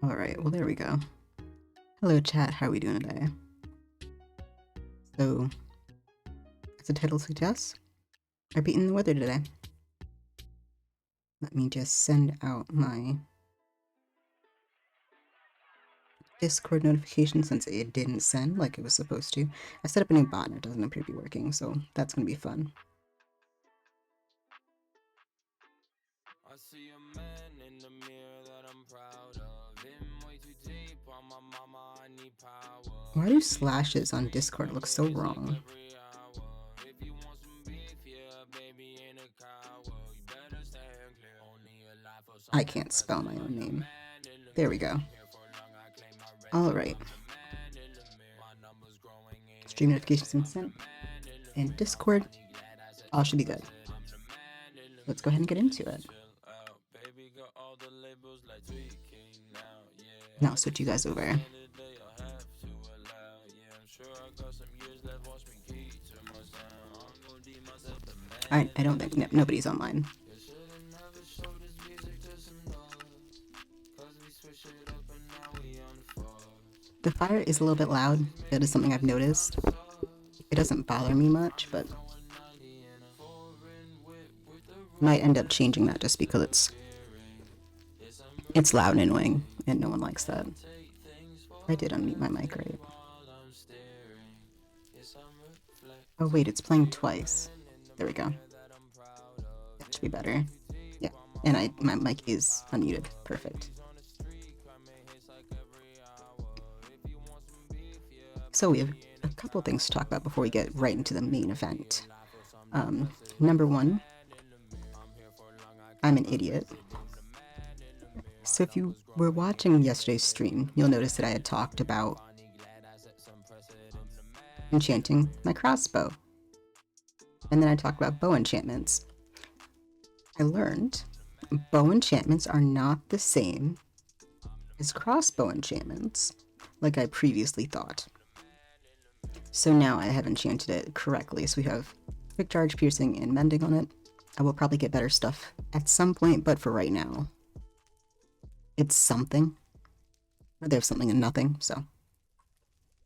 Alright, well there we go. Hello chat, how are we doing today? So, as the title suggests, we're beating the weather today. Let me just send out my Discord notification since it didn't send like it was supposed to. I set up a new bot and it doesn't appear to be working, so that's gonna be fun. I see a man in the mirror that I'm proud of. Him way too deep on my mama, I need power. Why do slashes on Discord look so wrong? I can't spell my own name. There we go. Alright. Stream notifications been sent. And Discord, all should be good. Let's go ahead and get into it. Now I'll switch you guys over. I don't think nobody's online. The fire is a little bit loud. That is something I've noticed. It doesn't bother me much, but might end up changing that just because it's loud and annoying, and no one likes that. I did unmute my mic, right? Oh wait, it's playing twice. There we go. That should be better. Yeah, and my mic is unmuted. Perfect. So we have a couple things to talk about before we get right into the main event. Number one, I'm an idiot. So if you were watching yesterday's stream, you'll notice that I had talked about enchanting my crossbow. And then I talked about bow enchantments. I learned bow enchantments are not the same as crossbow enchantments, like I previously thought. So now I have enchanted it correctly. So we have quick charge, piercing, and mending on it. I will probably get better stuff at some point, but for right now, it's something. There's something and nothing, so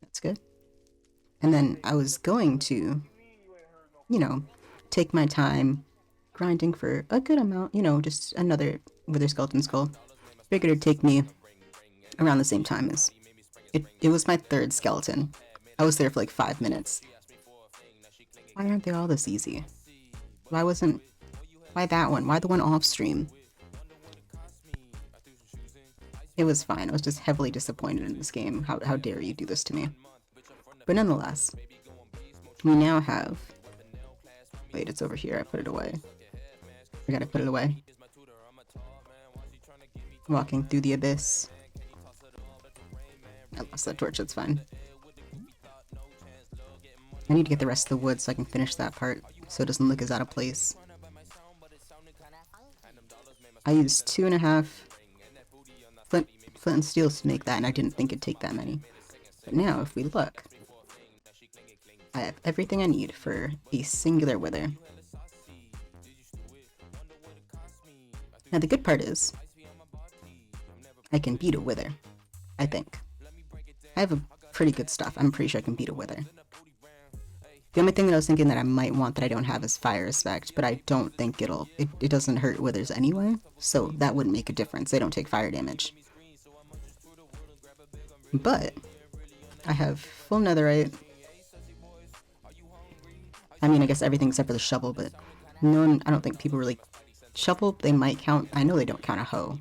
that's good. And then I was going to, you know, take my time grinding for a good amount, just another Wither Skeleton Skull. Figured it'd take me around the same time as it was my third skeleton. I was there for like 5 minutes. Why aren't they all this easy? Why that one? Why the one off stream? It was fine. I was just heavily disappointed in this game. How dare you do this to me? But nonetheless, we now have... Wait, it's over here. I put it away. I gotta put it away. Walking through the abyss. I lost that torch, that's fine. I need to get the rest of the wood so I can finish that part, so it doesn't look as out of place. I used 2.5 flint and steel to make that, and I didn't think it'd take that many. But now, if we look, I have everything I need for a singular wither. Now the good part is, I can beat a wither, I think. I have a pretty good stuff. I'm pretty sure I can beat a wither. The only thing that I was thinking that I might want that I don't have is fire respect, but I don't think it doesn't hurt withers anyway, so that wouldn't make a difference. They don't take fire damage. But I have full netherite. I mean, I guess everything except for the shovel, but I don't think people really... Shovel, they might count. I know they don't count a hoe.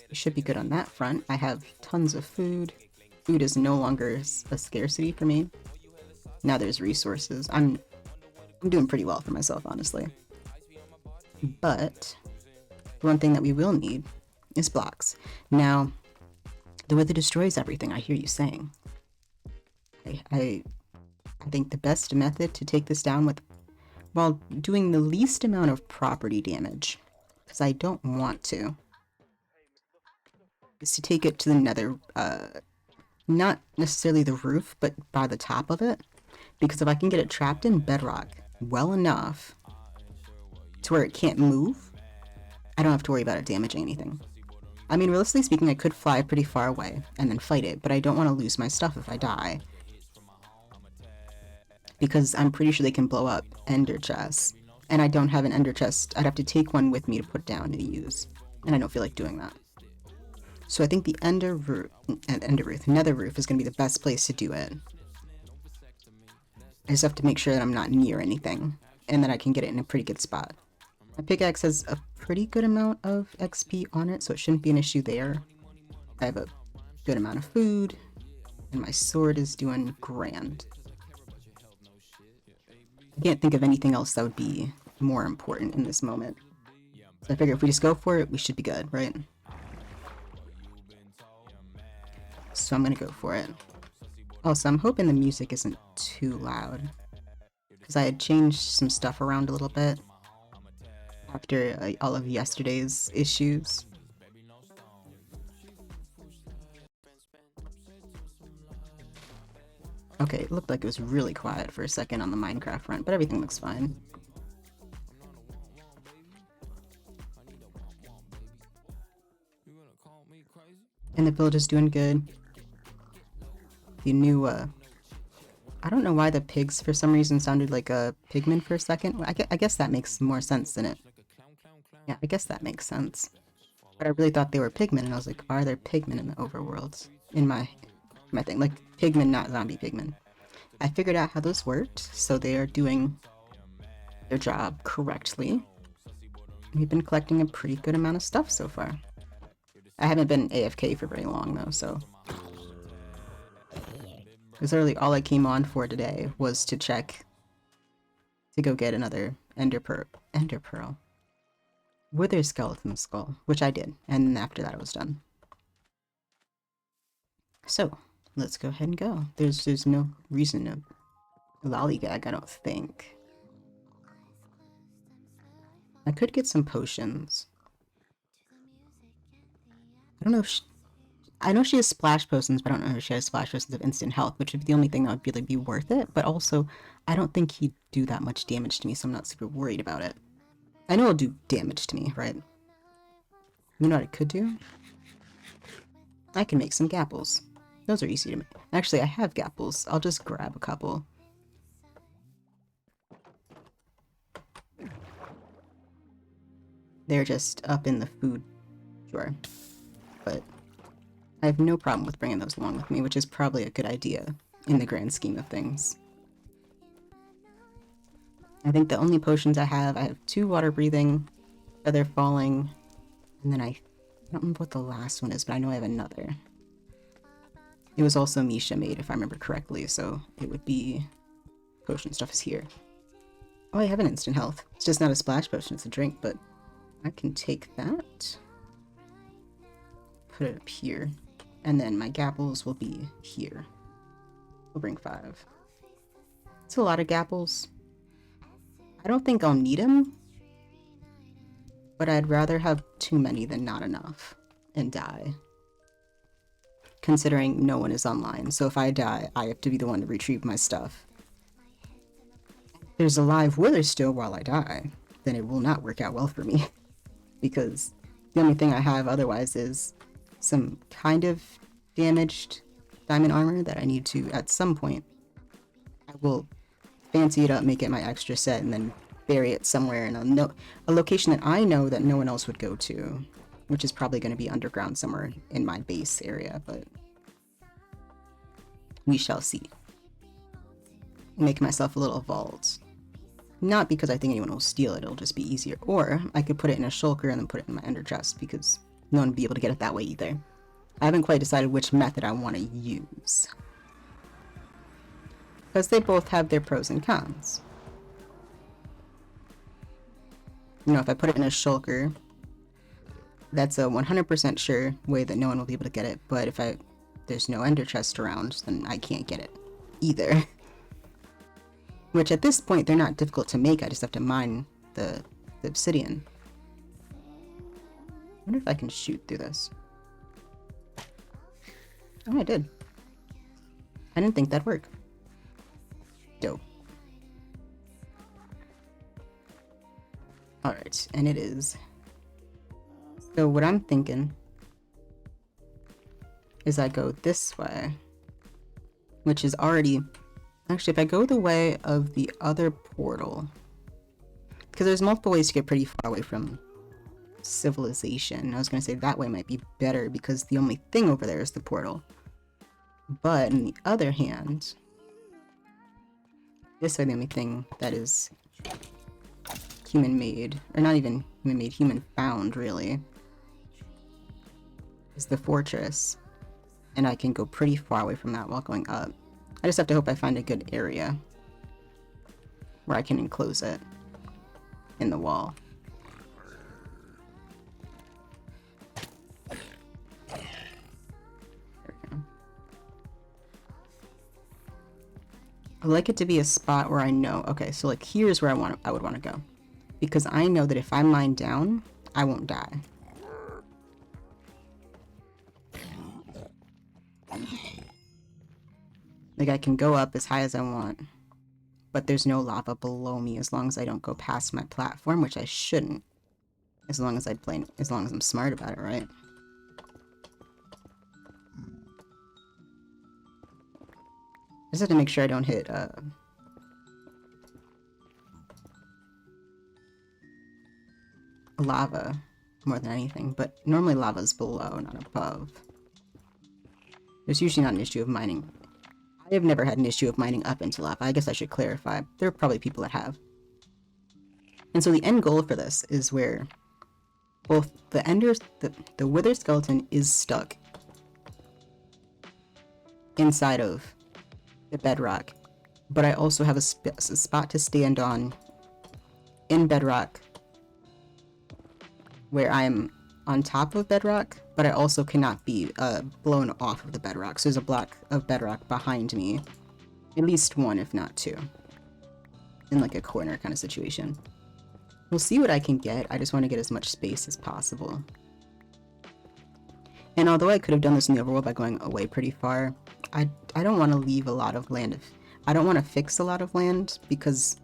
We should be good on that front. I have tons of food. Food is no longer a scarcity for me. Now there's resources. I'm doing pretty well for myself, honestly. But one thing that we will need is blocks. Now, the wither destroys everything, I hear you saying. I think the best method to take this down while doing the least amount of property damage, because I don't want to, is to take it to the nether, not necessarily the roof, but by the top of it, because if I can get it trapped in bedrock well enough to where it can't move, I don't have to worry about it damaging anything. I mean, realistically speaking, I could fly pretty far away and then fight it, but I don't want to lose my stuff if I die. Because I'm pretty sure they can blow up ender chests. And I don't have an ender chest. I'd have to take one with me to put down to use. And I don't feel like doing that. So I think the nether roof is going to be the best place to do it. I just have to make sure that I'm not near anything. And that I can get it in a pretty good spot. My pickaxe has a pretty good amount of XP on it, so it shouldn't be an issue there. I have a good amount of food. And my sword is doing grand. I can't think of anything else that would be more important in this moment. So I figure if we just go for it, we should be good, right? So I'm gonna go for it. Also, I'm hoping the music isn't too loud. Because I had changed some stuff around a little bit after all of yesterday's issues. Okay, it looked like it was really quiet for a second on the Minecraft front, but everything looks fine. And the village is doing good. The new, I don't know why the pigs for some reason sounded like a pigman for a second. I guess that makes more sense than it. Yeah, I guess that makes sense. But I really thought they were pigmen, and I was like, why are there pigmen in the overworld? In my thing. Like, pigmen, not zombie pigmen. I figured out how those worked, so they are doing their job correctly. We've been collecting a pretty good amount of stuff so far. I haven't been AFK for very long, though, so... Because literally all I came on for today was to check... to go get another Ender Pearl. Wither Skeleton Skull, which I did, and then after that I was done. So, let's go ahead and go. There's no reason to lollygag, I don't think. I could get some potions. I don't know if I know she has splash potions, but I don't know if she has splash potions of instant health, which would be the only thing that would really be worth it. But also, I don't think he'd do that much damage to me, so I'm not super worried about it. I know it'll do damage to me, right? You know what I could do? I can make some gapples. Those are easy to make. Actually, I have gapples. I'll just grab a couple. They're just up in the food drawer. But I have no problem with bringing those along with me, which is probably a good idea in the grand scheme of things. I think the only potions I have 2 water breathing, feather falling, and then I don't remember what the last one is, but I know I have another. It was also Misha made, if I remember correctly, so it would be potion stuff is here. Oh, I have an instant health. It's just not a splash potion, it's a drink, but I can take that. Put it up here. And then my gapples will be here. We'll bring 5. It's a lot of gapples. I don't think I'll need them. But I'd rather have too many than not enough. And die. Considering no one is online, so if I die, I have to be the one to retrieve my stuff. If there's a live wither still while I die, then it will not work out well for me. Because the only thing I have otherwise is some kind of damaged diamond armor that I need to, at some point, I will fancy it up, make it my extra set, and then bury it somewhere in a location that I know that no one else would go to. Which is probably going to be underground somewhere in my base area, but we shall see. Make myself a little vault. Not because I think anyone will steal it, it'll just be easier. Or I could put it in a shulker and then put it in my ender chest, because no one would be able to get it that way either. I haven't quite decided which method I want to use. Because they both have their pros and cons. You know, if I put it in a shulker, that's a 100% sure way that no one will be able to get it, but if there's no ender chest around, then I can't get it either. Which at this point, they're not difficult to make, I just have to mine the obsidian. I wonder if I can shoot through this. Oh, I did. I didn't think that'd work. Dope. Alright, and it is. So what I'm thinking is I go this way, which is already... Actually, if I go the way of the other portal, because there's multiple ways to get pretty far away from civilization. I was going to say that way might be better because the only thing over there is the portal. But on the other hand, this way the only thing that is human-made, or not even human-made, human-found really, is the fortress. And I can go pretty far away from that while going up. I just have to hope I find a good area where I can enclose it in the wall. There we go. I like it to be a spot where I know, okay, so like here's where I would want to go. Because I know that if I mine down, I won't die. Like I can go up as high as I want, but there's no lava below me as long as I don't go past my platform, which I shouldn't. As long as I'm smart about it, right? I just have to make sure I don't hit lava more than anything, but normally lava's below, not above. There's usually not an issue of mining. I have never had an issue of mining up into lava. I guess I should clarify. There are probably people that have. And so the end goal for this is where both the wither skeleton is stuck inside of the bedrock, but I also have a spot to stand on in bedrock where I'm on top of bedrock, but I also cannot be blown off of the bedrock. So there's a block of bedrock behind me, at least one, if not two, in like a corner kind of situation. We'll see what I can get. I just want to get as much space as possible. And although I could have done this in the overworld by going away pretty far, I don't want to leave a lot of land. I don't want to fix a lot of land because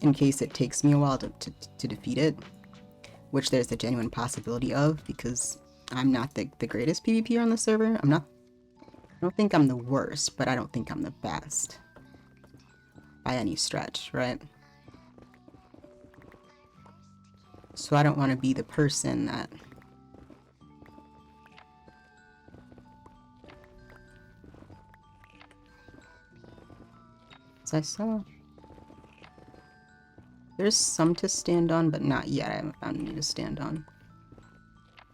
in case it takes me a while to defeat it, which there's a genuine possibility of because I'm not the greatest PvPer on the server. I don't think I'm the worst, but I don't think I'm the best by any stretch, right? So I don't want to be the person that as I saw. There's some to stand on, but not yet. I haven't found any to stand on.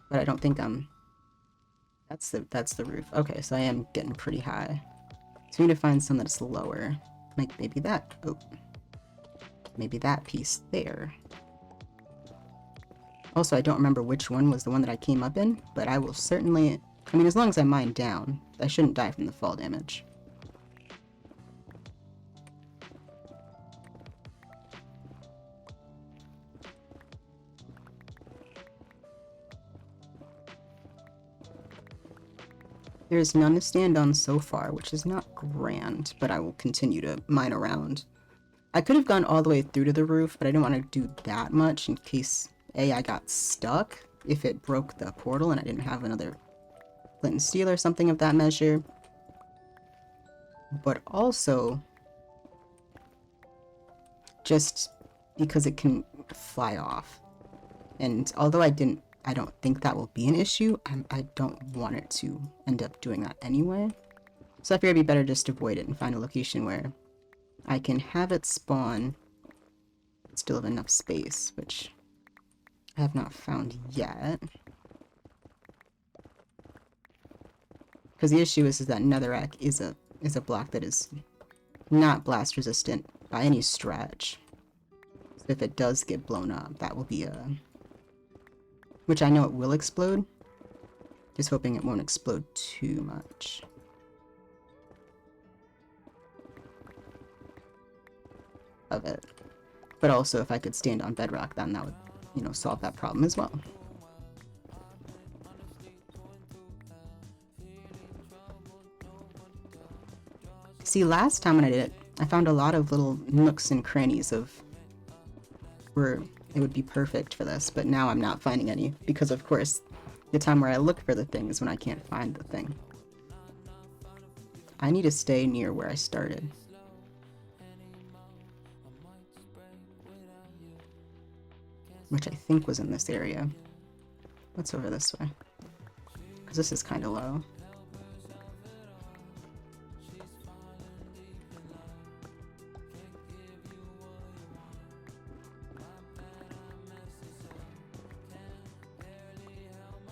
But I don't think I'm... That's the roof. Okay, so I am getting pretty high. So we need to find some that's lower. Like maybe that. Oh. Maybe that piece there. Also, I don't remember which one was the one that I came up in, but I will certainly... I mean, as long as I mine down, I shouldn't die from the fall damage. There's none to stand on so far, which is not grand, but I will continue to mine around. I could have gone all the way through to the roof, but I didn't want to do that much in case, A, I got stuck if it broke the portal and I didn't have another flint and steel or something of that measure. But also, just because it can fly off. And although I don't think that will be an issue, I don't want it to end up doing that anyway. So I figure it'd be better just to avoid it and find a location where I can have it spawn and still have enough space, which I have not found yet. Because the issue is that netherrack is a block that is not blast resistant by any stretch. So if it does get blown up, that will be a... Which I know it will explode. Just hoping it won't explode too much. Of it. But also, if I could stand on bedrock, then that would, you know, solve that problem as well. See, last time when I did it, I found a lot of little nooks and crannies of where it would be perfect for this, but now I'm not finding any, because of course, the time where I look for the thing is when I can't find the thing. I need to stay near where I started. Which I think was in this area. What's over this way? Because this is kind of low.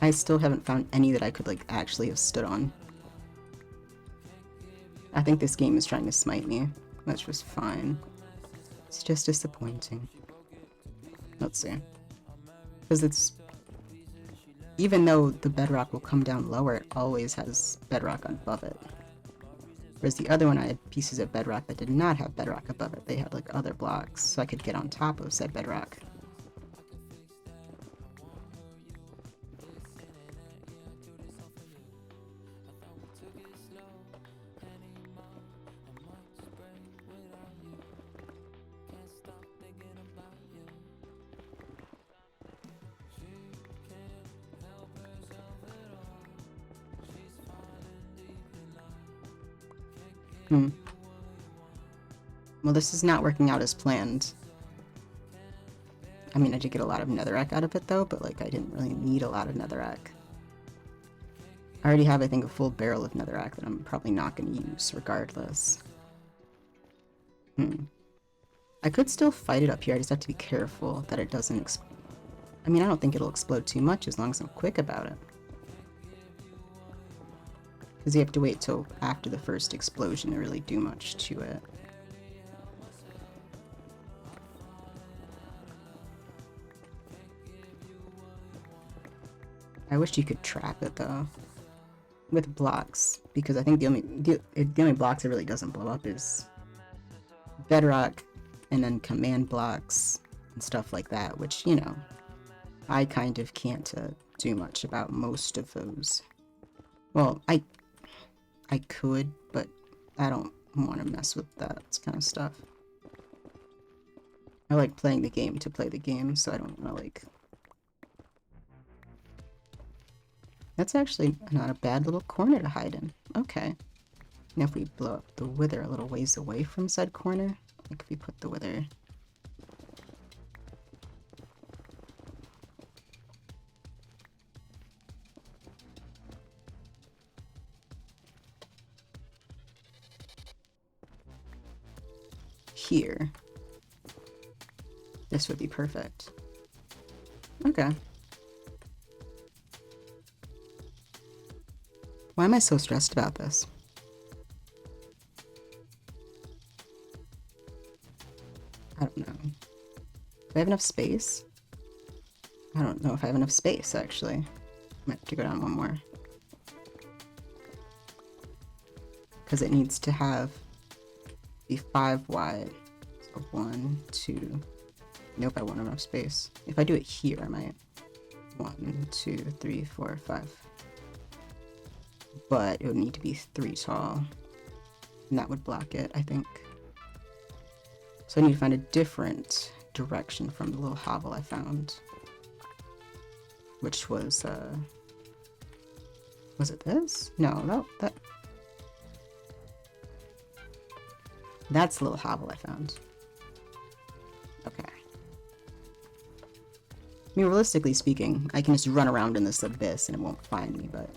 I still haven't found any that I could like actually have stood on. I think this game is trying to smite me, which was fine. It's just disappointing. Let's see. Because it's... Even though the bedrock will come down lower, it always has bedrock above it. Whereas the other one, I had pieces of bedrock that did not have bedrock above it. They had like other blocks, so I could get on top of said bedrock. Well, this is not working out as planned. I mean, I did get a lot of netherrack out of it though, but like I didn't really need a lot of netherrack. I already have, I think, a full barrel of netherrack that I'm probably not going to use regardless. I could still fight it up here, I just have to be careful that it doesn't I mean, I don't think it'll explode too much as long as I'm quick about it. Because you have to wait till after the first explosion to really do much to it. I wish you could trap it though, with blocks, because I think the only blocks it really doesn't blow up is bedrock, and then command blocks and stuff like that, which, you know, I kind of can't do much about most of those. Well, I could, but I don't want to mess with that kind of stuff. I like playing the game to play the game, so I don't want to like... That's actually not a bad little corner to hide in. Okay. Now if we blow up the wither a little ways away from said corner, like if we put the wither... here. This would be perfect. Okay. Why am I so stressed about this? I don't know. Do I have enough space? I don't know if I have enough space, actually. I might have to go down one more. Because it needs to be 5 wide. So 1, 2... Nope, I won't have enough space. If I do it here, I might. 1, 2, 3, 4, 5. But it would need to be 3 tall. And that would block it, I think. So I need to find a different direction from the little hovel I found. Which was, was it this? No, that's the little hovel I found. Okay. I mean, realistically speaking, I can just run around in this abyss and it won't find me, but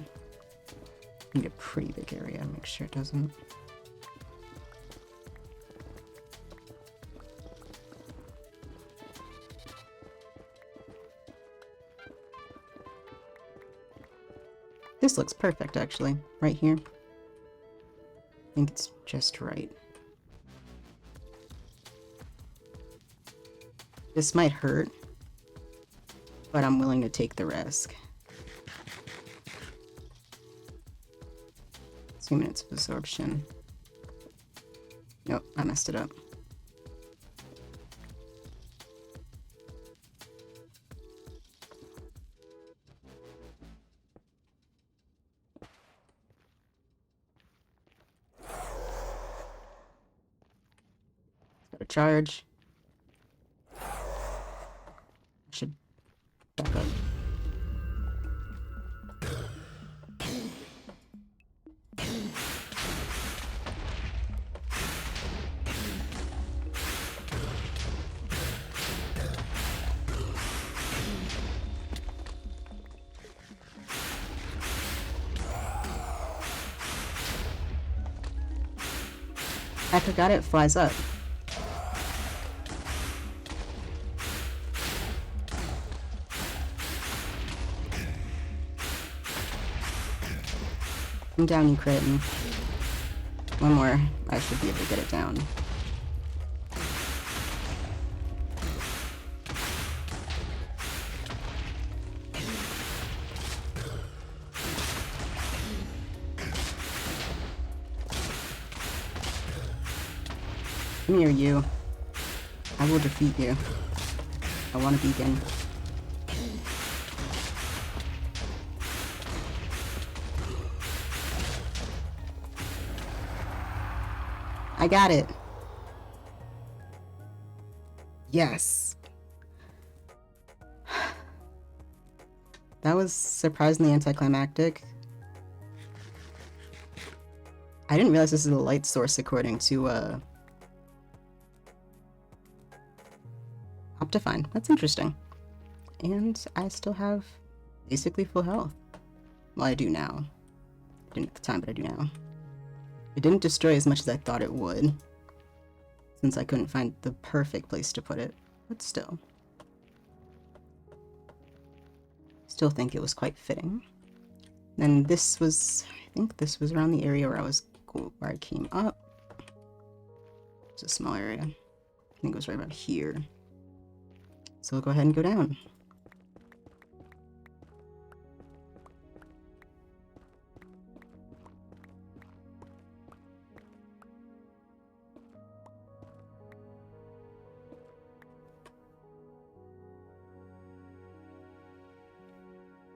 I need a pretty big area to make sure it doesn't. This looks perfect, actually, right here. I think it's just right. This might hurt, but I'm willing to take the risk. 2 minutes of absorption. Nope, I messed it up. Got a charge. Should back up. I forgot it flies up. I'm down, you crit. One more. I should be able to get it down. Come here, you. I will defeat you. I want a beacon. I got it. Yes. That was surprisingly anticlimactic. I didn't realize this is a light source according to Optifine. That's interesting. And I still have basically full health. Well, I do now. I didn't at the time, but I do now. It didn't destroy as much as I thought it would, since I couldn't find the perfect place to put it, but still. Still think it was quite fitting. Then this was, I think this was around the area where I came up. It's a small area. I think it was right about here. So we'll go ahead and go down.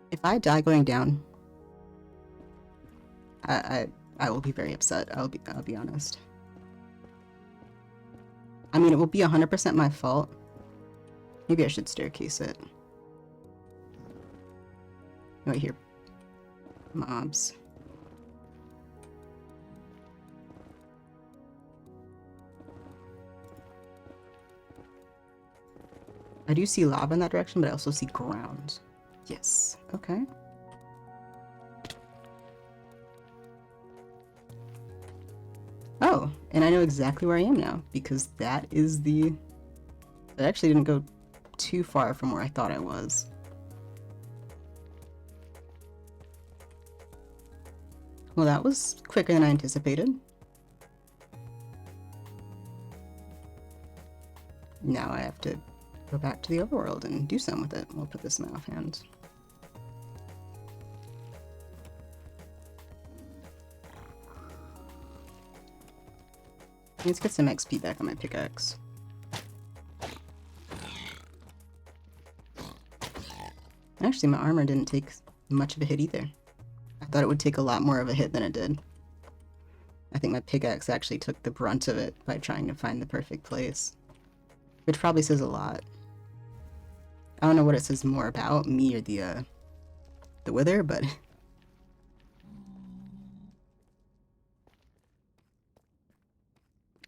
If I die going down, I will be very upset. I'll be honest. I mean, it will be 100% my fault. Maybe I should staircase it. Oh, I hear mobs. I do see lava in that direction, but I also see ground. Yes. Okay. Oh, and I know exactly where I am now, because that is the... I actually didn't go too far from where I thought I was. Well, that was quicker than I anticipated. Now I have to go back to the overworld and do something with it. We'll put this in my offhand. Let's get some XP back on my pickaxe. Actually, my armor didn't take much of a hit either. I thought it would take a lot more of a hit than it did. I think my pickaxe actually took the brunt of it by trying to find the perfect place. Which probably says a lot. I don't know what it says more about, me or the Wither, but...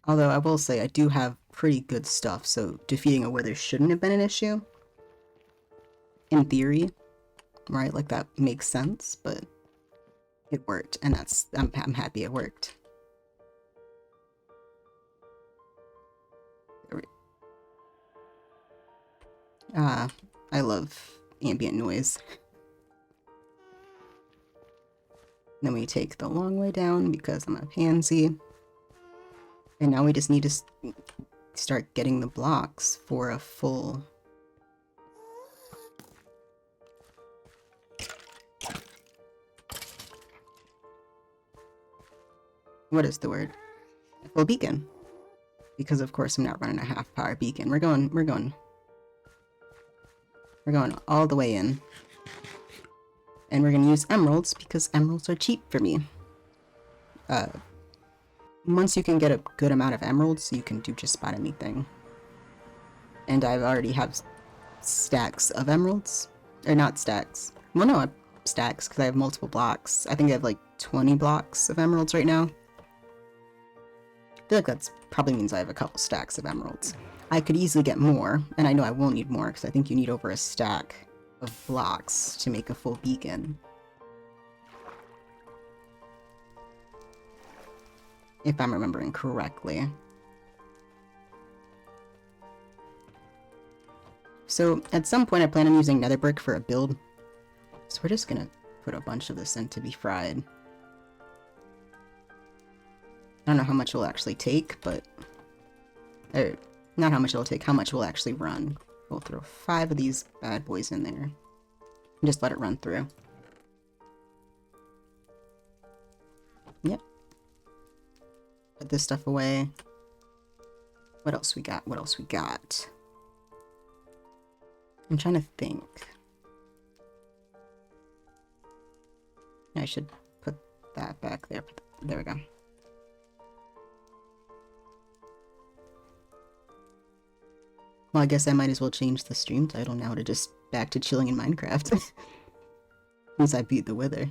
Although I will say I do have pretty good stuff, so defeating a Wither shouldn't have been an issue. In theory, right? Like, that makes sense, but it worked, and I'm happy it worked. I love ambient noise. Then we take the long way down because I'm a pansy. And now we just need to start getting the blocks for a full... What is the word? A full beacon. Because of course I'm not running a half-power beacon. We're going all the way in. And we're gonna use emeralds because emeralds are cheap for me. Once you can get a good amount of emeralds, you can do just about anything. And I already have stacks of emeralds. Or not stacks. Well, no, stacks, because I have multiple blocks. I think I have like 20 blocks of emeralds right now. I feel like that probably means I have a couple stacks of emeralds. I could easily get more, and I know I will need more, because I think you need over a stack of blocks to make a full beacon. if I'm remembering correctly. So at some point I plan on using nether brick for a build. So we're just gonna put a bunch of this in to be fried. I don't know how much it will actually take, but... Or, not how much it'll take, how much will actually run. We'll throw 5 of these bad boys in there. And just let it run through. Yep. Put this stuff away. What else we got? What else we got? I'm trying to think. I should put that back there. There we go. Well, I guess I might as well change the stream title now to just back to chilling in Minecraft. Once I beat the wither.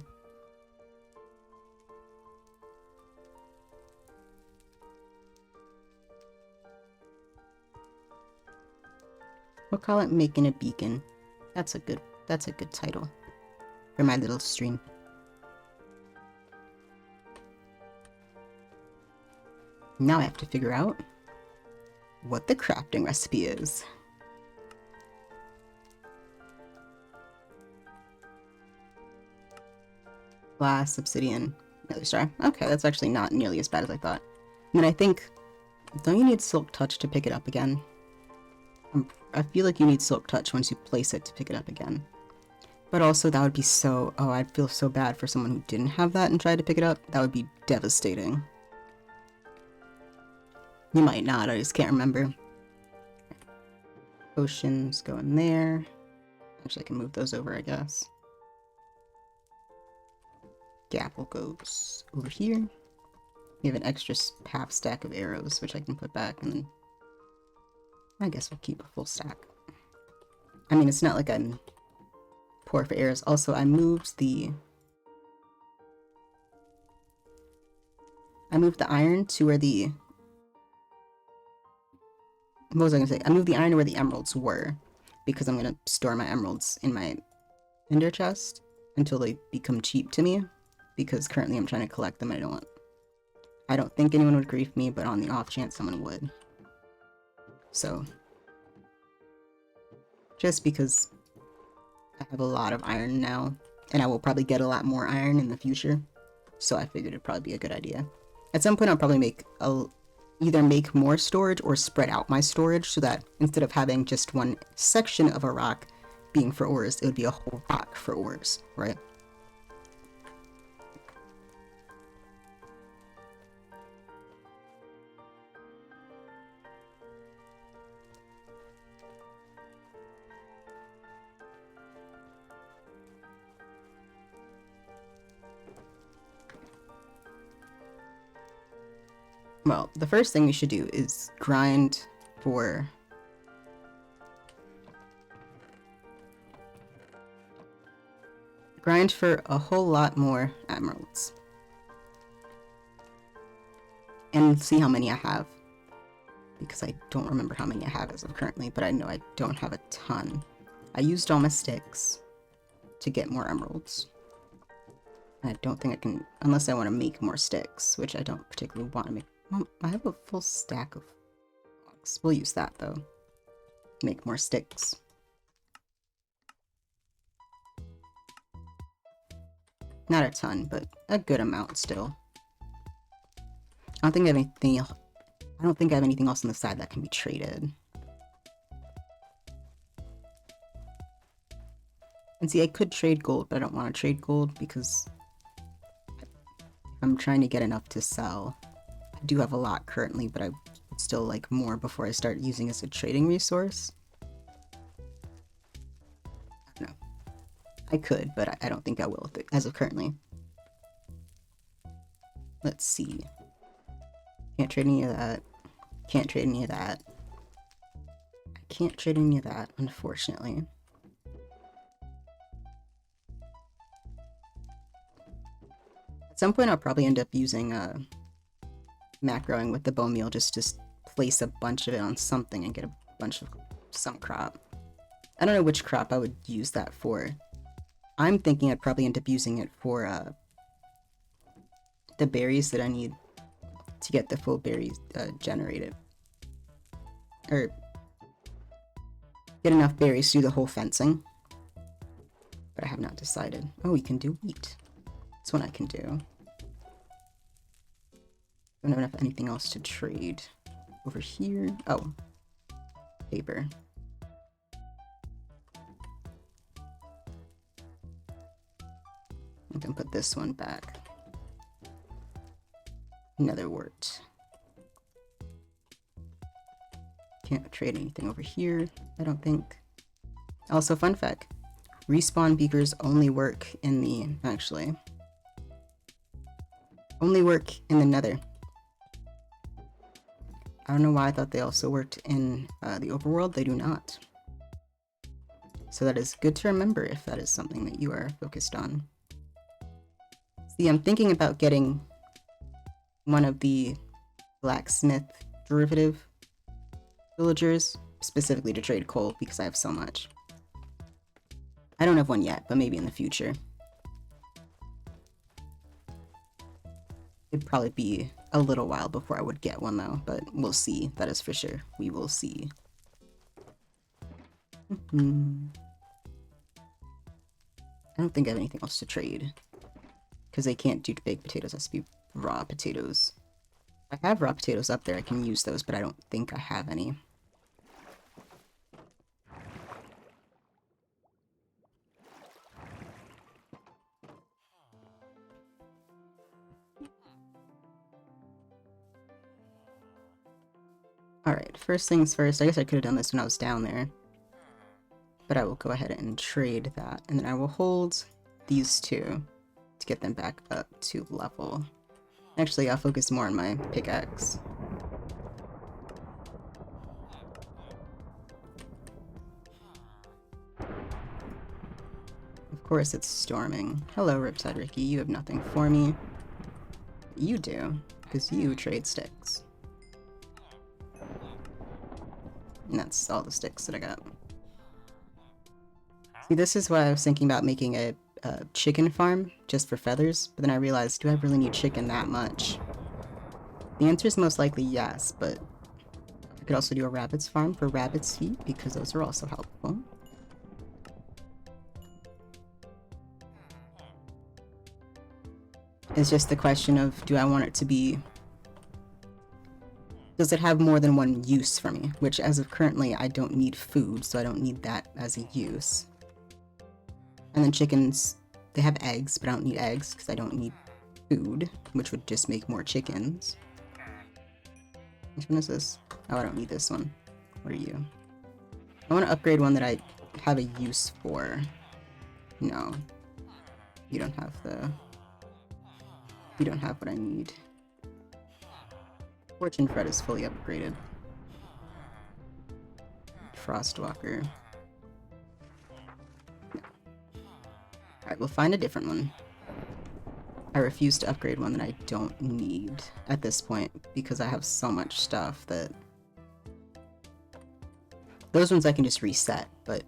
We'll call it Making a Beacon. That's a good title for my little stream. Now I have to figure out what the crafting recipe is. Glass, obsidian, nether star. Okay, that's actually not nearly as bad as I thought. And then I think, don't you need silk touch to pick it up again? I feel like you need silk touch once you place it to pick it up again. But also that would be so... Oh, I'd feel so bad for someone who didn't have that and tried to pick it up. That would be devastating. You might not, I just can't remember. Potions go in there. Actually, I can move those over, I guess. Gapple goes over here. We have an extra half stack of arrows, which I can put back, and then I guess we'll keep a full stack. I mean, it's not like I'm poor for arrows. Also, I moved the iron to where the... What was I gonna say? I moved the iron to where the emeralds were, because I'm gonna store my emeralds in my ender chest until they become cheap to me, because currently I'm trying to collect them and I don't think anyone would grief me, but on the off chance someone would. So, just because I have a lot of iron now, and I will probably get a lot more iron in the future, so I figured it'd probably be a good idea. At some point I'll probably either make more storage or spread out my storage so that instead of having just one section of a rock being for ores, it would be a whole rock for ores, right? Well, the first thing we should do is grind for a whole lot more emeralds. And see how many I have. Because I don't remember how many I have as of currently, but I know I don't have a ton. I used all my sticks to get more emeralds. I don't think I can, unless I want to make more sticks, which I don't particularly want to make. Well, I have a full stack of blocks. We'll use that, though. Make more sticks. Not a ton, but a good amount still. I don't think I have anything else on the side that can be traded. And see, I could trade gold, but I don't want to trade gold because I'm trying to get enough to sell. I do have a lot currently, but I would still like more before I start using it as a trading resource. I don't know. I could, but I don't think I will as of currently. Let's see. Can't trade any of that. Can't trade any of that. I can't trade any of that, unfortunately. At some point I'll probably end up using macroing with the bone meal just to place a bunch of it on something and get a bunch of some crop. I don't know which crop I would use that for. I'm thinking I'd probably end up using it for the berries that I need to get the full berries generated. Or get enough berries to do the whole fencing. But I have not decided. Oh, we can do wheat. That's one I can do. Don't have enough anything else to trade. Over here. Oh. Paper. I can put this one back. Another wort. Can't trade anything over here, I don't think. Also, fun fact. Respawn beakers only work in the... Actually. Only work in the nether. I don't know why I thought they also worked in the overworld. They do not. So that is good to remember if that is something that you are focused on. See, I'm thinking about getting one of the blacksmith derivative villagers, specifically to trade coal, because I have so much. I don't have one yet, but maybe in the future. It'd probably be a little while before I would get one though, but we'll see. That is for sure. We will see. I don't think I have anything else to trade. Because they can't do baked potatoes, it has to be raw potatoes. I have raw potatoes up there, I can use those, but I don't think I have any. Alright, first things first, I guess I could have done this when I was down there. But I will go ahead and trade that, and then I will hold these two to get them back up to level. Actually, I'll focus more on my pickaxe. Of course it's storming. Hello, Riptide Ricky, you have nothing for me. You do, because you trade sticks. And that's all the sticks that I got. See, this is why I was thinking about making a chicken farm just for feathers, but then I realized, do I really need chicken that much? The answer is most likely yes, but I could also do a rabbit's farm for rabbit's feet, because those are also helpful. It's just the question of, do I want it to be... Does it have more than one use for me? Which, as of currently, I don't need food, so I don't need that as a use. And then chickens, they have eggs, but I don't need eggs because I don't need food, which would just make more chickens. Which one is this? Oh, I don't need this one. What are you? I want to upgrade one that I have a use for. No. You don't have the... You don't have what I need. Fortune Fred is fully upgraded. Frostwalker. No. Alright, we'll find a different one. I refuse to upgrade one that I don't need at this point because I have so much stuff that... Those ones I can just reset, but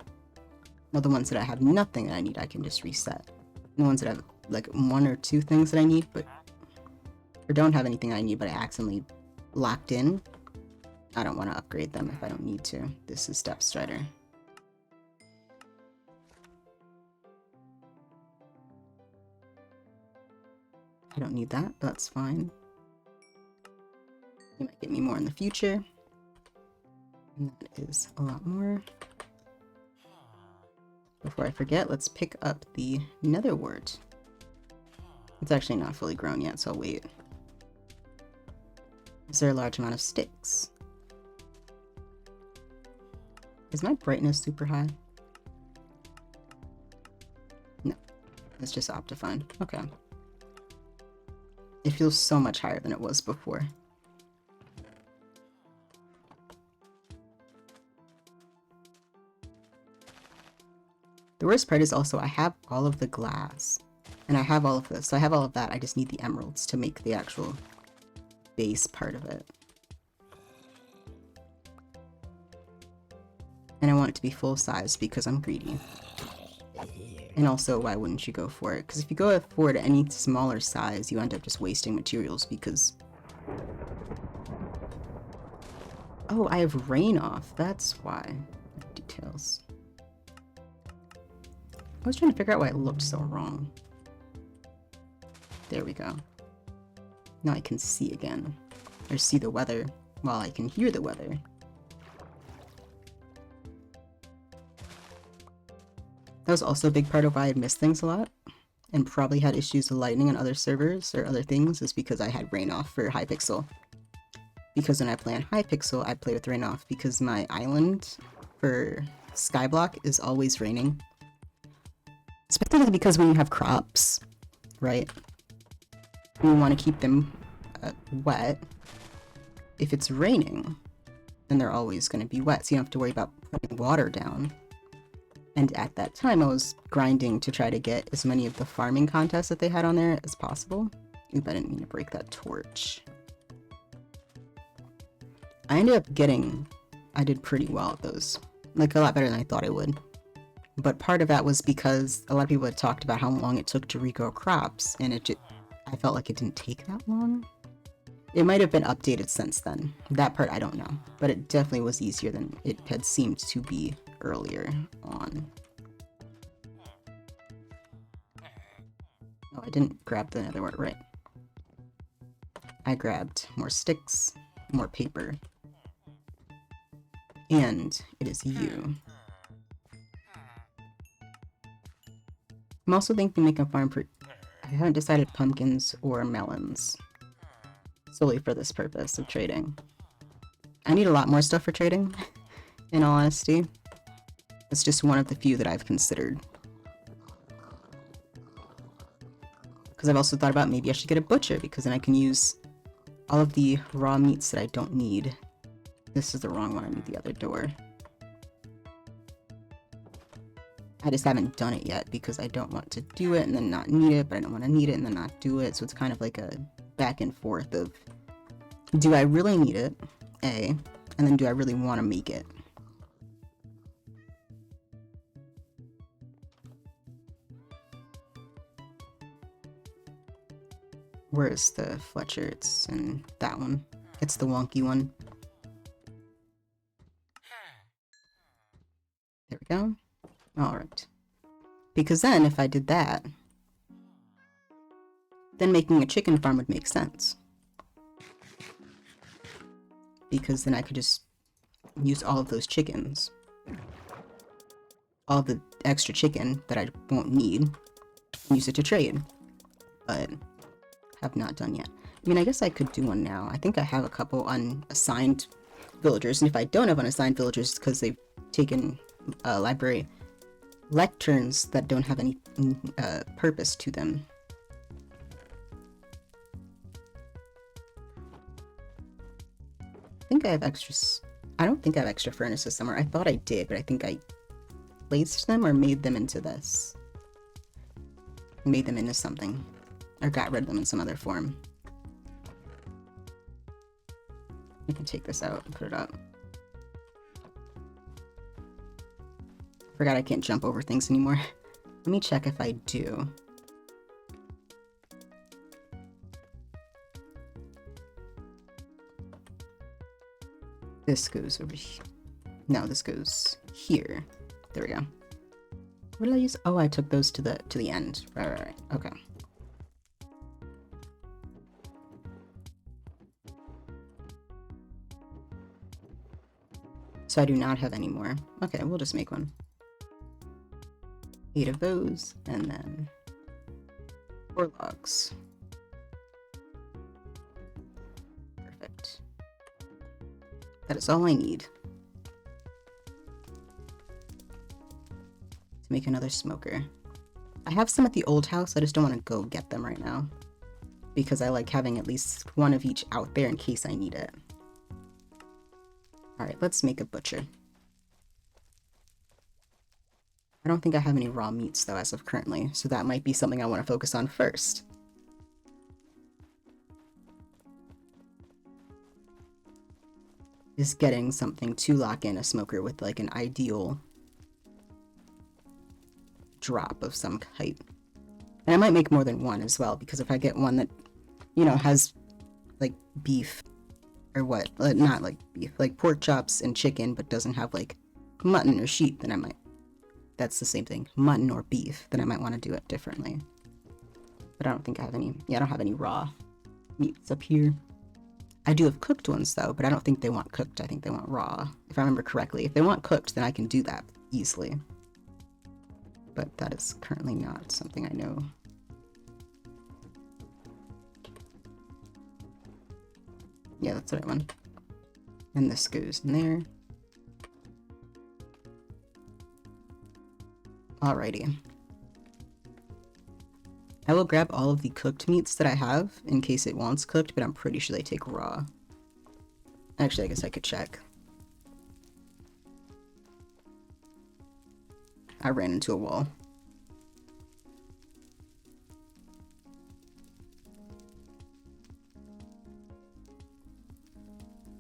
well, the ones that I have nothing that I need I can just reset. And the ones that have like one or two things that I need, but... or don't have anything I need but I accidentally locked in, I don't want to upgrade them if I don't need to. This is Step Strider. I don't need that, but that's fine. You might get me more in the future. And that is a lot more. Before I forget, let's pick up the nether wart. It's actually not fully grown yet, so I'll wait. Is there a large amount of sticks? Is my brightness super high? No, it's just Optifine. Okay. It feels so much higher than it was before. The worst part is also I have all of the glass. And I have all of this. So I have all of that. I just need the emeralds to make the actual base part of it. And I want it to be full size because I'm greedy. And also, why wouldn't you go for it? Because if you go for it at any smaller size, you end up just wasting materials because Oh, I have rain off. That's why. Details. I was trying to figure out why it looked so wrong. There we go. Now I can see again. Or see the weather while I can hear the weather. That was also a big part of why I missed things a lot. And probably had issues with lightning on other servers or other things is because I had rain off for Hypixel. Because when I play on Hypixel, I play with rain off because my island for Skyblock is always raining. Especially because when you have crops, right? You want to keep them wet. If it's raining, then they're always going to be wet, so you don't have to worry about putting water down. And at that time, I was grinding to try to get as many of the farming contests that they had on there as possible. Oop, I didn't mean to break that torch. I ended up I did pretty well at those. Like, a lot better than I thought I would. But part of that was because a lot of people had talked about how long it took to regrow crops, and I felt like it didn't take that long. It might have been updated since then. That part I don't know. But it definitely was easier than it had seemed to be earlier on. Oh, I didn't grab the nether wart right. I grabbed more sticks, more paper. And it is you. I'm also thinking make a farm I haven't decided pumpkins or melons. Solely for this purpose of trading. I need a lot more stuff for trading, in all honesty. It's just one of the few that I've considered. Because I've also thought about maybe I should get a butcher, because then I can use all of the raw meats that I don't need. This is the wrong one, I need the other door. I just haven't done it yet because I don't want to do it and then not need it, but I don't want to need it and then not do it, so it's kind of like a back and forth of, do I really need it, A, and then do I really want to make it? Where is the Fletcher? It's in that one. It's the wonky one. There we go. Alright. Because then, if I did that, then making a chicken farm would make sense. Because then I could just use all of those chickens. All the extra chicken that I won't need, use it to trade. But have not done yet. I mean, I guess I could do one now. I think I have a couple unassigned villagers, and if I don't have unassigned villagers, it's because they've taken library lecterns that don't have any purpose to them. I think I have extras. I don't think I have extra furnaces somewhere. I thought I did, but I think I placed them or made them into this. Made them into something. Or got rid of them in some other form. I can take this out and put it up. Forgot I can't jump over things anymore. Let me check if I do. This goes over here. No, this goes here. There we go. What did I use? Oh, I took those to the end. Right. Okay. So I do not have any more. Okay, we'll just make one. 8 of those, and then 4 logs. Perfect. That is all I need to make another smoker. I have some at the old house, I just don't want to go get them right now. Because I like having at least one of each out there in case I need it. Alright, let's make a butcher. I don't think I have any raw meats though as of currently, so that might be something I want to focus on first. Is getting something to lock in a smoker with like an ideal drop of some height. And I might make more than one as well, because if I get one that, you know, has like beef or what? Not like beef, like pork chops and chicken, but doesn't have like mutton or sheep, then I might. That's the same thing, mutton or beef, then I might want to do it differently. But I don't think I have any. Yeah, I don't have any raw meats up here. I do have cooked ones though, but I don't think they want cooked. I think they want raw, if I remember correctly. If they want cooked, then I can do that easily. But that is currently not something I know. Yeah, that's the right one. And this goes in there. Alrighty. I will grab all of the cooked meats that I have in case it wants cooked, but I'm pretty sure they take raw. Actually, I guess I could check. I ran into a wall.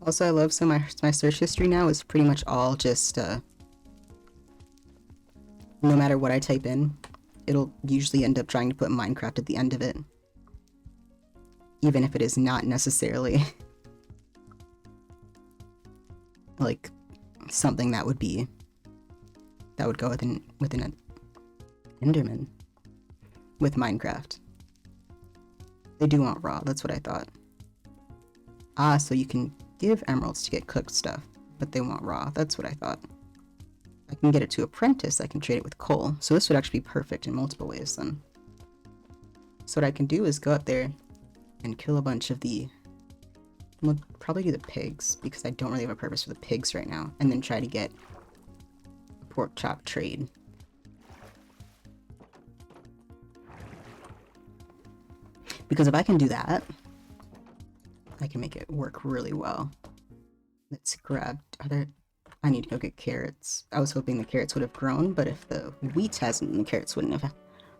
Also, I love, so my search history now is pretty much all just, no matter what I type in, it'll usually end up trying to put Minecraft at the end of it. Even if it is not necessarily like something that would go within an Enderman with Minecraft. They do want raw, that's what I thought. Ah, so you can give emeralds to get cooked stuff, but they want raw, that's what I thought. I can get it to apprentice, I can trade it with coal, so this would actually be perfect in multiple ways then. So what I can do is go up there and kill a bunch of the... We'll probably do the pigs, because I don't really have a purpose for the pigs right now, and then try to get a pork chop trade. Because if I can do that, I can make it work really well. Let's grab... I need to go get carrots. I was hoping the carrots would have grown, but if the wheat hasn't, the carrots wouldn't have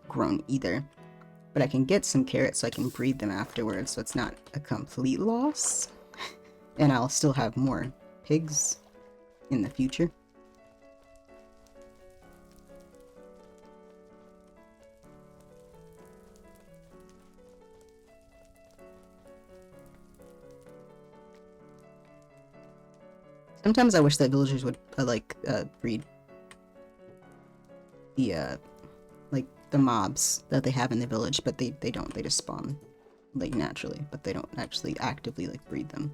grown either. But I can get some carrots so I can breed them afterwards, so it's not a complete loss. And I'll still have more pigs in the future. Sometimes I wish that villagers would breed the like the mobs that they have in the village, but they don't. They just spawn like naturally, but they don't actually actively like breed them.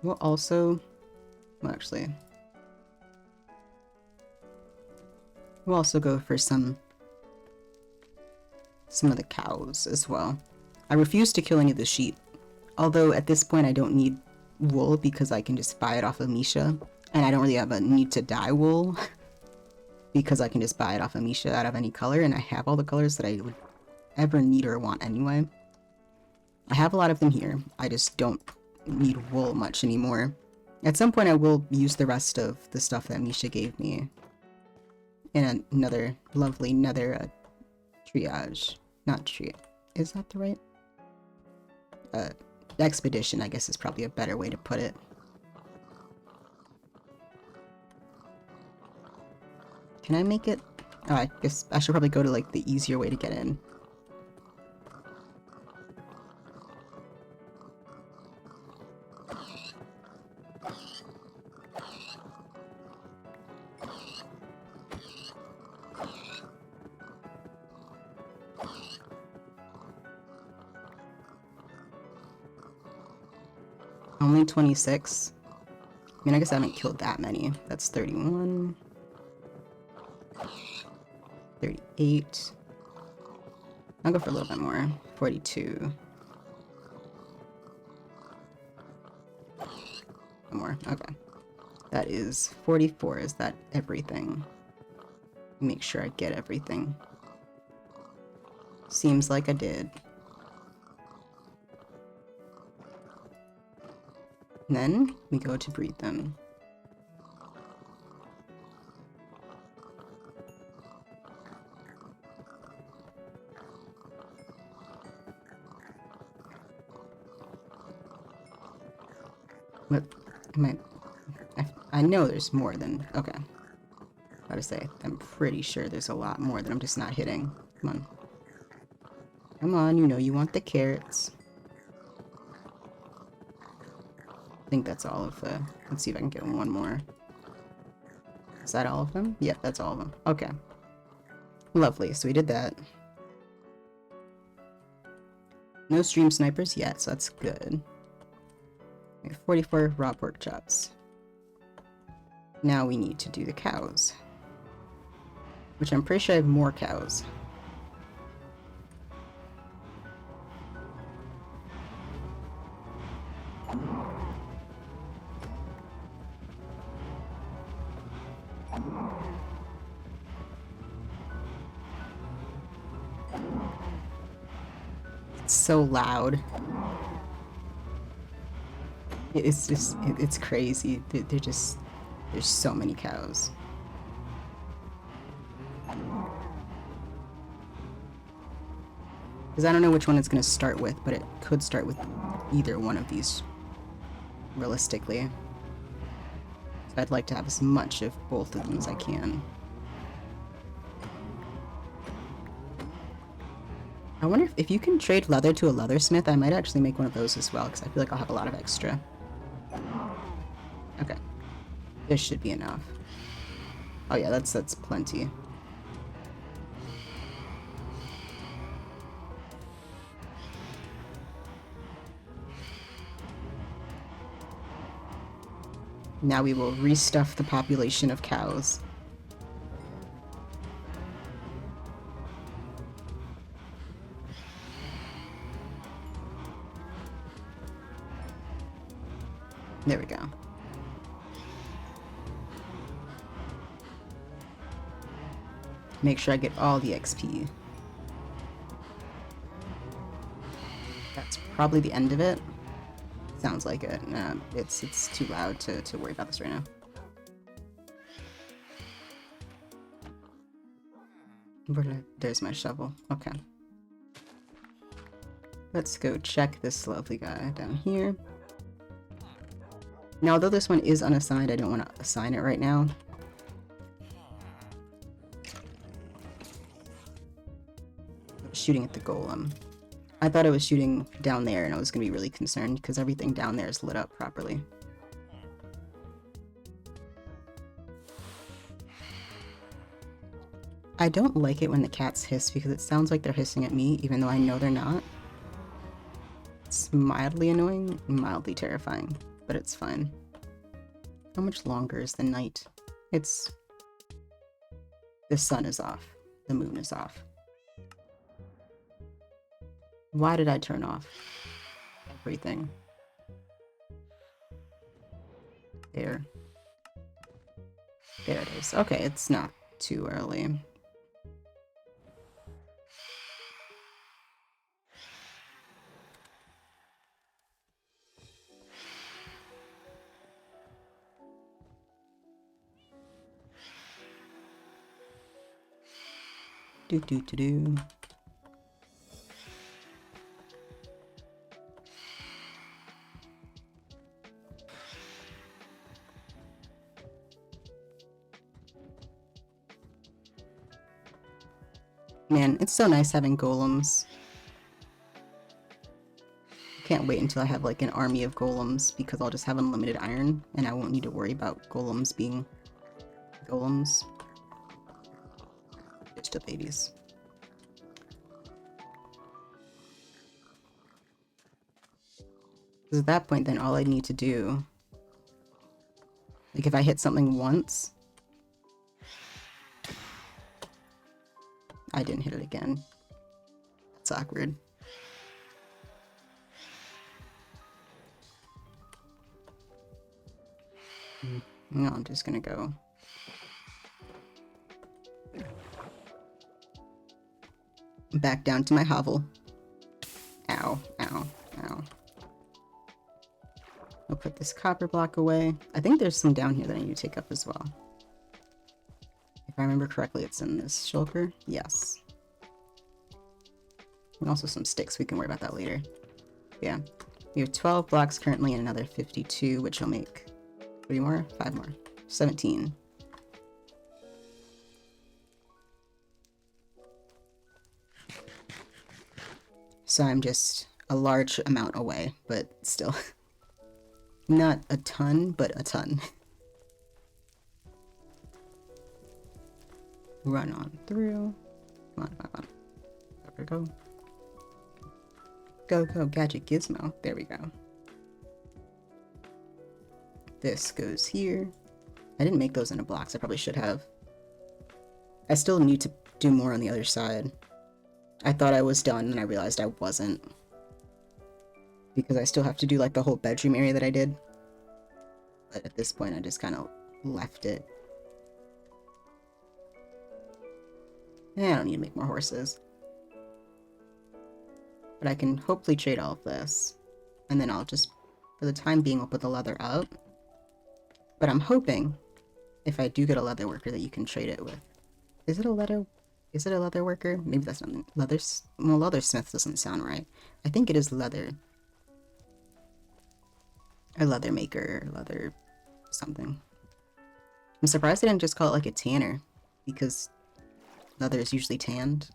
We'll also, well, actually, we'll also go for some of the cows as well. I refuse to kill any of the sheep, although at this point I don't need wool because I can just buy it off of Misha, and I don't really have a need to dye wool because I can just buy it off of Misha out of any color, and I have all the colors that I would ever need or want anyway. I have a lot of them here, I just don't need wool much anymore. At some point I will use the rest of the stuff that Misha gave me in another lovely nether triage. Not triage. Is that the right? Expedition, I guess, is probably a better way to put it. Can I make it? Oh, I guess I should probably go to like the easier way to get in. Only 26. I mean, I guess I haven't killed that many. That's 31. 38. I'll go for a little bit more. 42. More. Okay. That is 44. Is that everything? Make sure I get everything. Seems like I did. And then we go to breed them. What? I know there's more than... Okay. I gotta say, I'm pretty sure there's a lot more that I'm just not hitting. Come on. Come on, you know you want the carrots. I think that's all of the... Let's see if I can get one more. Is that all of them? Yep, that's all of them. Okay. Lovely, so we did that. No stream snipers yet, so that's good. We have 44 raw pork chops. Now we need to do the cows. Which I'm pretty sure I have more cows. It's so loud. It's just, it's crazy. They're just, there's so many cows. Because I don't know which one it's going to start with, but it could start with either one of these, realistically. So I'd like to have as much of both of them as I can. I wonder if you can trade leather to a leathersmith, I might actually make one of those as well, because I feel like I'll have a lot of extra. Okay. This should be enough. Oh yeah, that's plenty. Now we will restuff the population of cows. There we go. Make sure I get all the XP. That's probably the end of it. Sounds like it. It's too loud to worry about this right now. There's my shovel. Okay. Let's go check this lovely guy down here. Now, although this one is unassigned, I don't want to assign it right now. Shooting at the golem. I thought I was shooting down there and I was going to be really concerned because everything down there is lit up properly. I don't like it when the cats hiss because it sounds like they're hissing at me even though I know they're not. It's mildly annoying, mildly terrifying, but it's fine. How much longer is the night? It's... The sun is off. The moon is off. Why did I turn off everything? There. There it is. Okay, it's not too early. Do do do do. Man, it's so nice having golems. Can't wait until I have like an army of golems because I'll just have unlimited iron and I won't need to worry about golems being golems. It's still babies. Because at that point then all I need to do, like if I hit something once, I didn't hit it again. That's awkward. No, I'm just gonna go. Back down to my hovel. Ow, ow, ow. I'll put this copper block away. I think there's some down here that I need to take up as well. If I remember correctly, it's in this shulker. Yes. And also some sticks. We can worry about that later. Yeah. We have 12 blocks currently and another 52, which will make 3 more? 5 more. 17. So I'm just a large amount away, but still. Not a ton, but a ton. Run on through. Come on, come on. There we go. Go, go, Gadget Gizmo. There we go. This goes here. I didn't make those into blocks. I probably should have. I still need to do more on the other side. I thought I was done, and I realized I wasn't. Because I still have to do, like, the whole bedroom area that I did. But at this point, I just kind of left it. I don't need to make more horses. But I can hopefully trade all of this. And then I'll just, for the time being, I'll put the leather up. But I'm hoping, if I do get a leather worker, that you can trade it with. Is it a leather worker? Maybe that's not well, leathersmith doesn't sound right. I think it is leather. A leather maker, leather something. I'm surprised they didn't just call it like a tanner, because leather is usually tanned.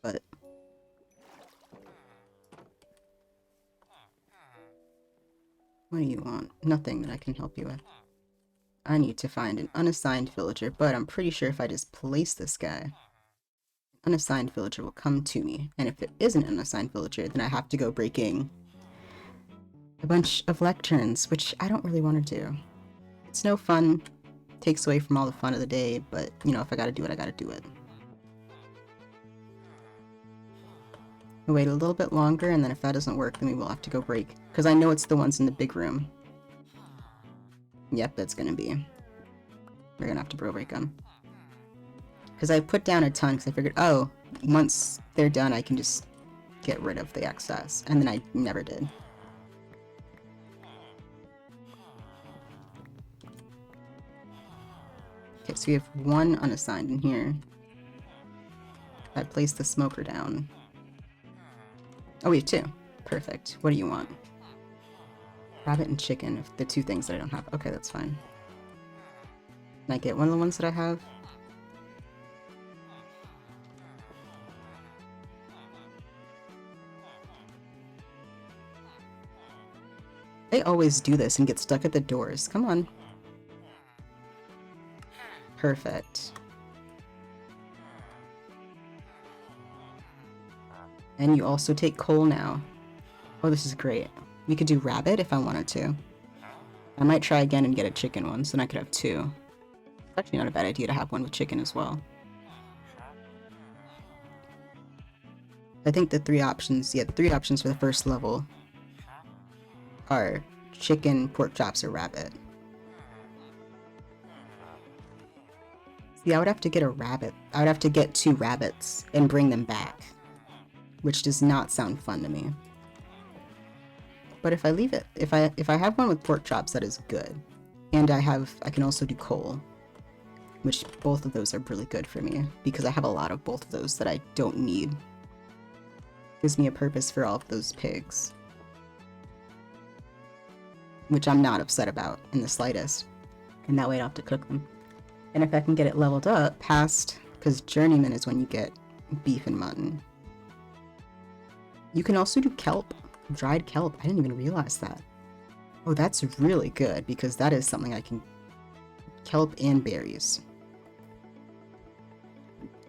But what do you want? Nothing that I can help you with. I need to find an unassigned villager, but I'm pretty sure if I just place this guy, an unassigned villager will come to me. And if it isn't an unassigned villager, then I have to go breaking a bunch of lecterns, which I don't really want to do. It's no fun. Takes away from all the fun of the day, but, you know, if I gotta do it, I gotta do it. I'll wait a little bit longer, and then if that doesn't work, then we will have to go break. Because I know it's the ones in the big room. Yep, that's gonna be. We're gonna have to break them. Because I put down a ton, because I figured, oh, once they're done, I can just get rid of the excess. And then I never did. Okay, so we have one unassigned in here. I placed the smoker down. Oh, we have two. Perfect. What do you want? Rabbit and chicken, if the two things that I don't have. Okay, that's fine. Can I get one of the ones that I have? They always do this and get stuck at the doors. Come on. Perfect. And you also take coal now. Oh, this is great. We could do rabbit if I wanted to. I might try again and get a chicken one, so then I could have two. It's actually not a bad idea to have one with chicken as well. I think the three options for the first level are chicken, pork chops, or rabbit. See, I would have to get a rabbit. I would have to get 2 rabbits and bring them back, which does not sound fun to me. But if I leave it, if I have one with pork chops, that is good. And I can also do coal, which both of those are really good for me because I have a lot of both of those that I don't need. Gives me a purpose for all of those pigs, which I'm not upset about in the slightest. And that way I don't have to cook them. And if I can get it leveled up past, because journeyman is when you get beef and mutton. You can also do kelp, dried kelp. I didn't even realize that. Oh, that's really good because that is something I can, kelp and berries.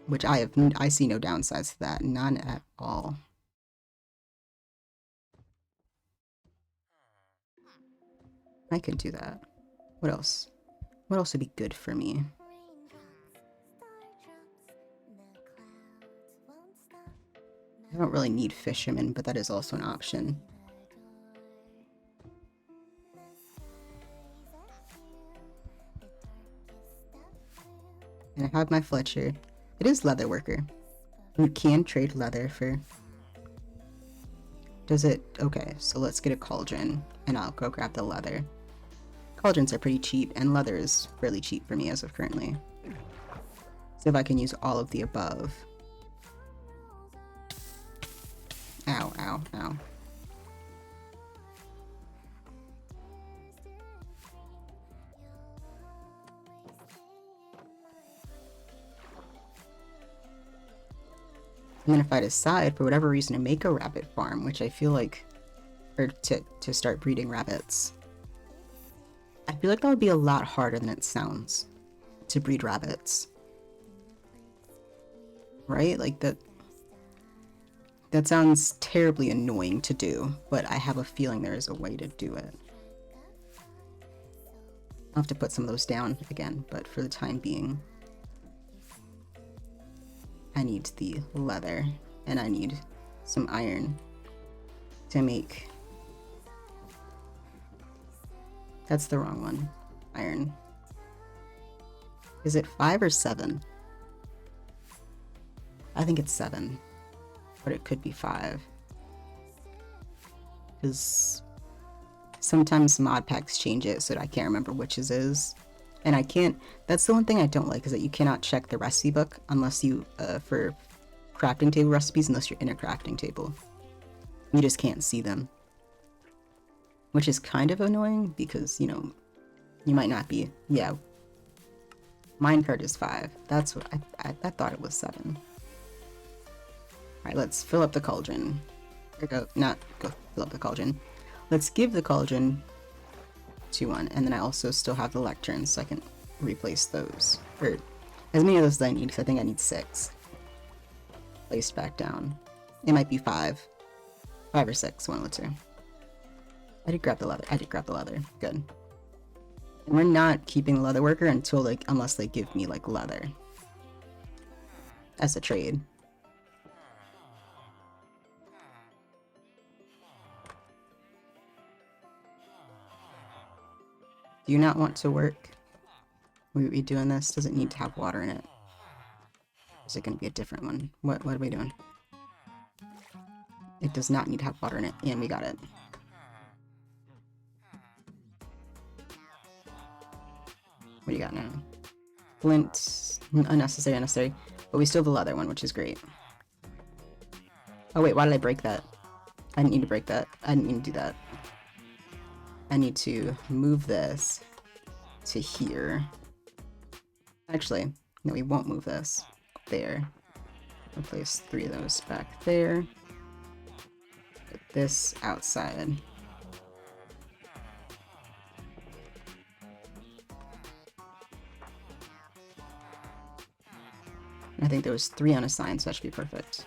Which I see no downsides to that, none at all. I could do that. What else? What else would be good for me? I don't really need fishermen, but that is also an option. And I have my Fletcher. It is leather worker. You can trade leather for... Does it? Okay, so let's get a cauldron, and I'll go grab the leather. Cauldrons are pretty cheap, and leather is fairly cheap for me as of currently. So if I can use all of the above. Ow, ow, ow. And then if I decide, for whatever reason, to make a rabbit farm, which I feel like or to start breeding rabbits. I feel like that would be a lot harder than it sounds to breed rabbits. Right? Like that sounds terribly annoying to do, but I have a feeling there is a way to do it. I'll have to put some of those down again, but for the time being, I need the leather and I need some iron to make. That's the wrong one. Iron. Is it 5 or 7? I think it's 7, but it could be 5. Because sometimes mod packs change it so that I can't remember which is. And I can't, that's the one thing I don't like, is that you cannot check the recipe book unless you, for crafting table recipes, unless you're in a crafting table. You just can't see them. Which is kind of annoying because, you know, you might not be, yeah. Minecart is 5. That's what, I thought it was 7. Alright, let's fill up the cauldron. Not go fill up the cauldron. Let's give the cauldron to one, and then I also still have the lecterns, so I can replace those. Or as many of those as I need, because I think I need 6. Placed back down. It might be 5. 5 or 6, one of the two. I did grab the leather. Good. And we're not keeping the leather worker until, like, unless they give me, like, leather. As a trade. Do you not want to work? Will we be doing this? Does it need to have water in it? Is it going to be a different one? What are we doing? It does not need to have water in it, and we got it. What do you got now? Flint, unnecessary, but we still have the leather one, which is great. Oh wait, why did I break that? I didn't need to break that. I didn't mean to do that. I need to move this to here. Actually, no, we won't move this. There. We'll place 3 of those back there. Put this outside. I think there was 3 unassigned, so that should be perfect.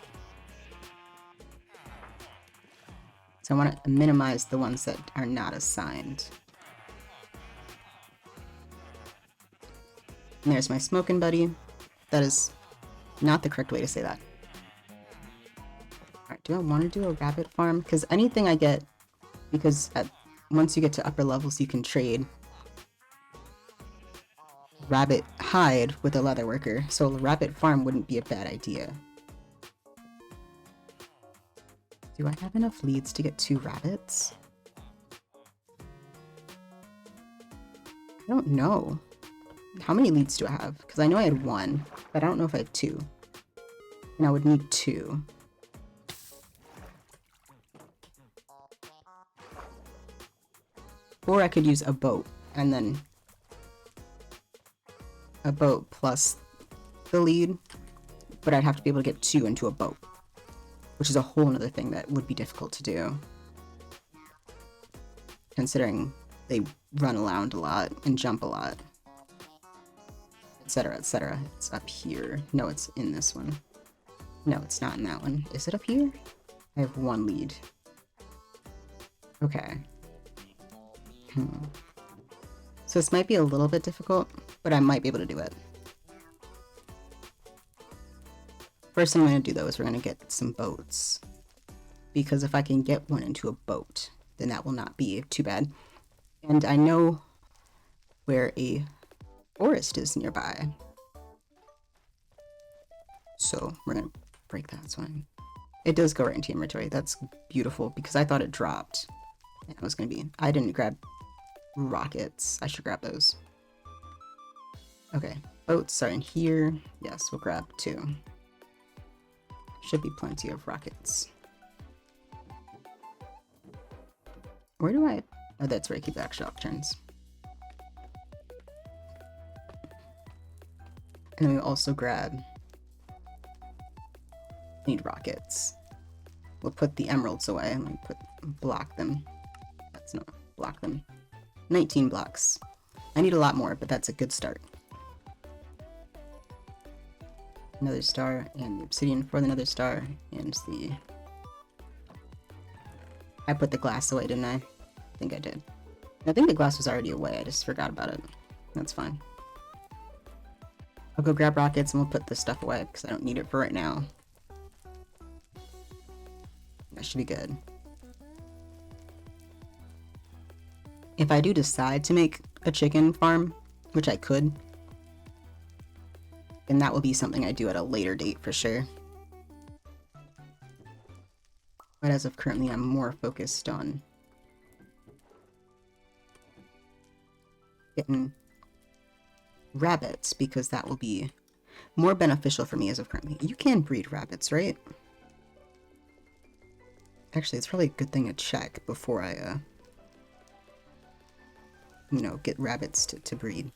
So I want to minimize the ones that are not assigned. And there's my smoking buddy. That is not the correct way to say that. Alright, do I want to do a rabbit farm? Because anything I get, because once you get to upper levels you can trade rabbit hide with a leather worker, so a rabbit farm wouldn't be a bad idea. Do I have enough leads to get 2 rabbits? I don't know. How many leads do I have? Because I know I had 1, but I don't know if I have 2. And I would need 2. Or I could use a boat, and then a boat plus the lead, but I'd have to be able to get 2 into a boat, which is a whole other thing that would be difficult to do, considering they run around a lot and jump a lot, etc., etc. It's up here. No, it's in this one. No, it's not in that one. Is it up here? I have 1 lead. Okay. So this might be a little bit difficult, but I might be able to do it. First thing I'm going to do, though, is we're going to get some boats. Because if I can get one into a boat, then that will not be too bad. And I know where a forest is nearby. So we're going to break that. So it does go right into inventory. That's beautiful, because I thought it dropped. And I was going to be... I didn't grab rockets. I should grab those. Okay, boats are in here. Yes, we'll grab 2. Should be plenty of rockets. Where do I... Oh, that's where I keep the actual turns. And then we also grab... need rockets. We'll put the emeralds away. Let me put block them. That's not block them. 19 blocks. I need a lot more, but that's a good start. Another star and the obsidian for the nether star and the... I put the glass away, didn't I? I think I did. I think the glass was already away, I just forgot about it. That's fine. I'll go grab rockets and we'll put this stuff away because I don't need it for right now. That should be good. If I do decide to make a chicken farm, which I could, then that will be something I do at a later date for sure. But as of currently, I'm more focused on getting rabbits because that will be more beneficial for me as of currently. You can breed rabbits, right? Actually, it's probably a good thing to check before I, you know, get rabbits to breed.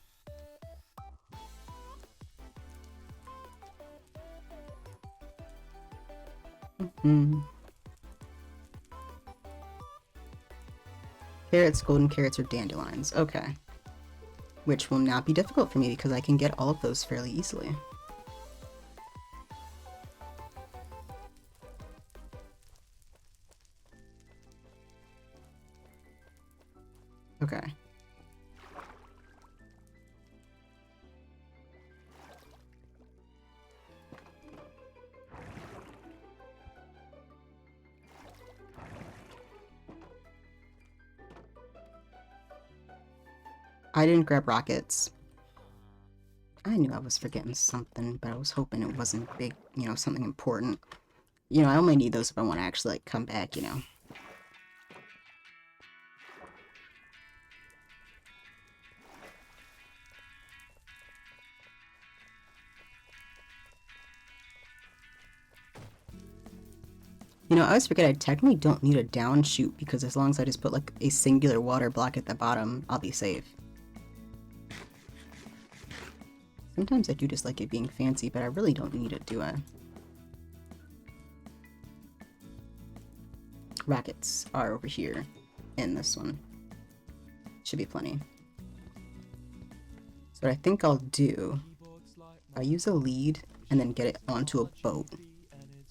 Carrots, golden carrots, or dandelions. Okay. Which will not be difficult for me because I can get all of those fairly easily. Okay. I didn't grab rockets. I knew I was forgetting something, but I was hoping it wasn't big, you know, something important. You know, I only need those if I want to actually, like, come back, you know. You know, I always forget I technically don't need a down chute because as long as I just put, like, a singular water block at the bottom, I'll be safe. Sometimes I do just like it being fancy, but I really don't need it, do I? Rockets are over here in this one. Should be plenty. So what I think I'll do, I'll use a lead and then get it onto a boat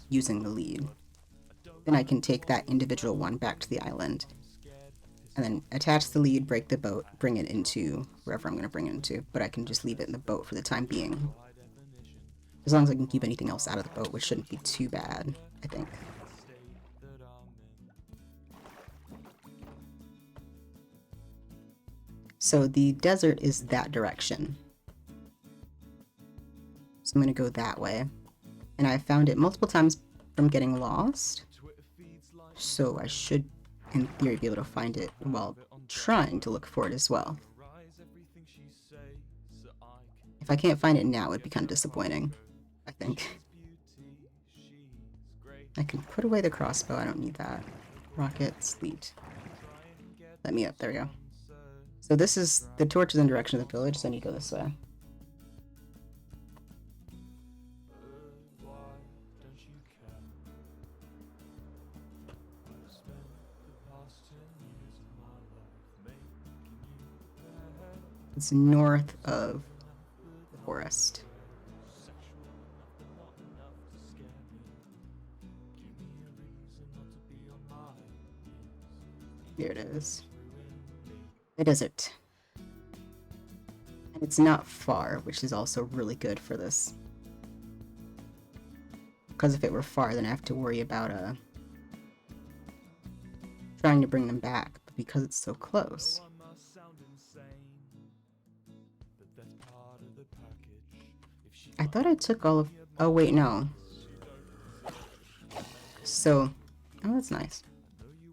using the lead. Then I can take that individual one back to the island and then attach the lead, break the boat, bring it into wherever I'm going to bring it into, but I can just leave it in the boat for the time being. As long as I can keep anything else out of the boat, which shouldn't be too bad, I think. So the desert is that direction. So I'm going to go that way. And I found it multiple times from getting lost. So I should, in theory, be able to find it while trying to look for it as well. If I can't find it now, it'd be kind of disappointing, I think. I can put away the crossbow, I don't need that. Rockets, lead. Let me up, there we go. So this is, the torch is in the direction of the village, so I need to go this way. It's north of the forest. Here it is. The desert. And it's not far, which is also really good for this. Because if it were far, then I have to worry about trying to bring them back. But because it's so close. I thought I took all of... Oh, wait, no. So... Oh, that's nice.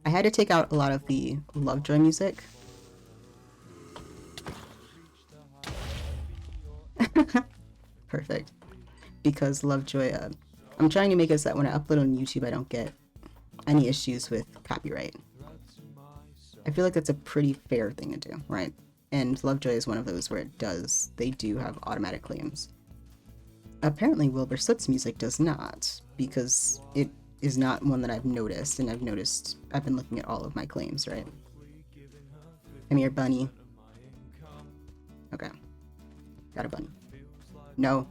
I had to take out a lot of the Lovejoy music. Perfect. Because Lovejoy... I'm trying to make it so that when I upload on YouTube, I don't get any issues with copyright. I feel like that's a pretty fair thing to do, right? And Lovejoy is one of those where it does... They do have automatic claims. Apparently Wilbur Soot's music does not, because it is not one that I've noticed, and I've been looking at all of my claims, right? Come here, bunny. Okay. Got a bunny. No.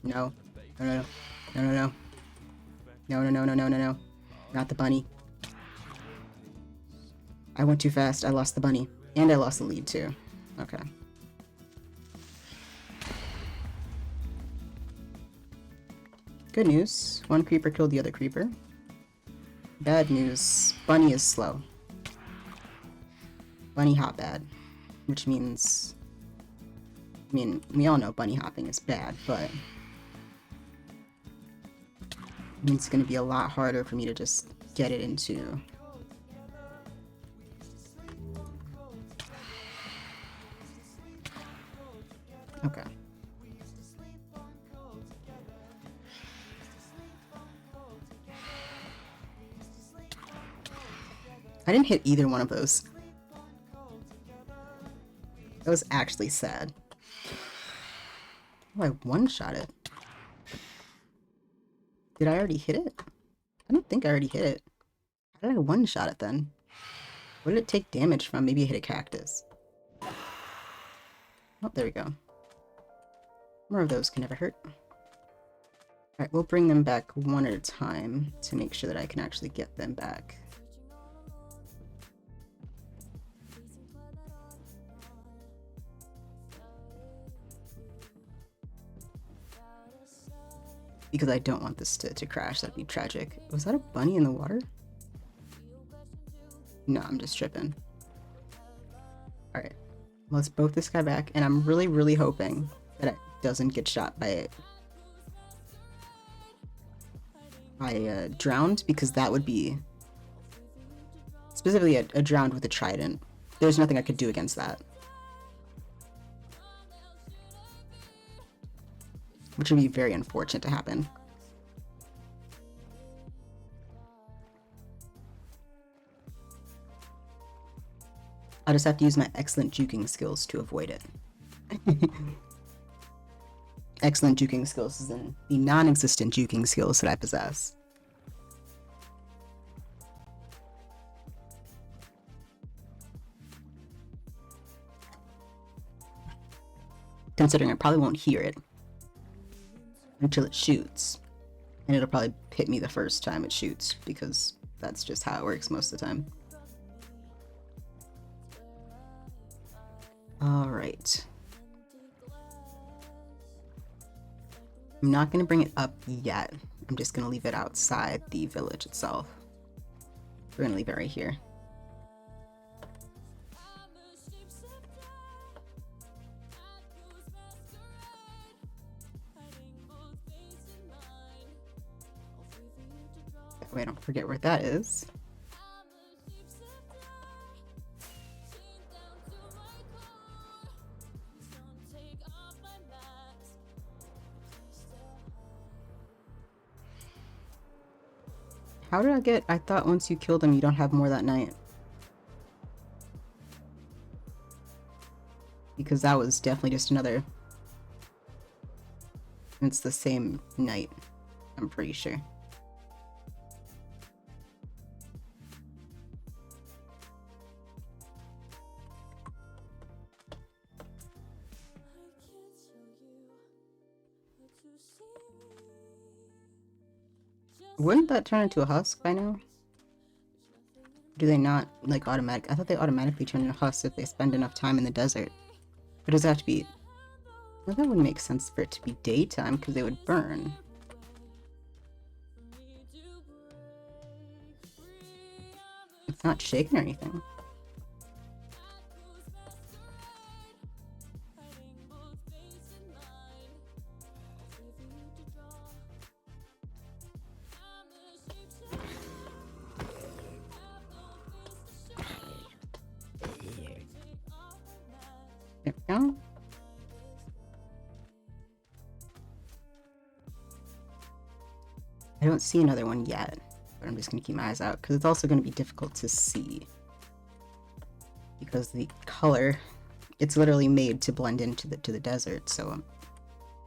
No. No, no, no. No, no, no. No, no, no, no, no, no, no. Not the bunny. I went too fast. I lost the bunny. And I lost the lead, too. Okay. Good news. One creeper killed the other creeper. Bad news. Bunny is slow. Bunny hop bad. Which means... I mean, we all know bunny hopping is bad, but... it means it's going to be a lot harder for me to just get it into... Okay. I didn't hit either one of those. That was actually sad. Oh, I one-shot it. Did I already hit it? I don't think I already hit it. How did I one-shot it then? What did it take damage from? Maybe I hit a cactus. Oh, there we go. More of those can never hurt. Alright, we'll bring them back one at a time to make sure that I can actually get them back. Because I don't want this to crash. That'd be tragic. Was that a bunny in the water? No, I'm just tripping. Alright. Let's boat this guy back. And I'm really, really hoping that it doesn't get shot by drowned, because that would be... specifically a drowned with a trident. There's nothing I could do against that. Which would be very unfortunate to happen. I'll just have to use my excellent juking skills to avoid it. Excellent juking skills is in the non-existent juking skills that I possess. Considering I probably won't hear it until it shoots. And it'll probably hit me the first time it shoots, because that's just how it works most of the time. Alright. I'm not going to bring it up yet. I'm just going to leave it outside the village itself. We're going to leave it right here. That way I don't forget where that is. How did I get... I thought once you kill them, you don't have more that night. Because that was definitely just another... It's the same night, I'm pretty sure. Wouldn't that turn into a husk by now? Do they not, like, automatic? I thought they automatically turn into husks if they spend enough time in the desert. But does it have to be... Well, that wouldn't make sense for it to be daytime, because they would burn. It's not shaking or anything. There we go. I don't see another one yet, but I'm just going to keep my eyes out, because it's also going to be difficult to see. Because the color, it's literally made to blend into the desert, so I'm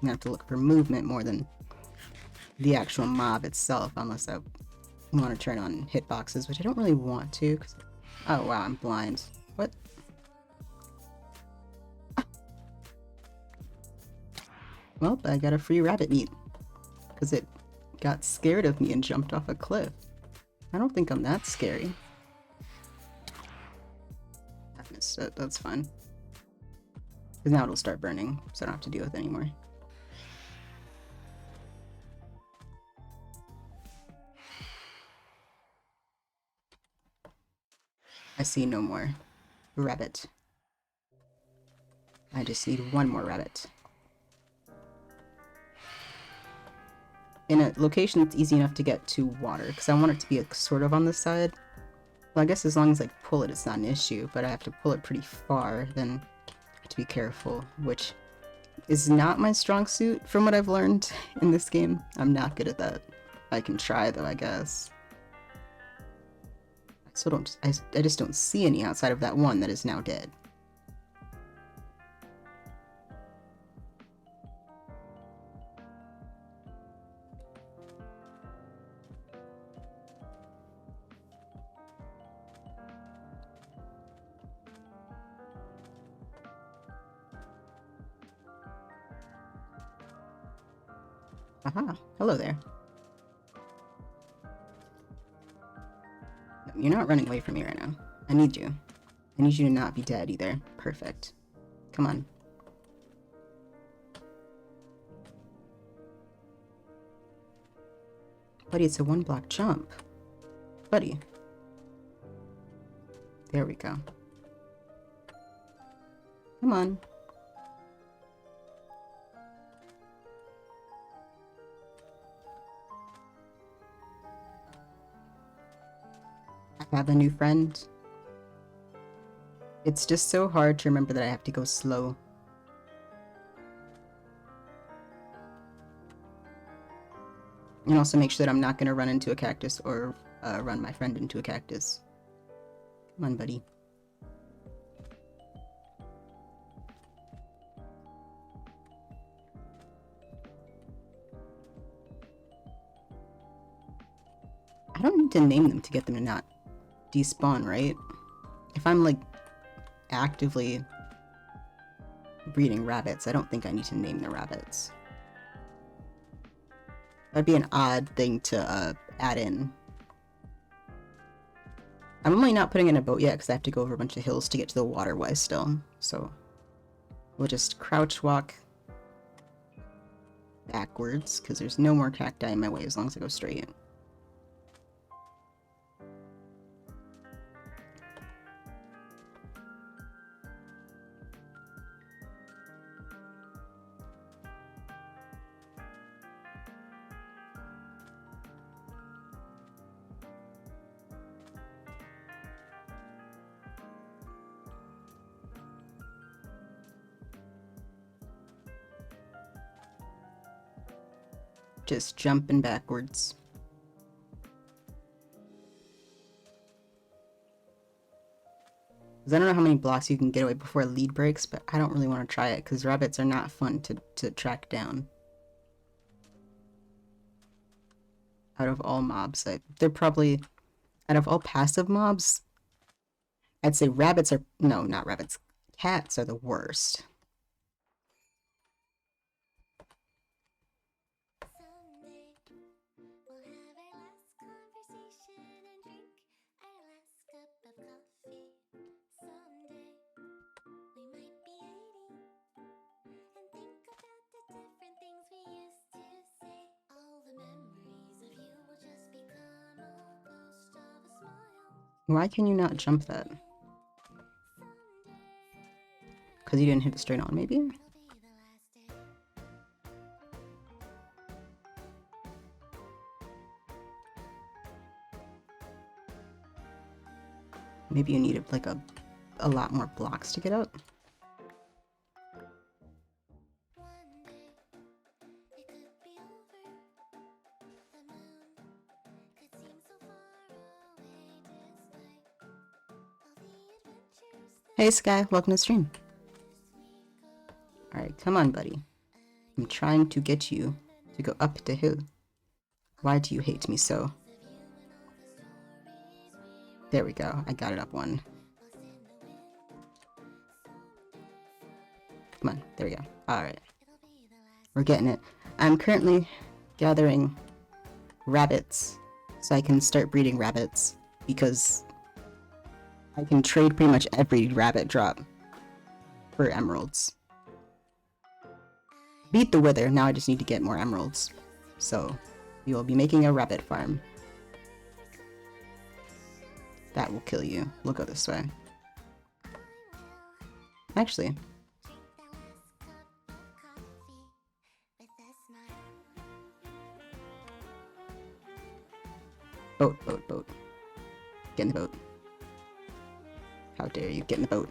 going to have to look for movement more than the actual mob itself, unless I want to turn on hitboxes, which I don't really want to. Oh wow, I'm blind. What? Well, I got a free rabbit meat because it got scared of me and jumped off a cliff. I don't think I'm that scary. I missed it. That's fine. Because now it'll start burning, so I don't have to deal with it anymore. I see no more rabbit. I just need one more rabbit. In a location that's easy enough to get to water, because I want it to be like, sort of on the side. Well, I guess as long as I pull it, it's not an issue, but I have to pull it pretty far, then I have to be careful, which is not my strong suit from what I've learned in this game. I'm not good at that. I can try though, I guess. I just don't see any outside of that one that is now dead. Aha, hello there. No, you're not running away from me right now. I need you. I need you to not be dead either. Perfect. Come on. Buddy, it's a 1-block jump. Buddy. There we go. Come on. I have a new friend. It's just so hard to remember that I have to go slow. And also make sure that I'm not going to run into a cactus or run my friend into a cactus. Come on, buddy. I don't need to name them to get them to not despawn, right? If I'm like actively breeding rabbits, I don't think I need to name the rabbits. That'd be an odd thing to add in. I'm only not putting in a boat yet because I have to go over a bunch of hills to get to the waterway still. So we'll just crouch walk backwards because there's no more cacti in my way as long as I go straight. Just jumping backwards. I don't know how many blocks you can get away before a lead breaks, but I don't really want to try it because rabbits are not fun to track down. Out of all mobs, they're probably, out of all passive mobs, I'd say rabbits are, no, not rabbits, cats are the worst. Why can you not jump that? Because you didn't hit it straight on, maybe? Maybe you needed like a lot more blocks to get up. Hey Sky, welcome to the stream. Alright, come on buddy. I'm trying to get you to go up the hill. Why do you hate me so? There we go. I got it up one. Come on. There we go. Alright. We're getting it. I'm currently gathering rabbits so I can start breeding rabbits because I can trade pretty much every rabbit drop for emeralds. Beat the wither. Now I just need to get more emeralds. So we will be making a rabbit farm. That will kill you. We'll go this way. Actually, boat, boat, boat. Get in the boat. How dare you? Get in the boat.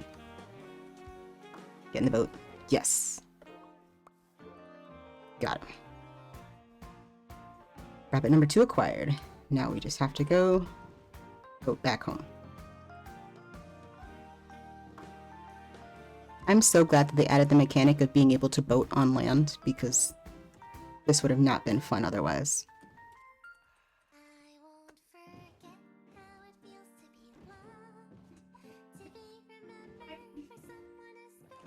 Get in the boat. Yes. Got it. Rabbit number 2 acquired. Now we just have to go back home. I'm so glad that they added the mechanic of being able to boat on land because this would have not been fun otherwise.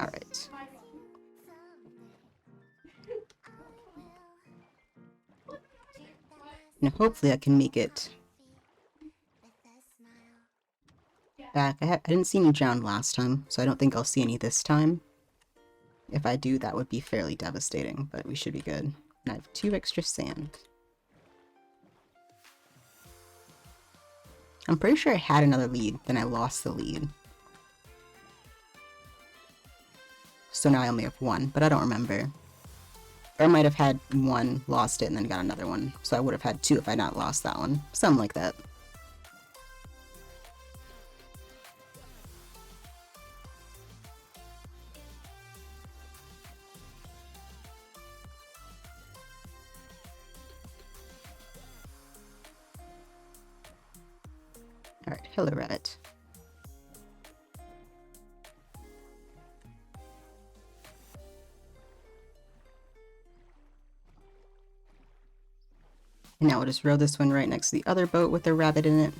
Alright. And hopefully I can make it back. I didn't see any drowned last time, so I don't think I'll see any this time. If I do, that would be fairly devastating, but we should be good. And I have 2 extra sand. I'm pretty sure I had another lead, then I lost the lead. So now I only have 1, but I don't remember. Or I might have had 1, lost it, and then got another one. So I would have had 2 if I had not lost that one. Something like that. Alright, hello rabbit. And now we'll just row this one right next to the other boat with a rabbit in it.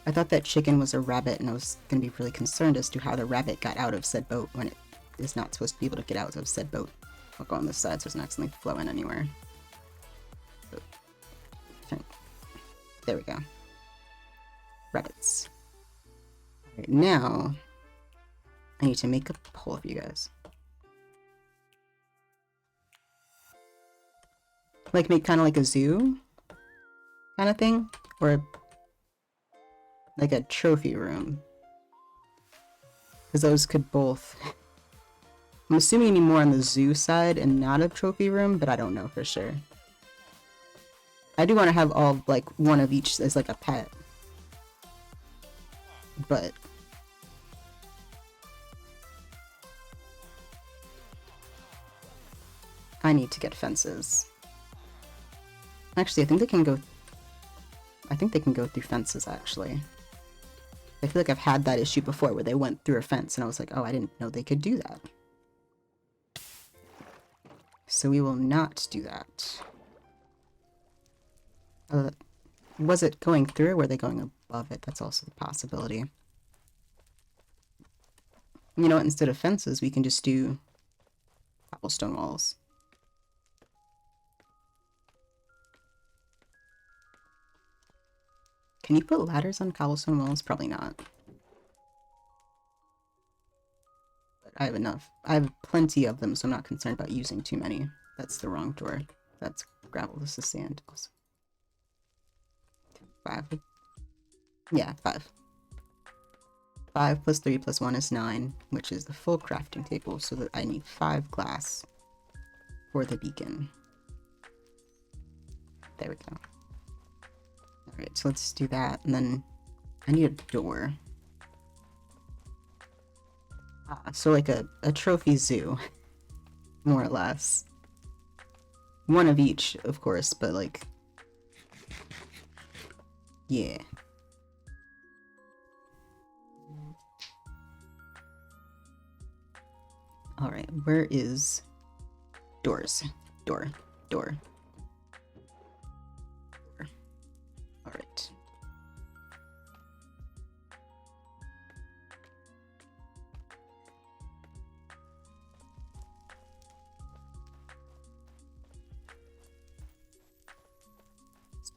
I thought that chicken was a rabbit, and I was going to be really concerned as to how the rabbit got out of said boat when it is not supposed to be able to get out of said boat. I'll go on this side so it doesn't accidentally flow in anywhere. There we go. Rabbits. Alright, now I need to make a poll of you guys. Like make kind of like a zoo kind of thing, or like a trophy room, because those could both. I'm assuming you need more on the zoo side and not a trophy room, but I don't know for sure. I do want to have all like one of each as like a pet, but I need to get fences. Actually, I think they can go through fences, actually. I feel like I've had that issue before where they went through a fence and I was like, oh, I didn't know they could do that. So we will not do that. Was it going through or were they going above it? That's also a possibility. You know what? Instead of fences, we can just do cobblestone walls. Can you put ladders on cobblestone walls? Probably not. But I have enough. I have plenty of them, so I'm not concerned about using too many. That's the wrong door. That's gravel. This is sand. Also. 5. Yeah, 5. 5 plus 3 plus 1 is 9, which is the full crafting table, so that I need 5 glass for the beacon. There we go. Alright, so let's do that, and then I need a door. So like a trophy zoo, more or less. One of each, of course, but like... yeah. Alright, where is... doors? Door.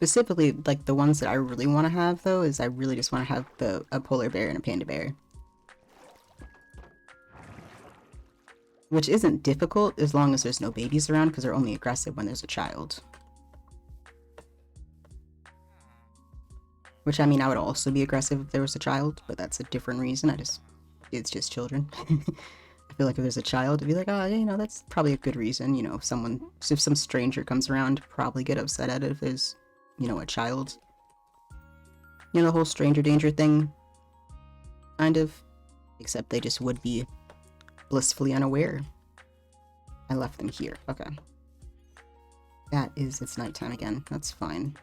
Specifically, like the ones that I really want to have though, is I really just want to have a polar bear and a panda bear. Which isn't difficult as long as there's no babies around, because they're only aggressive when there's a child. Which, I mean, I would also be aggressive if there was a child, but that's a different reason. It's just children. I feel like if there's a child, it'd be like, oh, you know, that's probably a good reason. You know, if some stranger comes around, probably get upset at it if there's, you know, a child. You know, the whole stranger danger thing, kind of. Except they just would be blissfully unaware. I left them here. Okay. It's nighttime again. That's fine.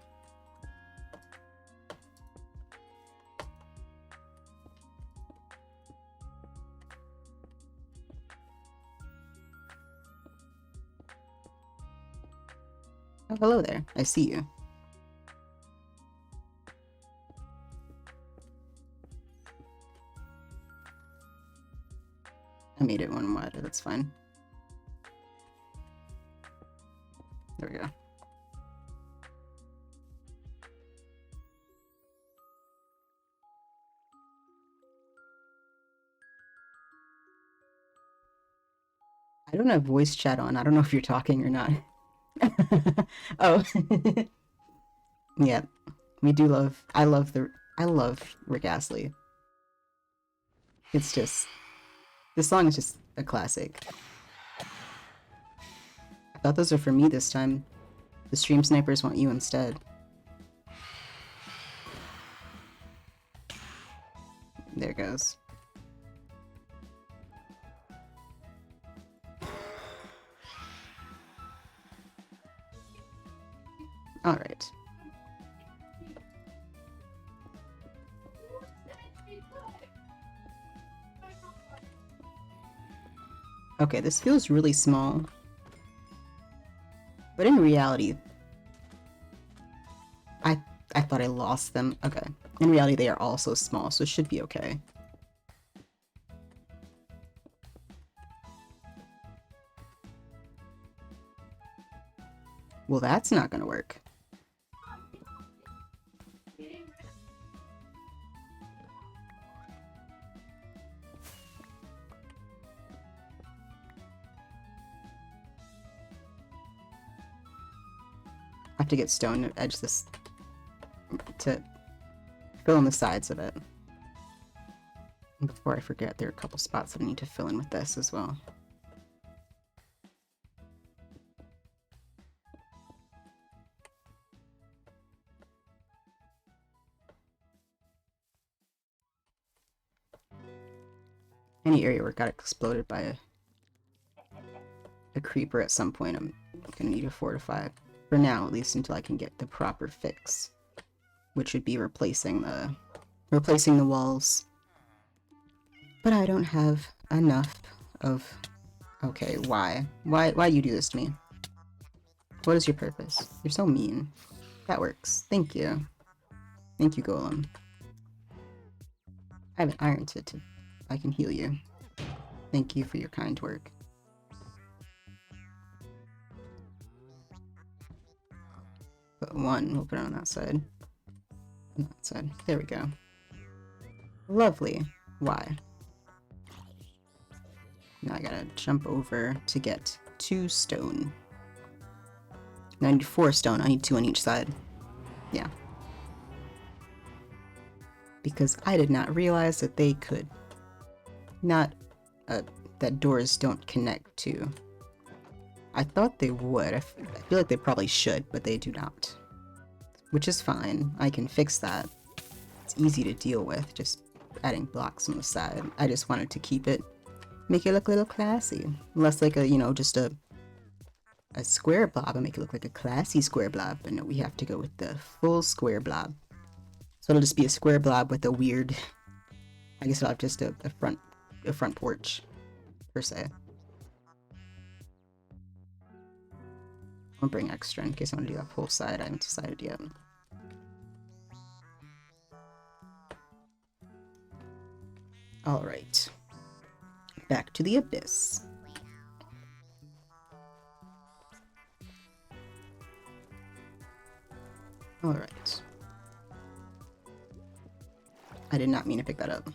Oh, hello there. I see you. I made it one wider. That's fine. There we go. I don't have voice chat on. I don't know if you're talking or not. Oh. Yeah. We do love... I love Rick Astley. It's just... This song is just a classic. I thought those were for me this time. The stream snipers want you instead. There goes. Alright. Okay, this feels really small. But in reality... I thought I lost them. Okay. In reality, they are also small, so it should be okay. Well, that's not gonna work. I have to get stone to edge this to fill in the sides of it. And before I forget, there are a couple spots that I need to fill in with this as well. Any area where it got exploded by a creeper at some point, I'm gonna need to fortify. For now, at least until I can get the proper fix. Which would be replacing the walls. But I don't have enough of... Okay, why? Why you do this to me? What is your purpose? You're so mean. That works. Thank you. Thank you, Golem. I have an iron to I can heal you. Thank you for your kind work. Put one, we'll put it on that side. On that side. There we go. Lovely. Why? Now I gotta jump over to get 2 stone. Now I need 4 stone. I need 2 on each side. Yeah. Because I did not realize that they could not... that doors don't connect to. I thought they would. I feel like they probably should, but they do not. Which is fine. I can fix that. It's easy to deal with, just adding blocks on the side. I just wanted to keep it, make it look a little classy. Less like a, you know, just a square blob and make it look like a classy square blob. But no, we have to go with the full square blob. So it'll just be a square blob with a weird, I guess it'll have just a front porch, per se. I'll bring extra in case I want to do that full side. I haven't decided yet. Alright. Back to the abyss. Alright. I did not mean to pick that up.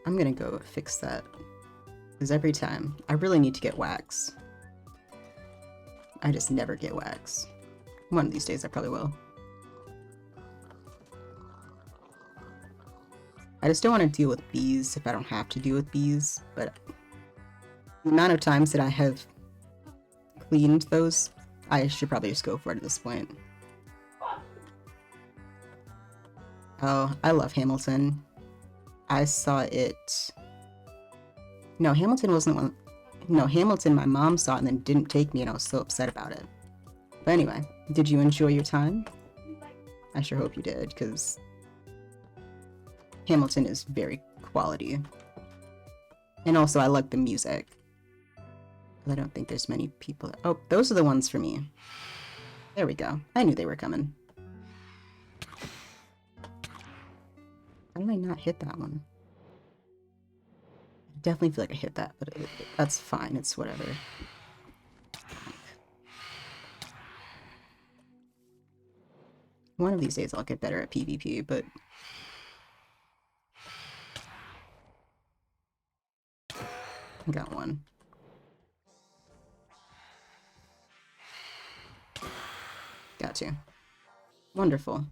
I'm gonna go fix that. Because every time, I really need to get wax. I just never get wax. One of these days I probably will. I just don't want to deal with bees if I don't have to deal with bees, but the amount of times that I have cleaned those, I should probably just go for it at this point. Oh, I love Hamilton. I saw it... No, Hamilton wasn't one... No, Hamilton, my mom saw it and then didn't take me and I was so upset about it. But anyway, did you enjoy your time? I sure hope you did, because Hamilton is very quality. And also, I like the music. I don't think there's many people... Oh, those are the ones for me. There we go. I knew they were coming. How did I not hit that one? I definitely feel like I hit that, but that's fine. It's whatever. One of these days I'll get better at PvP, but... I got one. Got you. Wonderful.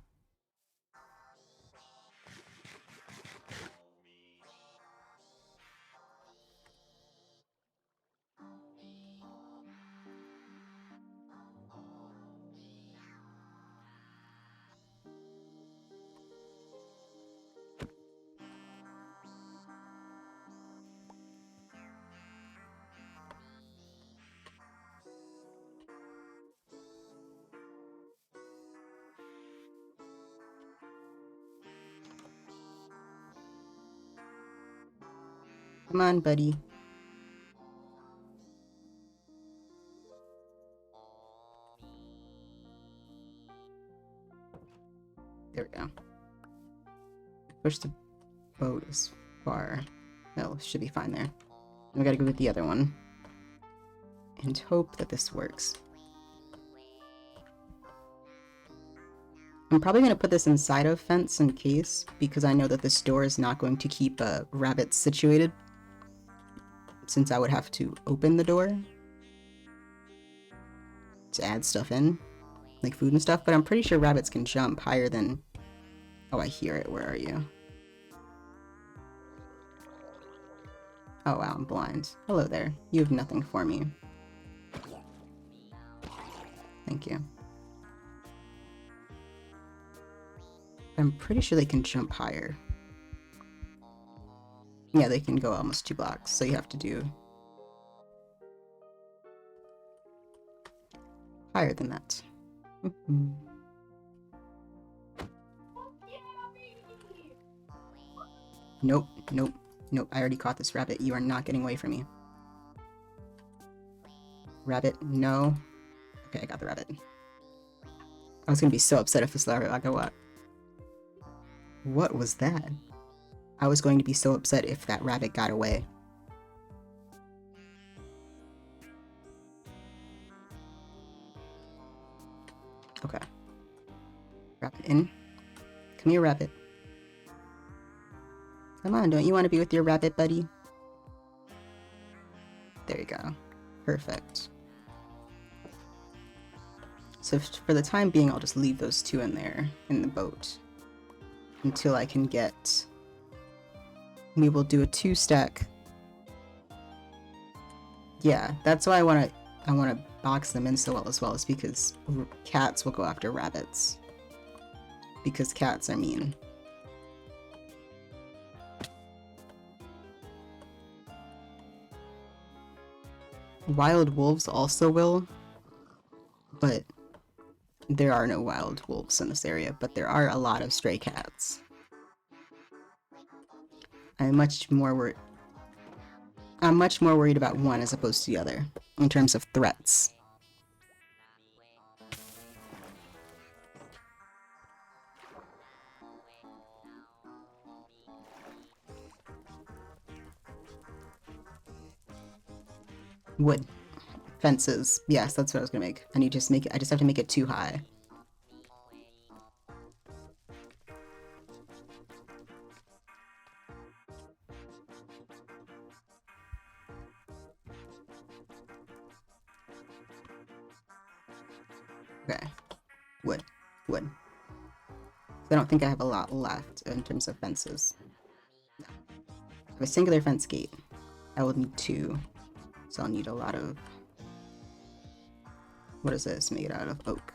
Come on, buddy. There we go. Push the boat as far. No, should be fine there. We gotta go get the other one. And hope that this works. I'm probably gonna put this inside of fence in case, because I know that this door is not going to keep rabbits situated. Since I would have to open the door to add stuff in, like food and stuff, but I'm pretty sure rabbits can jump higher than... Oh, I hear it. Where are you? Oh wow, I'm blind. Hello there. You have nothing for me. Thank you. I'm pretty sure they can jump higher. Yeah, they can go almost 2 blocks, so you have to do higher than that. Nope, nope, nope. I already caught this rabbit. You are not getting away from me. Rabbit, no. Okay, I got the rabbit. I was gonna be so upset if this rabbit got what? What was that? I was going to be so upset if that rabbit got away. Okay. Rabbit in. Come here, rabbit. Come on, don't you want to be with your rabbit buddy? There you go. Perfect. So for the time being, I'll just leave those 2 in there, in the boat. Until I can get... We will do a 2-stack. Yeah, that's why I want to box them in so well as well, is because cats will go after rabbits. Because cats are mean. Wild wolves also will, but there are no wild wolves in this area, but there are a lot of stray cats. I'm much more worried about one as opposed to the other, in terms of threats. Wood. Fences. Yes, that's what I was gonna make. I need to just make it. I just have to make it too high. Okay. Wood. Wood. I don't think I have a lot left in terms of fences. No. I have a singular fence gate. I will need 2. So I'll need a lot of... What is this made out of? Oak.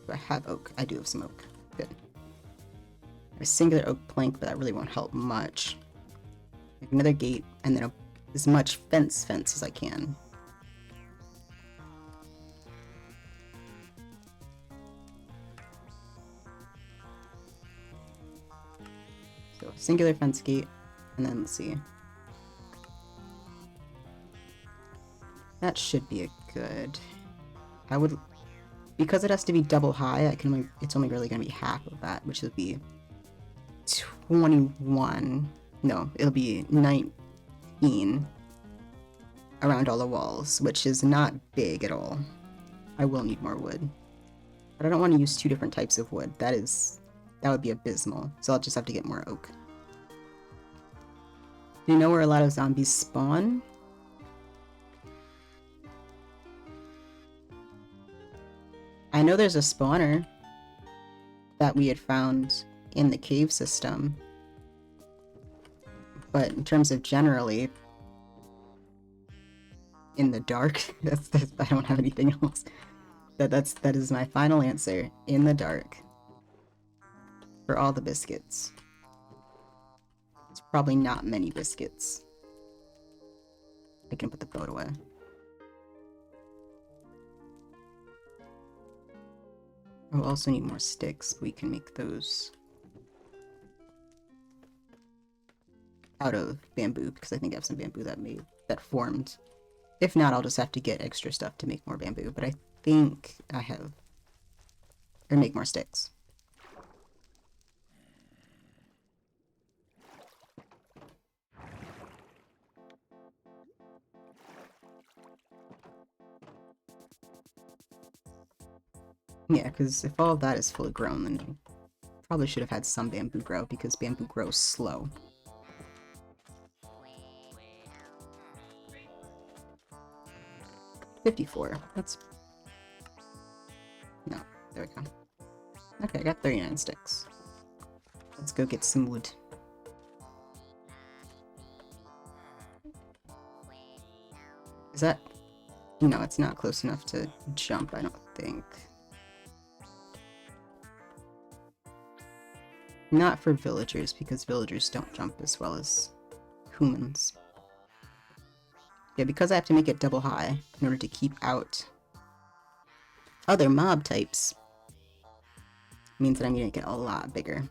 Do I have oak? I do have some oak. Good. I have a singular oak plank, but that really won't help much. Make another gate, and then as much fence as I can. So singular fence gate, and then let's see. That should be a good. I would, because it has to be double high. I can only, it's only really going to be half of that, which would be 21. No, it'll be 19 around all the walls, which is not big at all. I will need more wood, but I don't want to use 2 different types of wood. That would be abysmal. So I'll just have to get more oak. Do you know where a lot of zombies spawn? I know there's a spawner that we had found in the cave system, but in terms of generally in the dark, I don't have anything else. That is my final answer. In the dark for all the biscuits. It's probably not many biscuits. I can put the boat away. We'll also need more sticks. We can make those out of bamboo, because I think I have some bamboo that formed. If not, I'll just have to get extra stuff to make more bamboo, but I think I have, or make more sticks. Yeah, because if all of that is fully grown, then probably should have had some bamboo grow, because bamboo grows slow. $54. That's... No, there we go. Okay, I got 39 sticks. Let's go get some wood. Is that... No, it's not close enough to jump, I don't think. Not for villagers, because villagers don't jump as well as humans. Yeah, because I have to make it double high in order to keep out other mob types, means that I'm gonna get a lot bigger.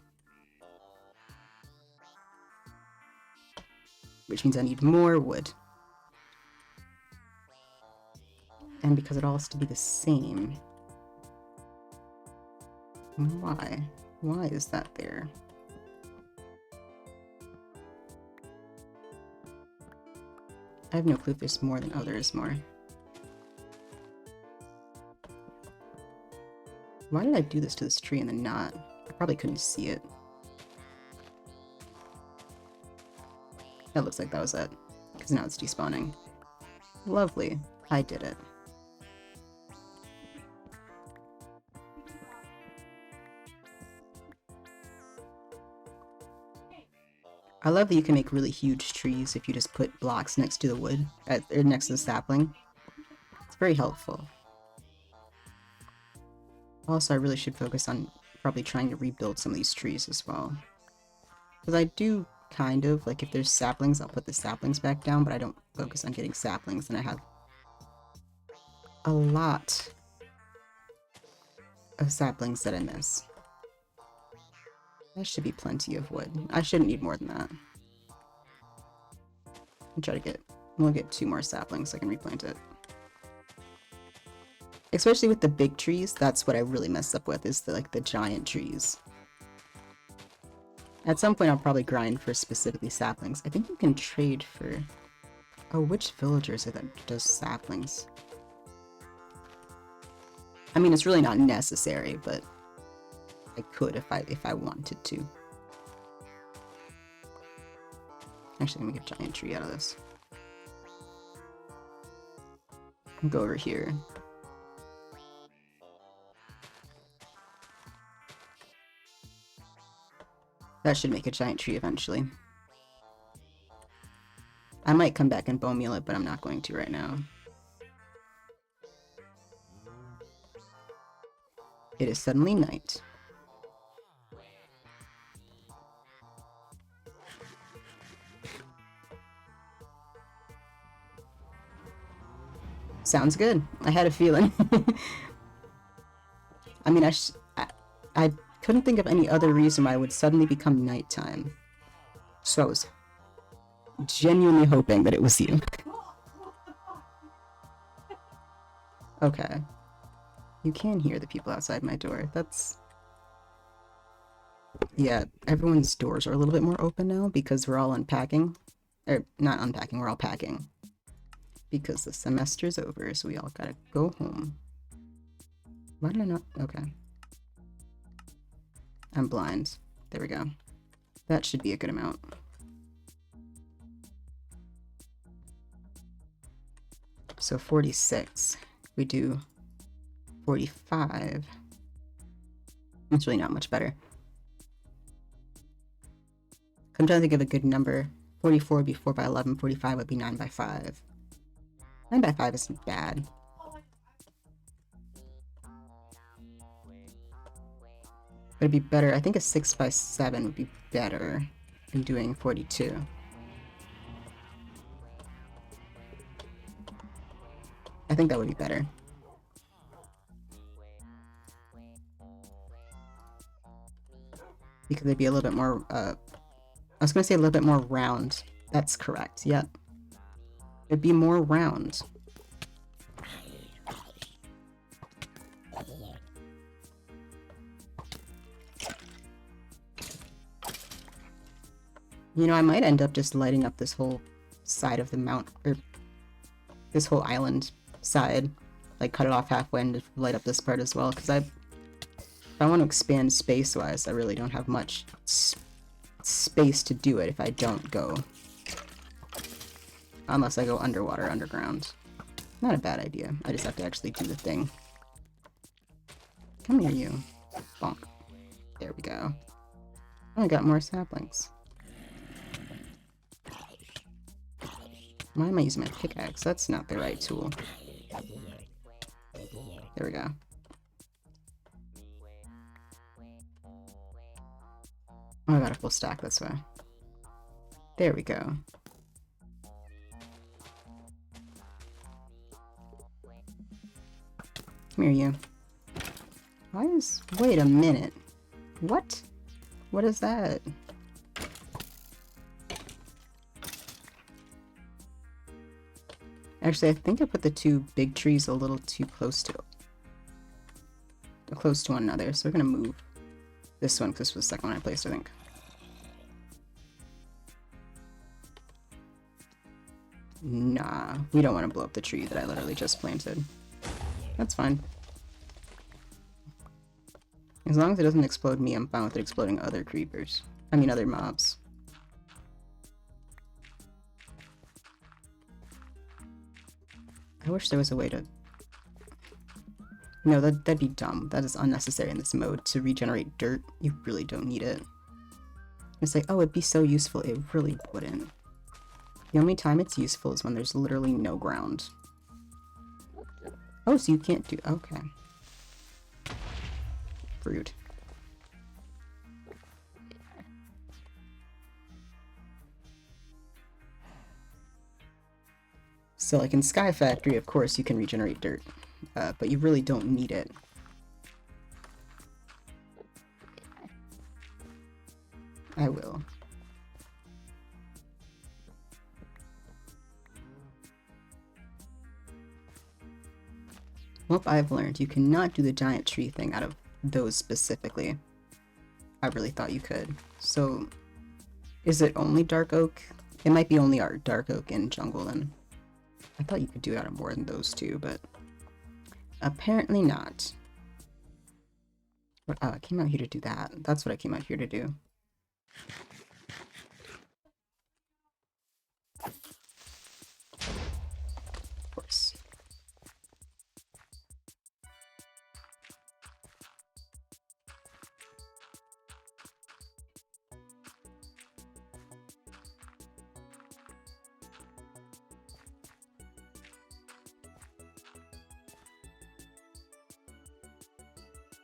Which means I need more wood. And because it all has to be the same. Why? Why is that there? I have no clue if there's more than... Oh, there is more. Why did I do this to this tree and then not? I probably couldn't see it. That looks like that was it. Because now it's despawning. Lovely. I did it. I love that you can make really huge trees if you just put blocks next to the wood, or next to the sapling. It's very helpful. Also, I really should focus on probably trying to rebuild some of these trees as well. Because I do kind of, like if there's saplings, I'll put the saplings back down, but I don't focus on getting saplings, and I have a lot of saplings that I miss. That should be plenty of wood. I shouldn't need more than that. I'll try to get... We'll get 2 more saplings so I can replant it. Especially with the big trees, that's what I really messed up with, is the giant trees. At some point I'll probably grind for specifically saplings. I think you can trade for... Oh, which villager is it that does saplings? I mean, it's really not necessary, but I could if I wanted to. Actually, let me get a giant tree out of this. Go over here. That should make a giant tree eventually. I might come back and bone meal it, but I'm not going to right now. It is suddenly night. Sounds good. I had a feeling. I mean, I couldn't think of any other reason why it would suddenly become nighttime. So I was genuinely hoping that it was you. Okay. You can hear the people outside my door. That's... Yeah, everyone's doors are a little bit more open now because we're all unpacking. Or, not unpacking, we're all packing. Because the semester's over, so we all gotta go home. Why did I not? Okay. I'm blind. There we go. That should be a good amount. So 46. We do 45. It's really not much better. I'm trying to think of a good number. 44 would be 4 by 11. 45 would be 9 by 5. 9 by 5 isn't bad. But it'd be better. I think a 6 by 7 would be better than doing 42. I think that would be better. Because they'd be a little bit more, I was gonna say a little bit more round. That's correct, yep. It'd be more round. You know, I might end up just lighting up this whole side of the mount, or this whole island side. Like, cut it off halfway and light up this part as well, because if I want to expand space-wise, I really don't have much space to do it if I don't go. Unless I go underwater, underground. Not a bad idea. I just have to actually do the thing. Come here, you. Bonk. There we go. Oh, I got more saplings. Why am I using my pickaxe? That's not the right tool. There we go. Oh, I got a full stack this way. There we go. Come here, you. Why is... Wait a minute. What? What is that? Actually, I think I put the two big trees a little too close to one another, so we're gonna move this one because this was the second one I placed, I think. Nah, we don't want to blow up the tree that I literally just planted. That's fine. As long as it doesn't explode me, I'm fine with it exploding other creepers. I mean, other mobs. I wish there was a way to... No, that'd be dumb. That is unnecessary in this mode. To regenerate dirt, you really don't need it. It's like, oh, it'd be so useful. It really wouldn't. The only time it's useful is when there's literally no ground. Oh, so you can't do... Okay. Rude. So, like in Sky Factory, of course, you can regenerate dirt. But you really don't need it. I will. Well, I've learned you cannot do the giant tree thing out of those specifically. I really thought you could. So, is it only dark oak? It might be only our dark oak in jungle then. I thought you could do it out of more than those two, but apparently not. But, I came out here to do that. That's what I came out here to do. Of course.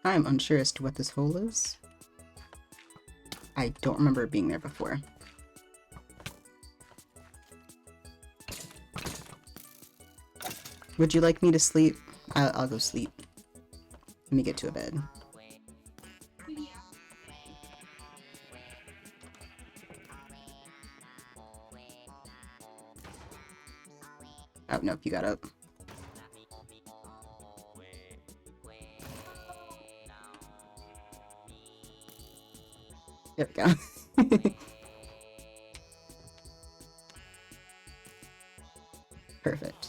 I'm unsure as to what this hole is. I don't remember it being there before. Would you like me to sleep? I'll go sleep. Let me get to a bed. Oh, nope, you got up. There we go. Perfect.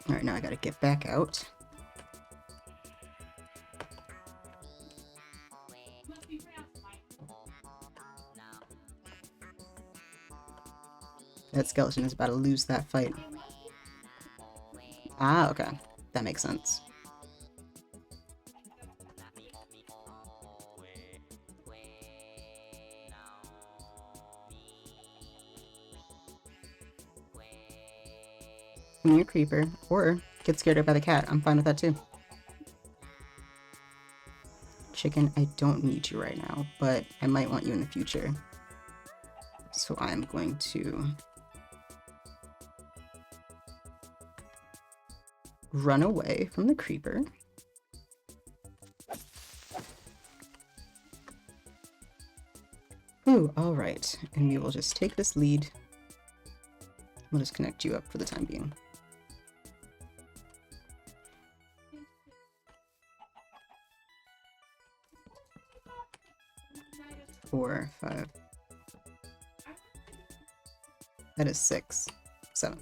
Alright, now I gotta get back out. That skeleton is about to lose that fight. Ah, okay. That makes sense. Be a creeper, or get scared by the cat. I'm fine with that too. Chicken, I don't need you right now, but I might want you in the future. So I'm going to run away from the creeper. Ooh, alright. And we will just take this lead. We'll just connect you up for the time being. 4, 5. That is 6, 7.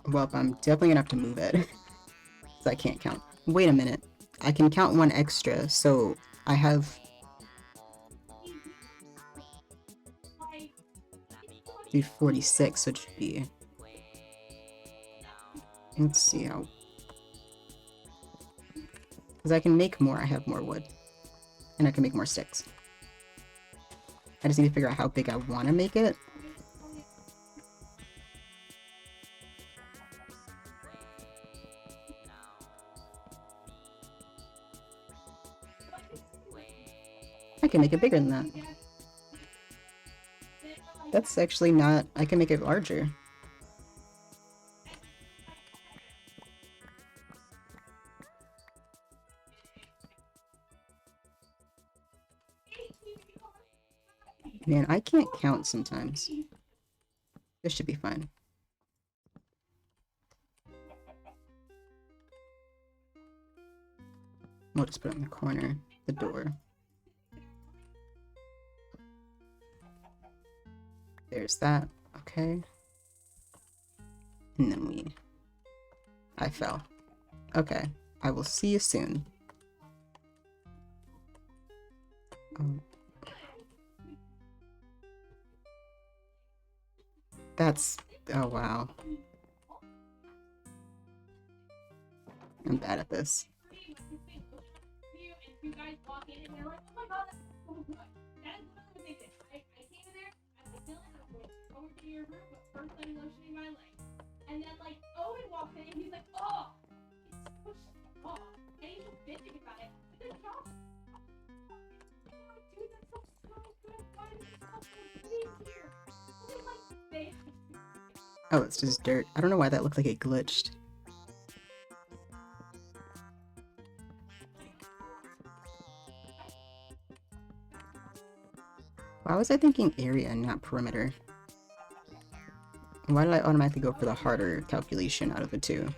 Well, I'm definitely gonna have to move it. Because I can't count. Wait a minute. I can count one extra, so I have... do 46, which would be... Let's see how... Because I can make more, I have more wood. And I can make more sticks. I just need to figure out how big I want to make it. I can make it bigger than that. That's actually not... I can make it larger. Man, I can't count sometimes. This should be fine. We'll just put it in the corner, the door. There's that, okay. And then I fell. Okay, I will see you soon. That's... oh wow. I'm bad at this. And then, like, Owen walked in and he's like, oh, it's so strong. And he's just bitching about it. But then Josh, dude, that's so good. Why is it so big here? Look at my face. Oh, it's just dirt. I don't know why that looked like it glitched. Why was I thinking area and not perimeter? Why did I automatically go for the harder calculation out of the two?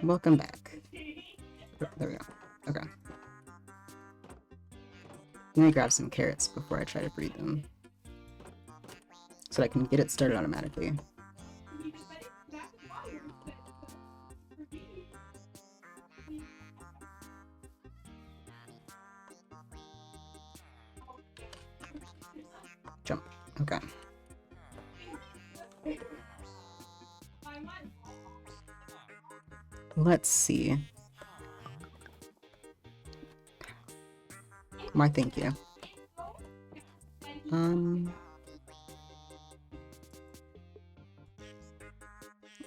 Welcome back. There we go. Okay. Let me grab some carrots before I try to breed them. So I can get it started automatically. Jump. Okay. Let's see. Why, thank you.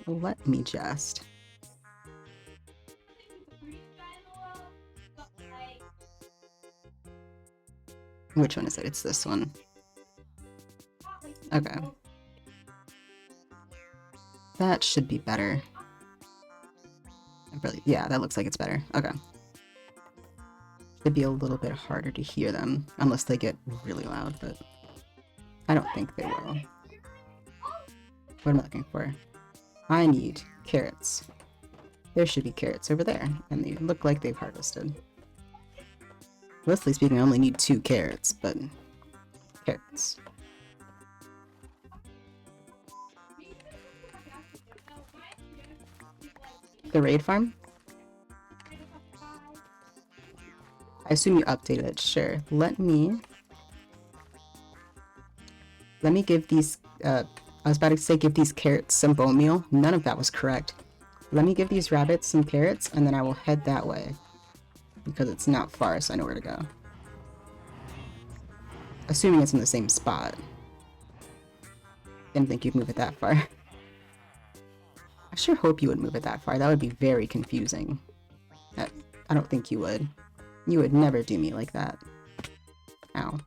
Let me just. Which one is it? It's this one. Okay. That should be better. Really, yeah, that looks like it's better. Okay. It'd be a little bit harder to hear them, unless they get really loud, but I don't think they will. What am I looking for? I need carrots. There should be carrots over there, and they look like they've harvested. Mostly speaking, I only need 2 carrots, but carrots. The raid farm? I assume you updated it, sure. Let me give these, I was about to say give these carrots some bone meal. None of that was correct. Let me give these rabbits some carrots, and then I will head that way. Because it's not far, so I know where to go. Assuming it's in the same spot. Didn't think you'd move it that far. I sure hope you would move it that far. That would be very confusing. I don't think you would. You would never do me like that. Ow.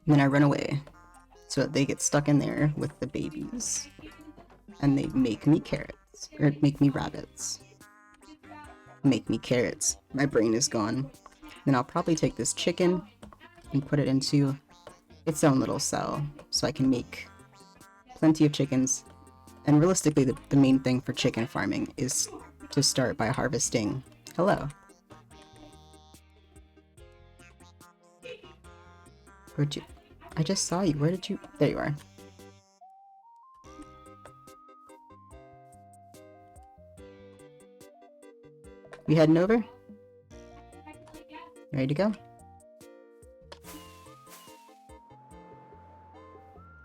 And then I run away, so that they get stuck in there with the babies. And they make me carrots, or make me rabbits. Make me carrots. My brain is gone. Then I'll probably take this chicken and put it into its own little cell, so I can make plenty of chickens. And realistically, the main thing for chicken farming is to start by harvesting. Hello. Where'd you... I just saw you. Where did you... There you are. We heading over? Ready to go?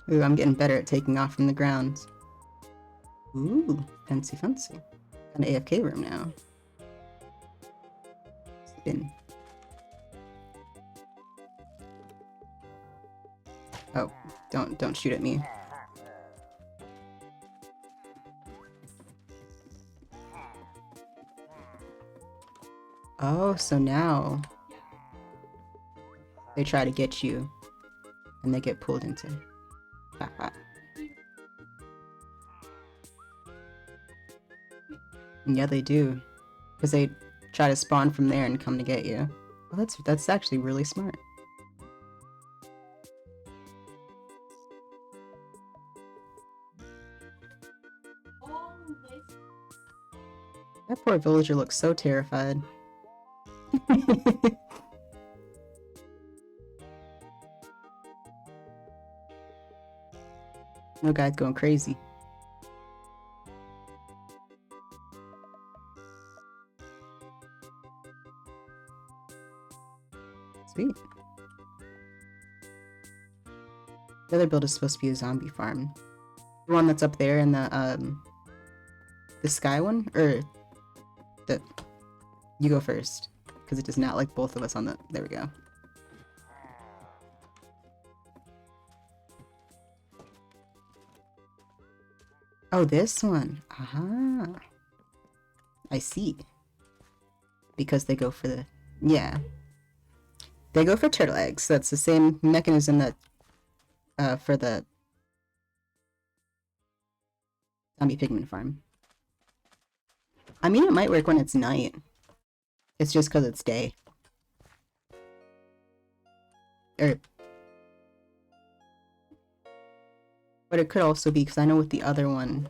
Ooh, I'm getting better at taking off from the ground. Ooh, fancy fancy. An AFK room now. Spin. Oh, don't shoot at me. Oh, so now they try to get you and they get pulled into. Yeah, they do. Because they try to spawn from there and come to get you. Well, that's actually really smart. That poor villager looks so terrified. No guy's going crazy. Sweet. The other build is supposed to be a zombie farm. The one that's up there in the sky one? Or the... You go first. Because it does not like both of us on the... There we go. Oh, this one. Aha. I see. Because they go for the... Yeah. They go for turtle eggs. That's the same mechanism that... for the... zombie pigman farm. I mean, it might work when it's night. It's just because it's day. But it could also be because I know with the other one...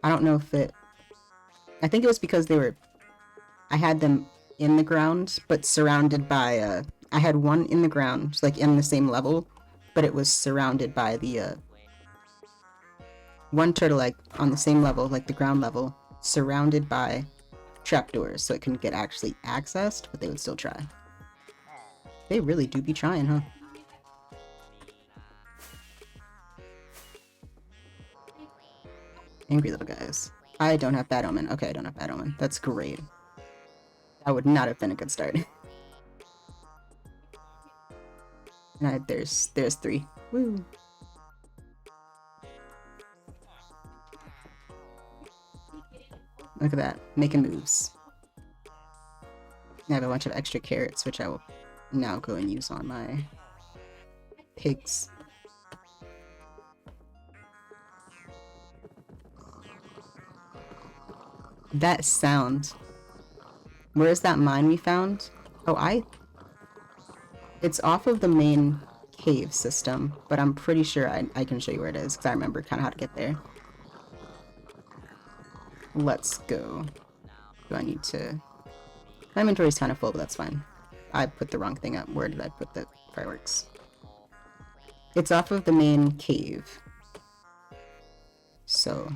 I don't know if it... I think it was because they were... I had them in the ground, but surrounded by, I had one in the ground, like in the same level, but it was surrounded by the, one turtle egg on the same level, like the ground level, surrounded by trapdoors, so it couldn't get actually accessed, but they would still try. They really do be trying, huh? Angry little guys. I don't have Bad Omen. Okay, I don't have Bad Omen. That's great. That would not have been a good start. And there's 3. Woo. Look at that. Making moves. I have a bunch of extra carrots, which I will now go and use on my pigs. That sound. Where's that mine we found? Oh, it's off of the main cave system, but I'm pretty sure I can show you where it is, because I remember kind of how to get there. Let's go. Do I need to... My inventory's kind of full, but that's fine. I put the wrong thing up. Where did I put the fireworks? It's off of the main cave. So...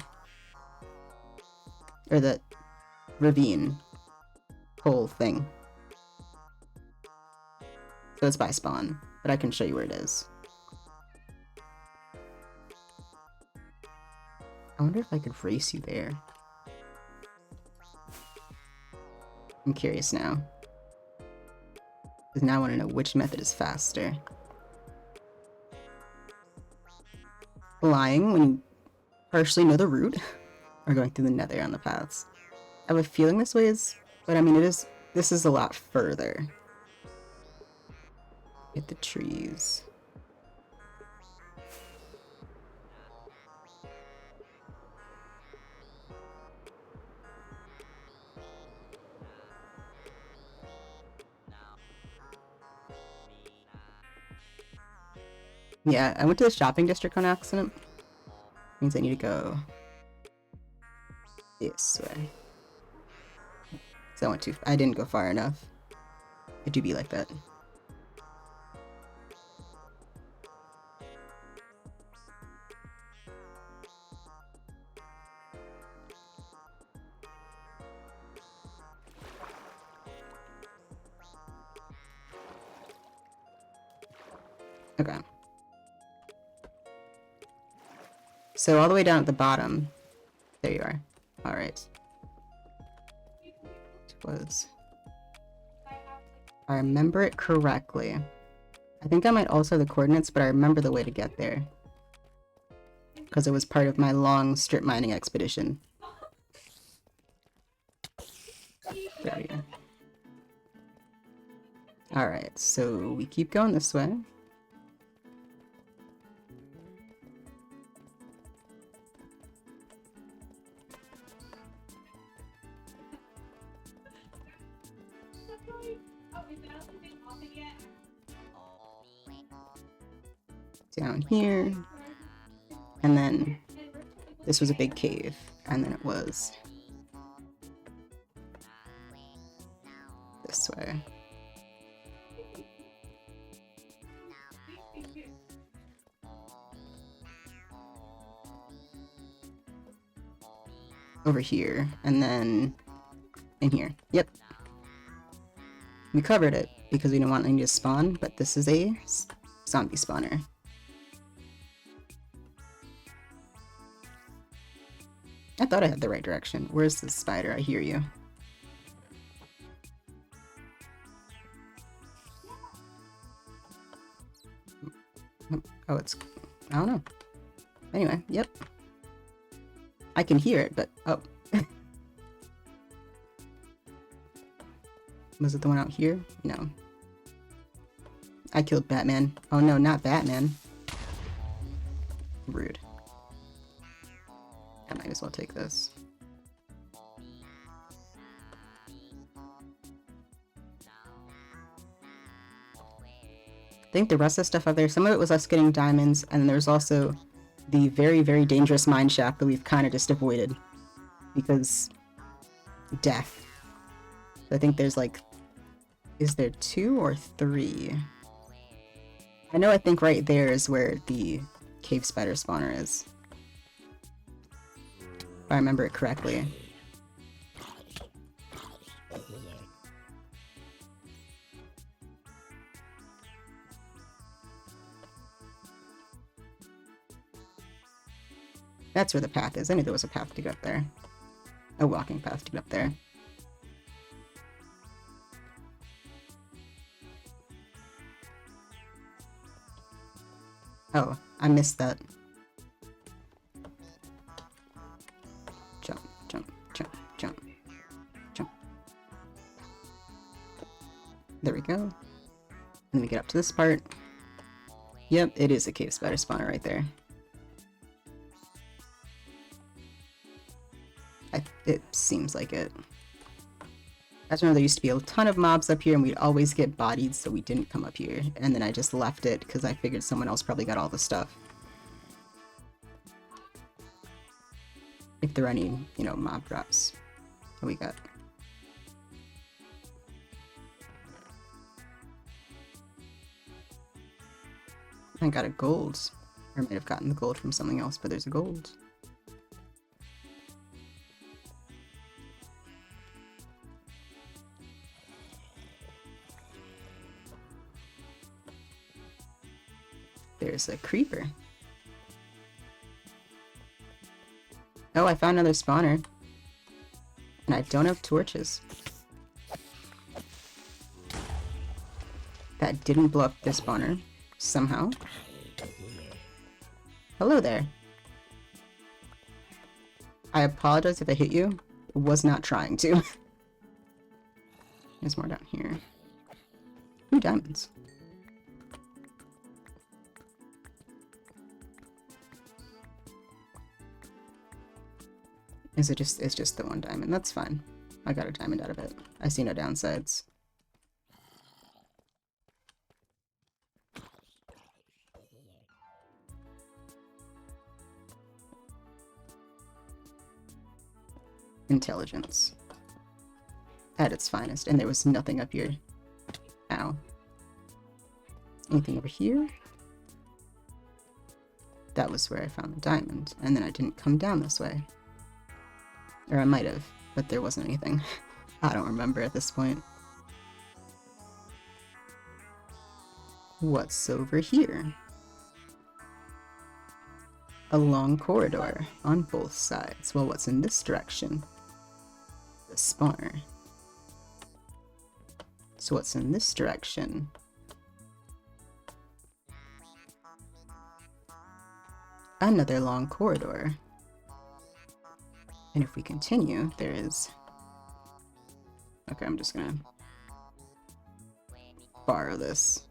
Or the ravine hole thing. So it's by spawn, but I can show you where it is. I wonder if I could race you there. I'm curious now. Because now I want to know which method is faster. Flying when you partially know the route, or going through the nether on the paths. I have a feeling this way is, but I mean this is a lot further. Hit the trees. Yeah, I went to the shopping district on accident. Means I need to go this way. So I didn't go far enough. It do be like that. Okay. So all the way down at the bottom, there you are. All right. It was. I remember it correctly. I think I might also have the coordinates, but I remember the way to get there. Because it was part of my long strip mining expedition. There we go. Alright, so we keep going this way. Down here, and then this was a big cave, and then it was this way. Over here, and then in here. Yep. We covered it because we didn't want any to spawn, but this is a zombie spawner. I thought I had the right direction. Where's the spider? I hear you. Oh, it's... I don't know. Anyway, yep. I can hear it, but oh. Was it the one out here? No. I killed Batman. Oh no, not Batman. Rude. I might as well take this. I think the rest of the stuff up there, some of it was us getting diamonds, and then there's also the very, very dangerous mine shaft that we've kind of just avoided. Because death. I think there's like, is there 2 or 3? I think right there is where the cave spider spawner is. If I remember it correctly. That's where the path is. I knew there was a path to go up there. A walking path to get up there. Oh, I missed that. Jump, jump, jump, jump, jump. There we go. Let me get up to this part. Yep, it is a cave spider spawner right there. It seems like it. I just remember there used to be a ton of mobs up here and we'd always get bodied, so we didn't come up here. And then I just left it because I figured someone else probably got all the stuff. If there are any, you know, mob drops. What we got? I got a gold. Or I might have gotten the gold from something else, but there's a gold. There's a creeper. Oh, I found another spawner. And I don't have torches. That didn't blow up this spawner. Somehow. Hello there. I apologize if I hit you. I was not trying to. There's more down here. Ooh, diamonds. Is it just, it's just the one diamond. That's fine. I got a diamond out of it. I see no downsides. Intelligence. At its finest. And there was nothing up here. Ow. Anything over here? That was where I found the diamond. And then I didn't come down this way. Or I might have, but there wasn't anything. I don't remember at this point. What's over here? A long corridor on both sides. Well, what's in this direction? The spawner. So what's in this direction? Another long corridor. And if we continue, there is... Okay, I'm just gonna borrow this.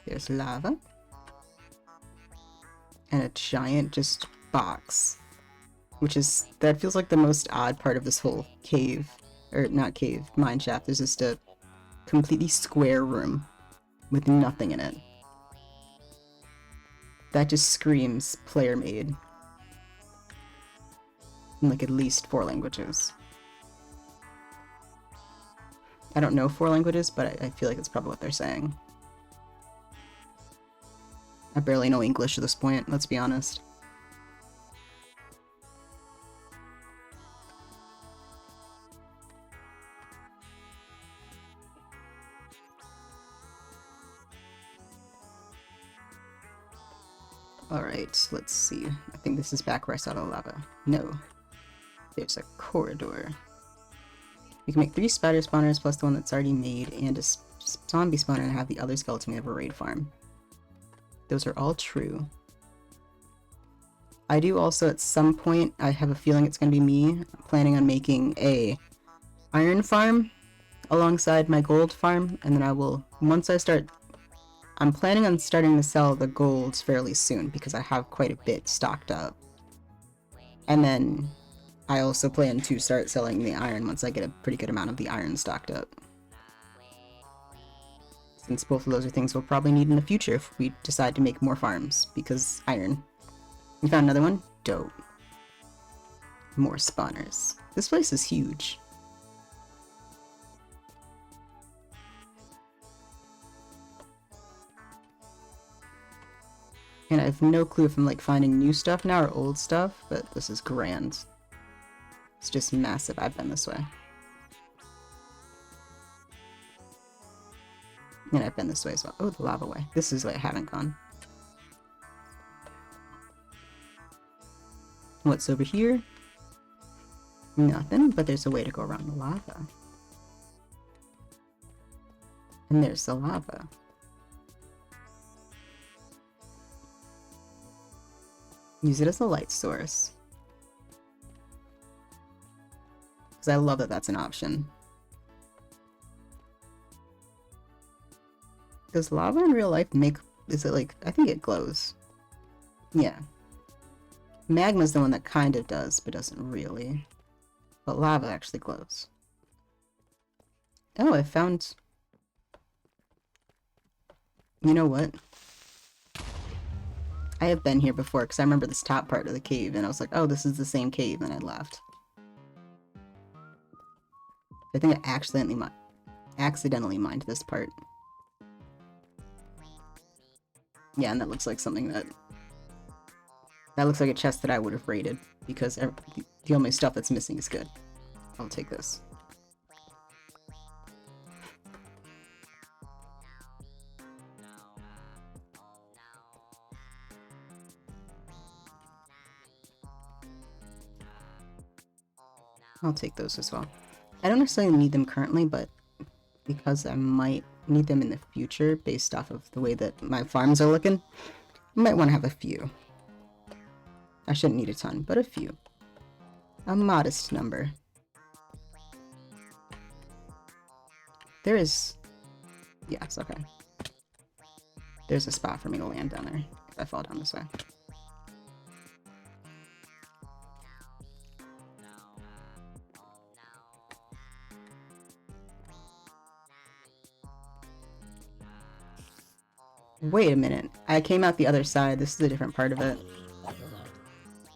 There's lava. And a giant just box. Which is, that feels like the most odd part of this whole cave. Or not cave, mine shaft. There's just a completely square room with nothing in it. That just screams player made. In like at least 4 languages. I don't know 4 languages, but I feel like it's probably what they're saying. I barely know English at this point, let's be honest. Alright, let's see. I think this is back where I saw the lava. No. There's a corridor. You can make 3 spider spawners plus the one that's already made, and a zombie spawner, and have the other skeleton have a raid farm. Those are all true. I do also, at some point, I have a feeling it's going to be me, planning on making a iron farm alongside my gold farm, and then I will, once I start, I'm planning on starting to sell the golds fairly soon, because I have quite a bit stocked up. And then I also plan to start selling the iron once I get a pretty good amount of the iron stocked up. Since both of those are things we'll probably need in the future if we decide to make more farms, because iron. We found another one? Dope. More spawners. This place is huge. And I have no clue if I'm like finding new stuff now or old stuff, but this is grand. It's just massive. I've been this way. And I've been this way as well. Oh, the lava way. This is the way I haven't gone. What's over here? Nothing, but there's a way to go around the lava. And there's the lava. Use it as a light source. Because I love that that's an option. Does lava in real life make... Is it like... I think it glows. Yeah. Magma's the one that kind of does, but doesn't really. But lava actually glows. Oh, I found... You know what? I have been here before, because I remember this top part of the cave, and I was like, oh, this is the same cave, and I left. I think I accidentally mined this part. Yeah, and that looks like something that... That looks like a chest that I would have raided, because the only stuff that's missing is good. I'll take this. I'll take those as well. I don't necessarily need them currently, but because I might need them in the future based off of the way that my farms are looking, I might want to have a few. I shouldn't need a ton, but a few. A modest number. There is... Yes, okay. There's a spot for me to land down there if I fall down this way. Wait a minute. I came out the other side. This is a different part of it.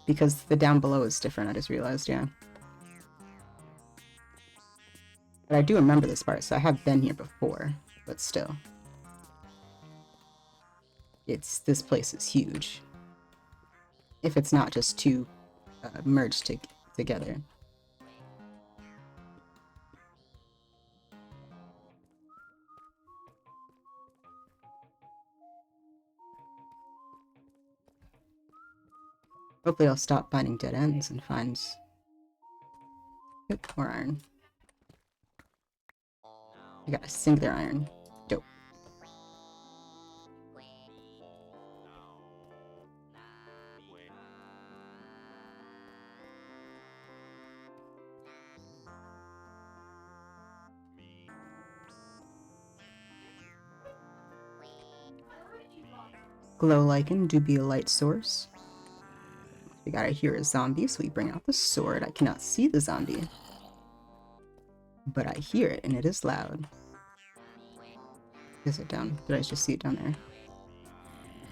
Because the down below is different, I just realized, yeah. But I do remember this part, so I have been here before, but still. This place is huge. If it's not just two merged together. Hopefully I'll stop finding dead ends and find... Oop, more iron. I gotta sink their iron. Dope. Glow lichen do be a light source. We gotta hear a zombie, so we bring out the sword. I cannot see the zombie, but I hear it, and it is loud. Is it down? Did I just see it down there?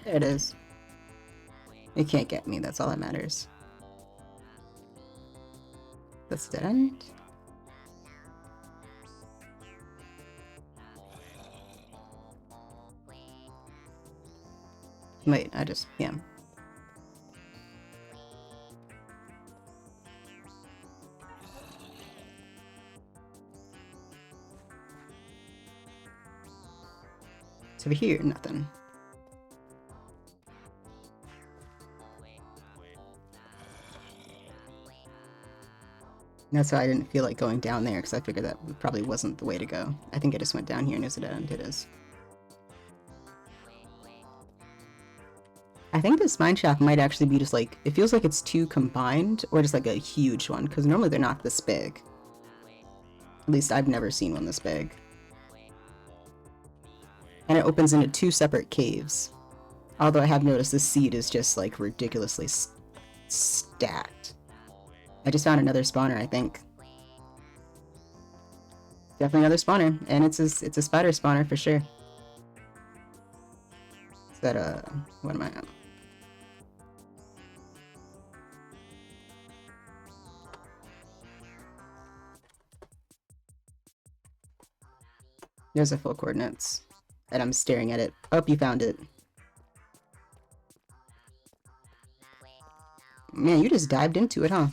There it is. It can't get me, that's all that matters. That's dead end. Wait, yeah. It's over here, nothing. That's why I didn't feel like going down there, because I figured that probably wasn't the way to go. I think I just went down here and it was a dead end. It is. I think this mine shaft might actually be just like, it feels like it's two combined, or just like a huge one, because normally they're not this big. At least I've never seen one this big. And it opens into two separate caves. Although I have noticed the seed is just like ridiculously stacked. I just found another spawner, I think. Definitely another spawner, and it's a spider spawner for sure. Is that what am I at? There's the full coordinates. And I'm staring at it. Oh, you found it. Man, you just dived into it, huh?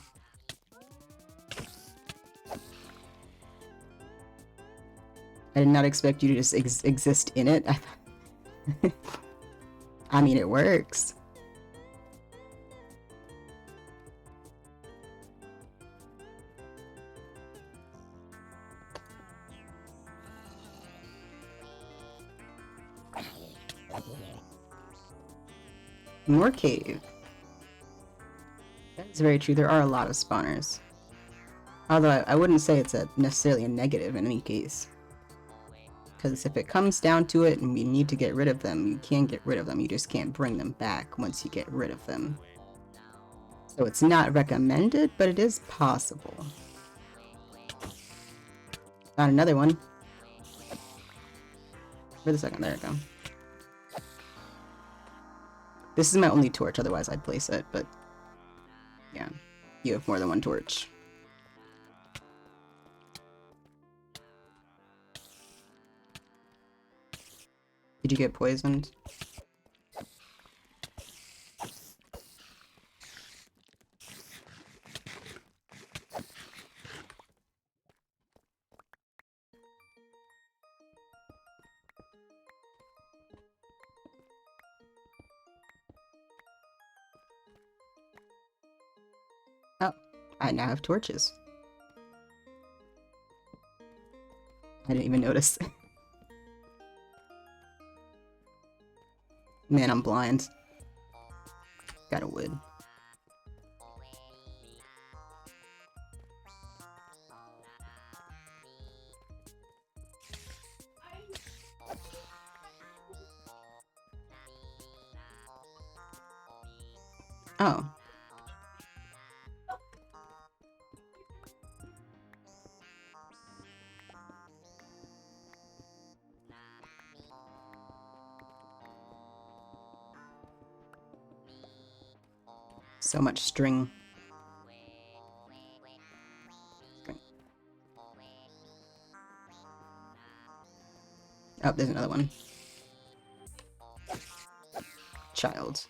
I did not expect you to just exist in it. I mean, it works. More cave. That's very true. There are a lot of spawners. Although I wouldn't say it's necessarily a negative in any case. Because if it comes down to it and we need to get rid of them, you can get rid of them. You just can't bring them back once you get rid of them. So it's not recommended, but it is possible. Found another one. Wait a second, there we go. This is my only torch, otherwise I'd place it, but yeah, you have more than one torch. Did you get poisoned? Oh, I now have torches. I didn't even notice. Man, I'm blind. Got a wood. Oh. So much string. Oh, there's another one. Child.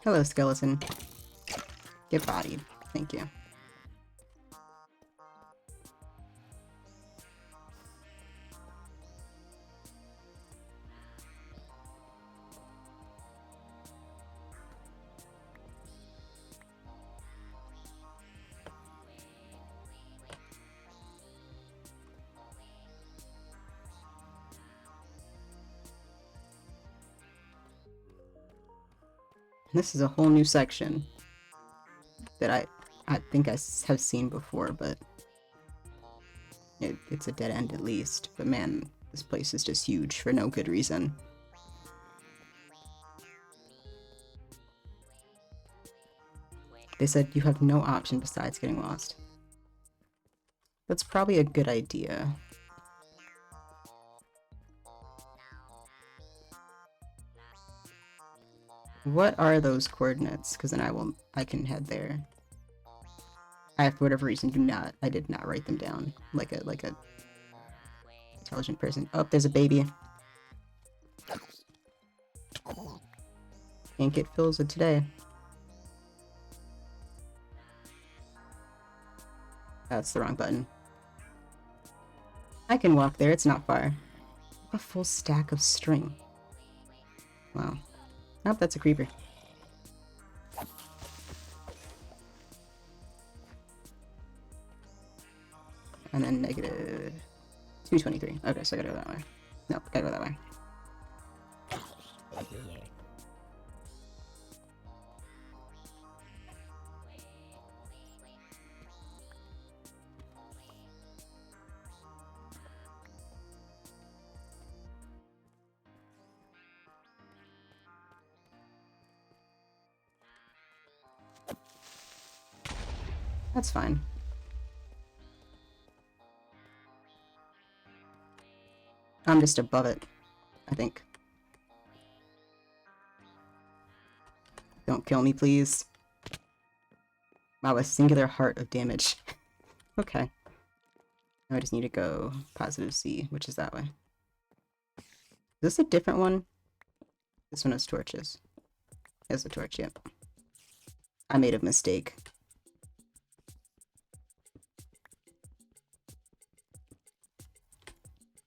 Hello, skeleton. Get bodied. Thank you. This is a whole new section that I think I have seen before, but it's a dead end at least. But man, this place is just huge for no good reason. They said you have no option besides getting lost. That's probably a good idea. What are those coordinates? Because then I can head there. I, for whatever reason, I did not write them down like a intelligent person. Oh, there's a baby. Can't get fills of today. That's the wrong button. I can walk there, it's not far. A full stack of string. Wow. Nope, that's a creeper. And then negative 223. Okay, so I gotta go that way. Nope, gotta go that way. That's fine. I'm just above it, I think. Don't kill me, please. Wow, a singular heart of damage. Okay. Now I just need to go positive C, which is that way. Is this a different one? This one has torches. There's a torch, yep. I made a mistake.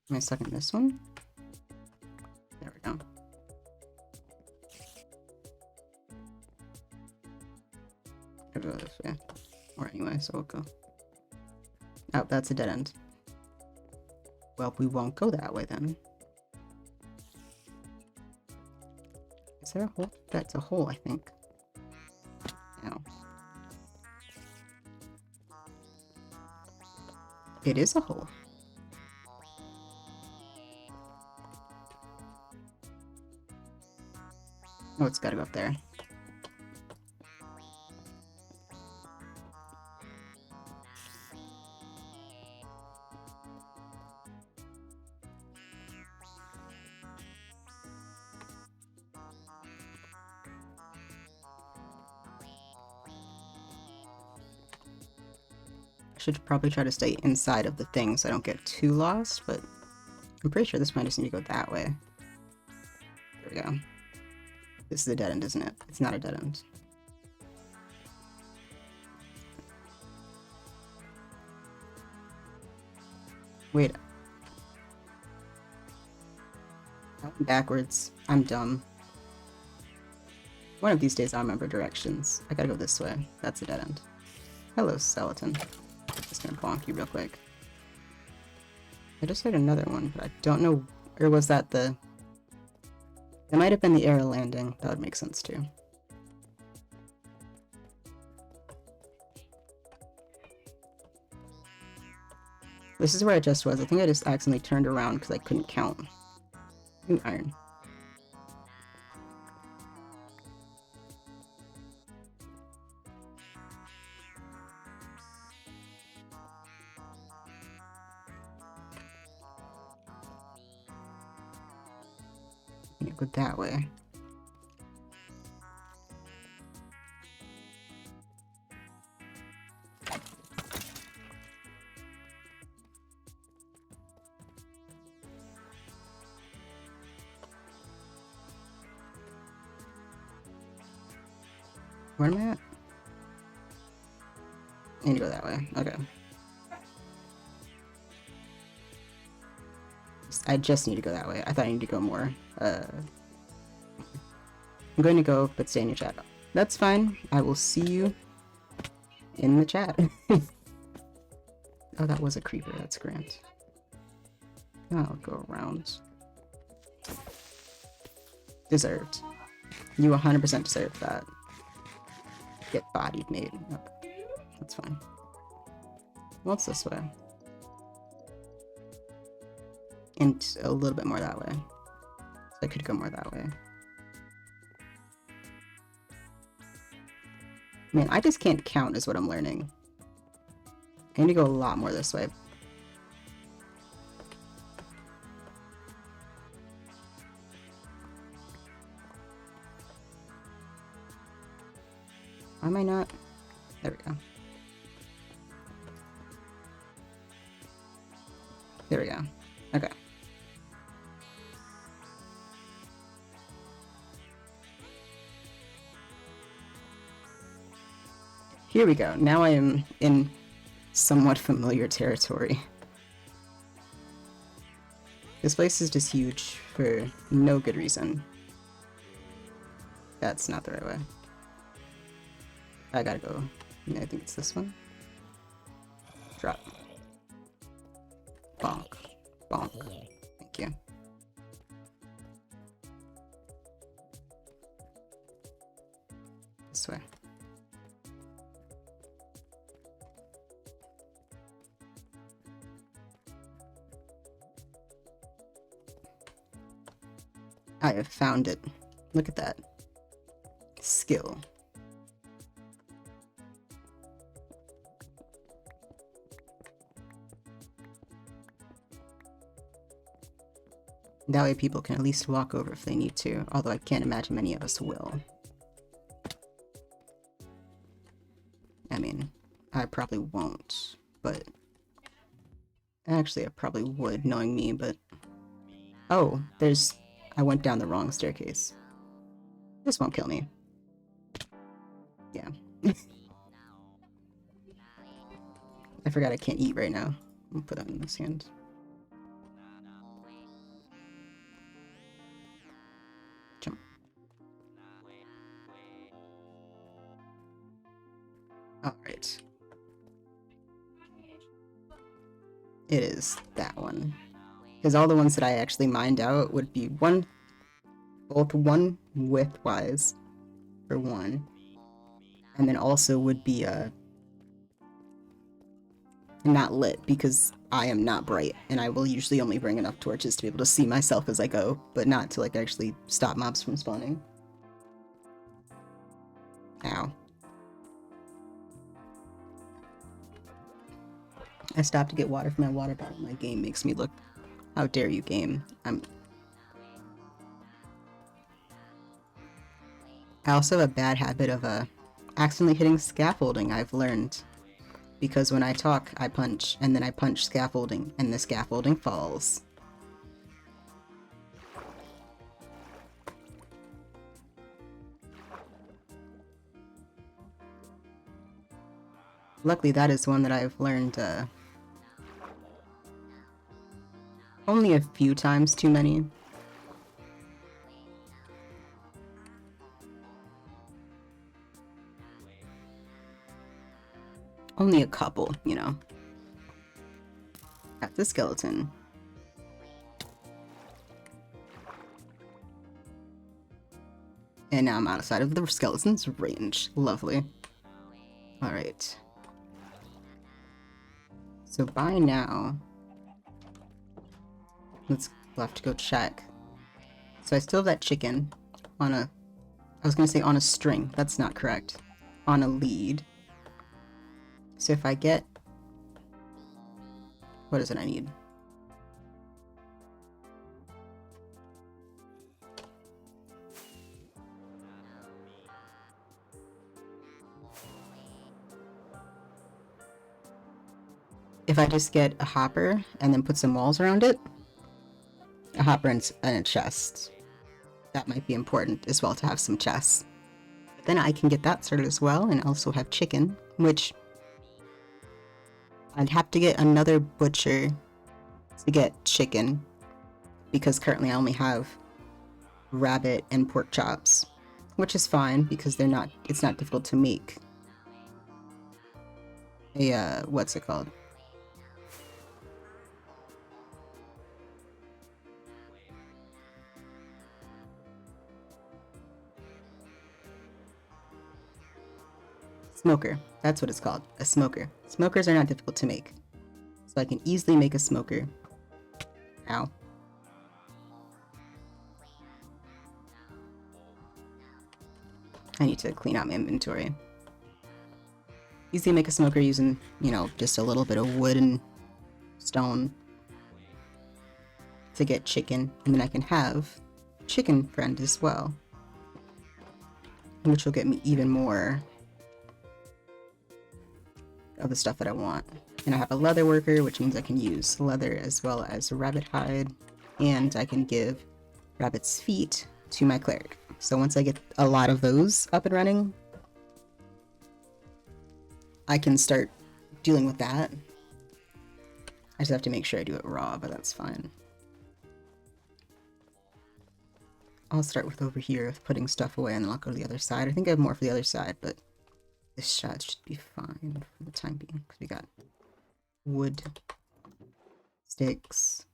Am I stuck in this one? There we go. I'll go this way. Or anyway, so we'll go. Oh, that's a dead end. Well, we won't go that way then. Is there a hole? That's a hole, I think. No. It is a hole. Oh, it's gotta go up there. I should probably try to stay inside of the thing so I don't get too lost, but I'm pretty sure this might just need to go that way. There we go. This is a dead end, isn't it? It's not a dead end. Wait. I went backwards. I'm dumb. One of these days I'll remember directions. I gotta go this way. That's a dead end. Hello, skeleton. Just gonna bonk you real quick. I just heard another one, but I don't know. Or was that the... That might have been the arrow landing. That would make sense too. This is where I just was. I think I just accidentally turned around because I couldn't count. Ooh, iron. Go that way. Where am I at? I need to go that way. Okay. I just need to go that way. I thought I needed to go more. I'm going to go, but stay in your chat. That's fine. I will see you in the chat. Oh, that was a creeper. That's Grant. I'll go around. Deserved. You 100% deserved that. Get bodied, mate. Okay. That's fine. What's this way? And a little bit more that way. So I could go more that way. Man, I just can't count is what I'm learning. I need to go a lot more this way. Why am I not? There we go. There we go. Okay. Here we go. Now I am in somewhat familiar territory. This place is just huge for no good reason. That's not the right way. I gotta go. Yeah, I think it's this one. Drop. Bonk. Bonk. Thank you. This way. I have found it. Look at that. Skill. That way people can at least walk over if they need to, although I can't imagine many of us will. I mean, I probably won't, but... Actually, I probably would, knowing me, but... Oh, there's... I went down the wrong staircase. This won't kill me. Yeah. I forgot I can't eat right now. I'll put that in this hand. Jump. Alright. It is that one. Because all the ones that I actually mined out would be both one width-wise, for one, and then also would be not lit, because I am not bright, and I will usually only bring enough torches to be able to see myself as I go, but not to like actually stop mobs from spawning. Ow. I stopped to get water from my water bottle. My game makes me look... How dare you, game? I also have a bad habit of accidentally hitting scaffolding, I've learned. Because when I talk, I punch, and then I punch scaffolding, and the scaffolding falls. Luckily, that is one that I've learned, only a few times too many. Only a couple, you know. At the skeleton. And now I'm outside of the skeleton's range. Lovely. Alright. So by now... we'll have to go check. So I still have that chicken on a... I was gonna say on a string. That's not correct. On a lead. So if I get... what is it I need? If I just get a hopper and then put some walls around it, a hopper and a chest. That might be important as well to have some chests. Then I can get that started as well and also have chicken, which I'd have to get another butcher to get chicken because currently I only have rabbit and pork chops, which is fine because it's not difficult to make a, what's it called? Smoker. That's what it's called. A smoker. Smokers are not difficult to make. So I can easily make a smoker. Ow. I need to clean out my inventory. Easily make a smoker using, you know, just a little bit of wood and stone to get chicken. And then I can have chicken friend as well. Which will get me even more of the stuff that I want. And I have a leather worker, which means I can use leather as well as rabbit hide, and I can give rabbit's feet to my cleric. So once I get a lot of those up and running, I can start dealing with that. I just have to make sure I do it raw, but that's fine. I'll start with over here with putting stuff away and then I'll go to the other side. I think I have more for the other side, but this shot should be fine for the time being because we got wood, sticks.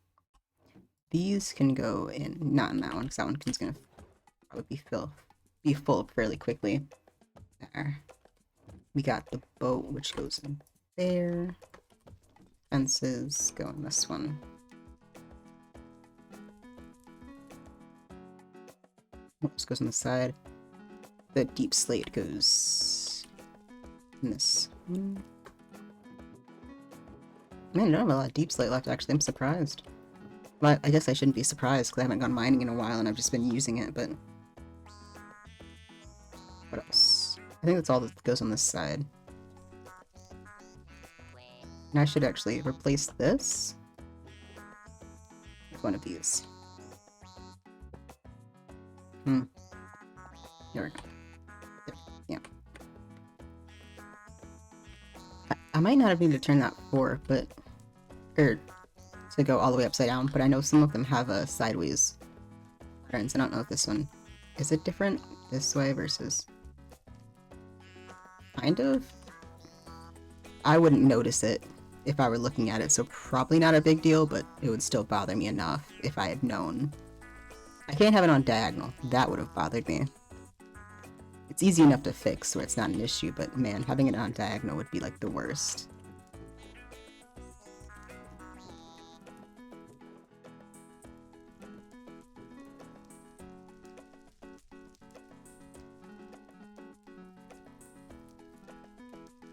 These can go in, not in that one because that one is going to probably be full fairly quickly. There. We got the boat, which goes in there. Fences go in this one. What else goes on the side? The deep slate goes in this one. Man, I don't have a lot of deep slate left, actually. I'm surprised. Well, I guess I shouldn't be surprised because I haven't gone mining in a while and I've just been using it, but... What else? I think that's all that goes on this side. And I should actually replace this with one of these. There we go. There. Yeah. I might not have needed to turn that 4, but... Or to go all the way upside down, but I know some of them have a sideways turns. I don't know if this one... Is it different this way versus... Kind of? I wouldn't notice it if I were looking at it, so probably not a big deal, but it would still bother me enough if I had known. I can't have it on diagonal. That would have bothered me. It's easy enough to fix, so it's not an issue, but man, having it on diagonal would be like the worst.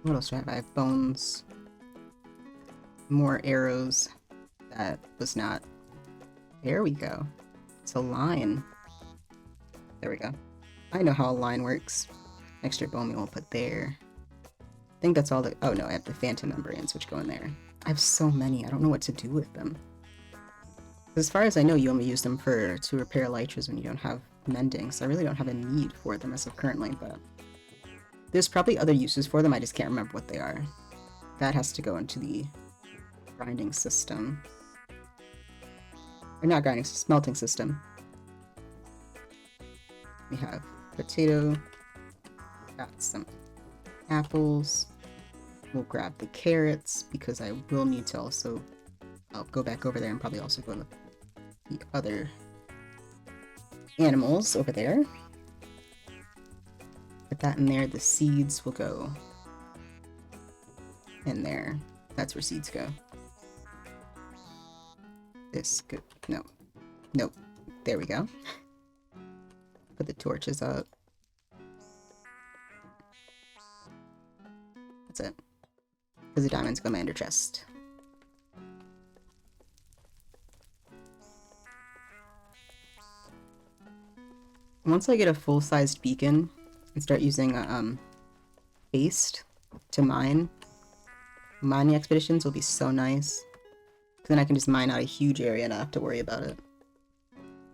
What else do I have? I have bones. More arrows. That was not... There we go. It's a line. There we go. I know how a line works. Extra bone we'll put there. I think that's all the... Oh no, I have the phantom membranes which go in there. I have so many, I don't know what to do with them. As far as I know, you only use them to repair elytras when you don't have mending, so I really don't have a need for them as of currently, but... There's probably other uses for them, I just can't remember what they are. That has to go into the grinding system. Or not grinding, smelting system. We have potato. Got some apples. We'll grab the carrots because I will need to also... I'll go back over there and probably also go to the other animals over there. Put that in there. The seeds will go in there. That's where seeds go. This go... No. Nope. There we go. Put the torches up. That's it. Because the diamonds go in my ender chest. Once I get a full-sized beacon and start using haste to mine, mining expeditions will be so nice. Because then I can just mine out a huge area and not have to worry about it.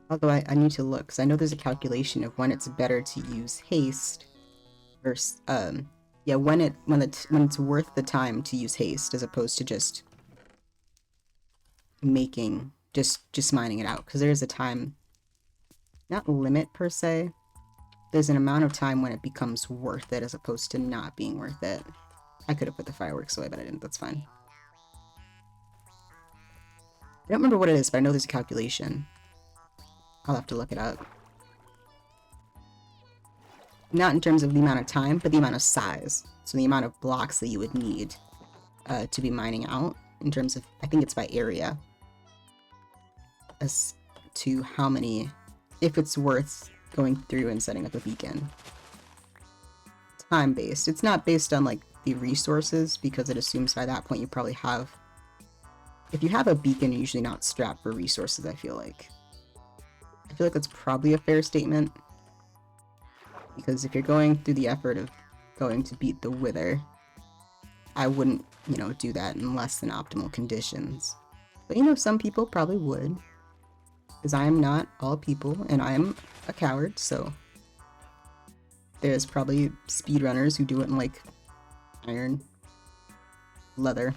Although I need to look, because I know there's a calculation of when it's better to use haste versus, yeah, when it's worth the time to use haste as opposed to just making, just mining it out. Because there is a time, not limit per se, there's an amount of time when it becomes worth it as opposed to not being worth it. I could have put the fireworks away, but I didn't, that's fine. I don't remember what it is, but I know there's a calculation. I'll have to look it up. Not in terms of the amount of time, but the amount of size. So the amount of blocks that you would need to be mining out in terms of, I think it's by area. As to how many, if it's worth going through and setting up a beacon. Time-based. It's not based on like the resources because it assumes by that point you probably have, if you have a beacon, you're usually not strapped for resources, I feel like. I feel like that's probably a fair statement. Because if you're going through the effort of going to beat the Wither, I wouldn't, you know, do that in less than optimal conditions. But, you know, some people probably would. Because I am not all people, and I am a coward, so... There's probably speedrunners who do it in, like, iron, leather.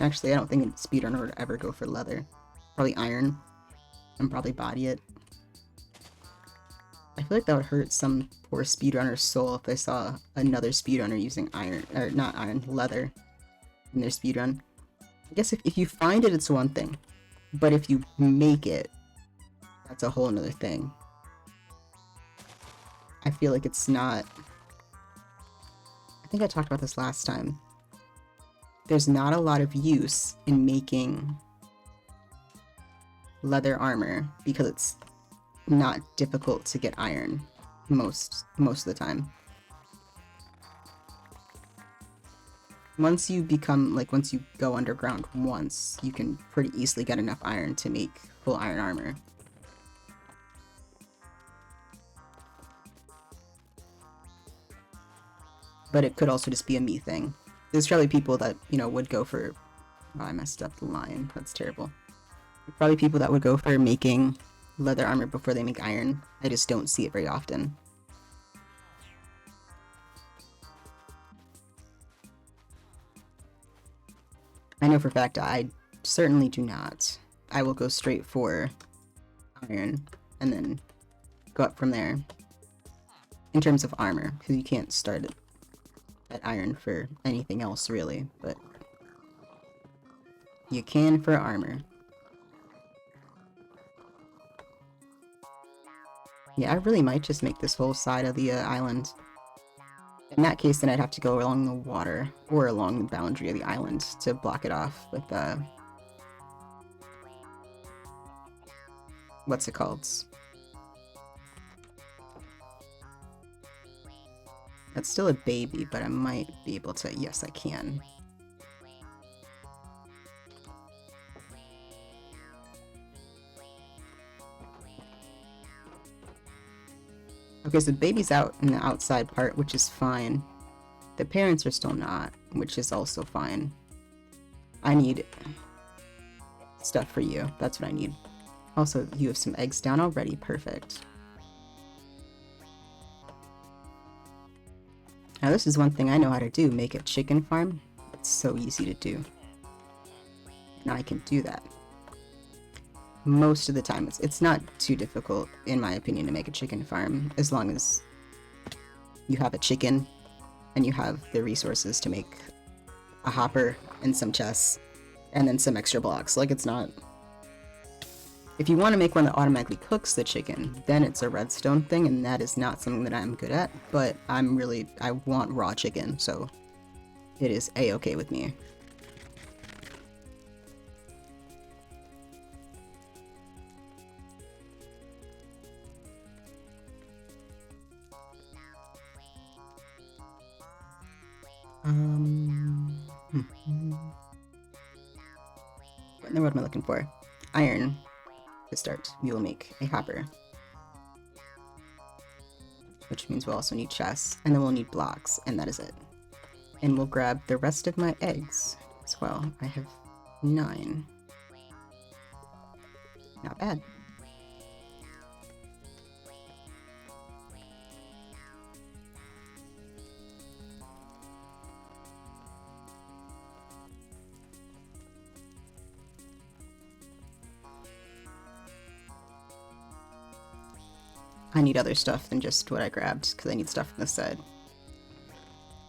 Actually, I don't think a speedrunner would ever go for leather. Probably iron, and probably body it. feel like that would hurt some poor speedrunner's soul if they saw another speedrunner using iron, or not iron, leather in their speedrun. I guess if you find it, it's one thing. But if you make it, that's a whole nother thing. I feel like it's not... I think I talked about this last time. There's not a lot of use in making leather armor because it's not difficult to get iron most of the time. Once you go underground once, you can pretty easily get enough iron to make full iron armor. But it could also just be a me thing. There's probably people that, would go for... Oh, I messed up the line. That's terrible. Probably people that would go for making leather armor before they make iron. I just don't see it very often. I know for a fact I certainly do not. I will go straight for iron and then go up from there. In terms of armor, because you can't start at iron for anything else really, but you can for armor. Yeah, I really might just make this whole side of the island. In that case, then I'd have to go along the water, or along the boundary of the island to block it off with, what's it called? That's still a baby, but I might be able to... Yes, I can. Okay, so the baby's out in the outside part, which is fine. The parents are still not, which is also fine. I need stuff for you. That's what I need. Also, you have some eggs down already. Perfect. Now, this is one thing I know how to do. Make a chicken farm. It's so easy to do. And I can do that. Most of the time. It's not too difficult, in my opinion, to make a chicken farm, as long as you have a chicken and you have the resources to make a hopper and some chests and then some extra blocks. Like, it's not... If you want to make one that automatically cooks the chicken, then it's a redstone thing, and that is not something that I'm good at, but I want raw chicken, so it is a-okay with me. What am I looking for? Iron. To start, we will make a hopper. Which means we'll also need chests, and then we'll need blocks, and that is it. And we'll grab the rest of my eggs as well. I have 9. Not bad. I need other stuff than just what I grabbed, because I need stuff from this side.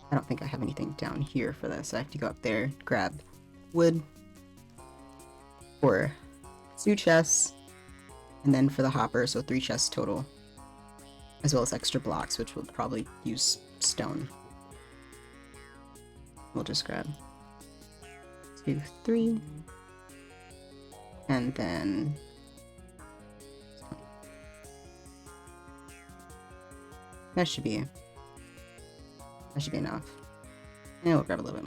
I don't think I have anything down here for this. I have to go up there, grab wood for 2 chests, and then for the hopper, so 3 chests total. As well as extra blocks, which we'll probably use stone. We'll just grab 2, 3, and then... That should be enough. And we'll grab a little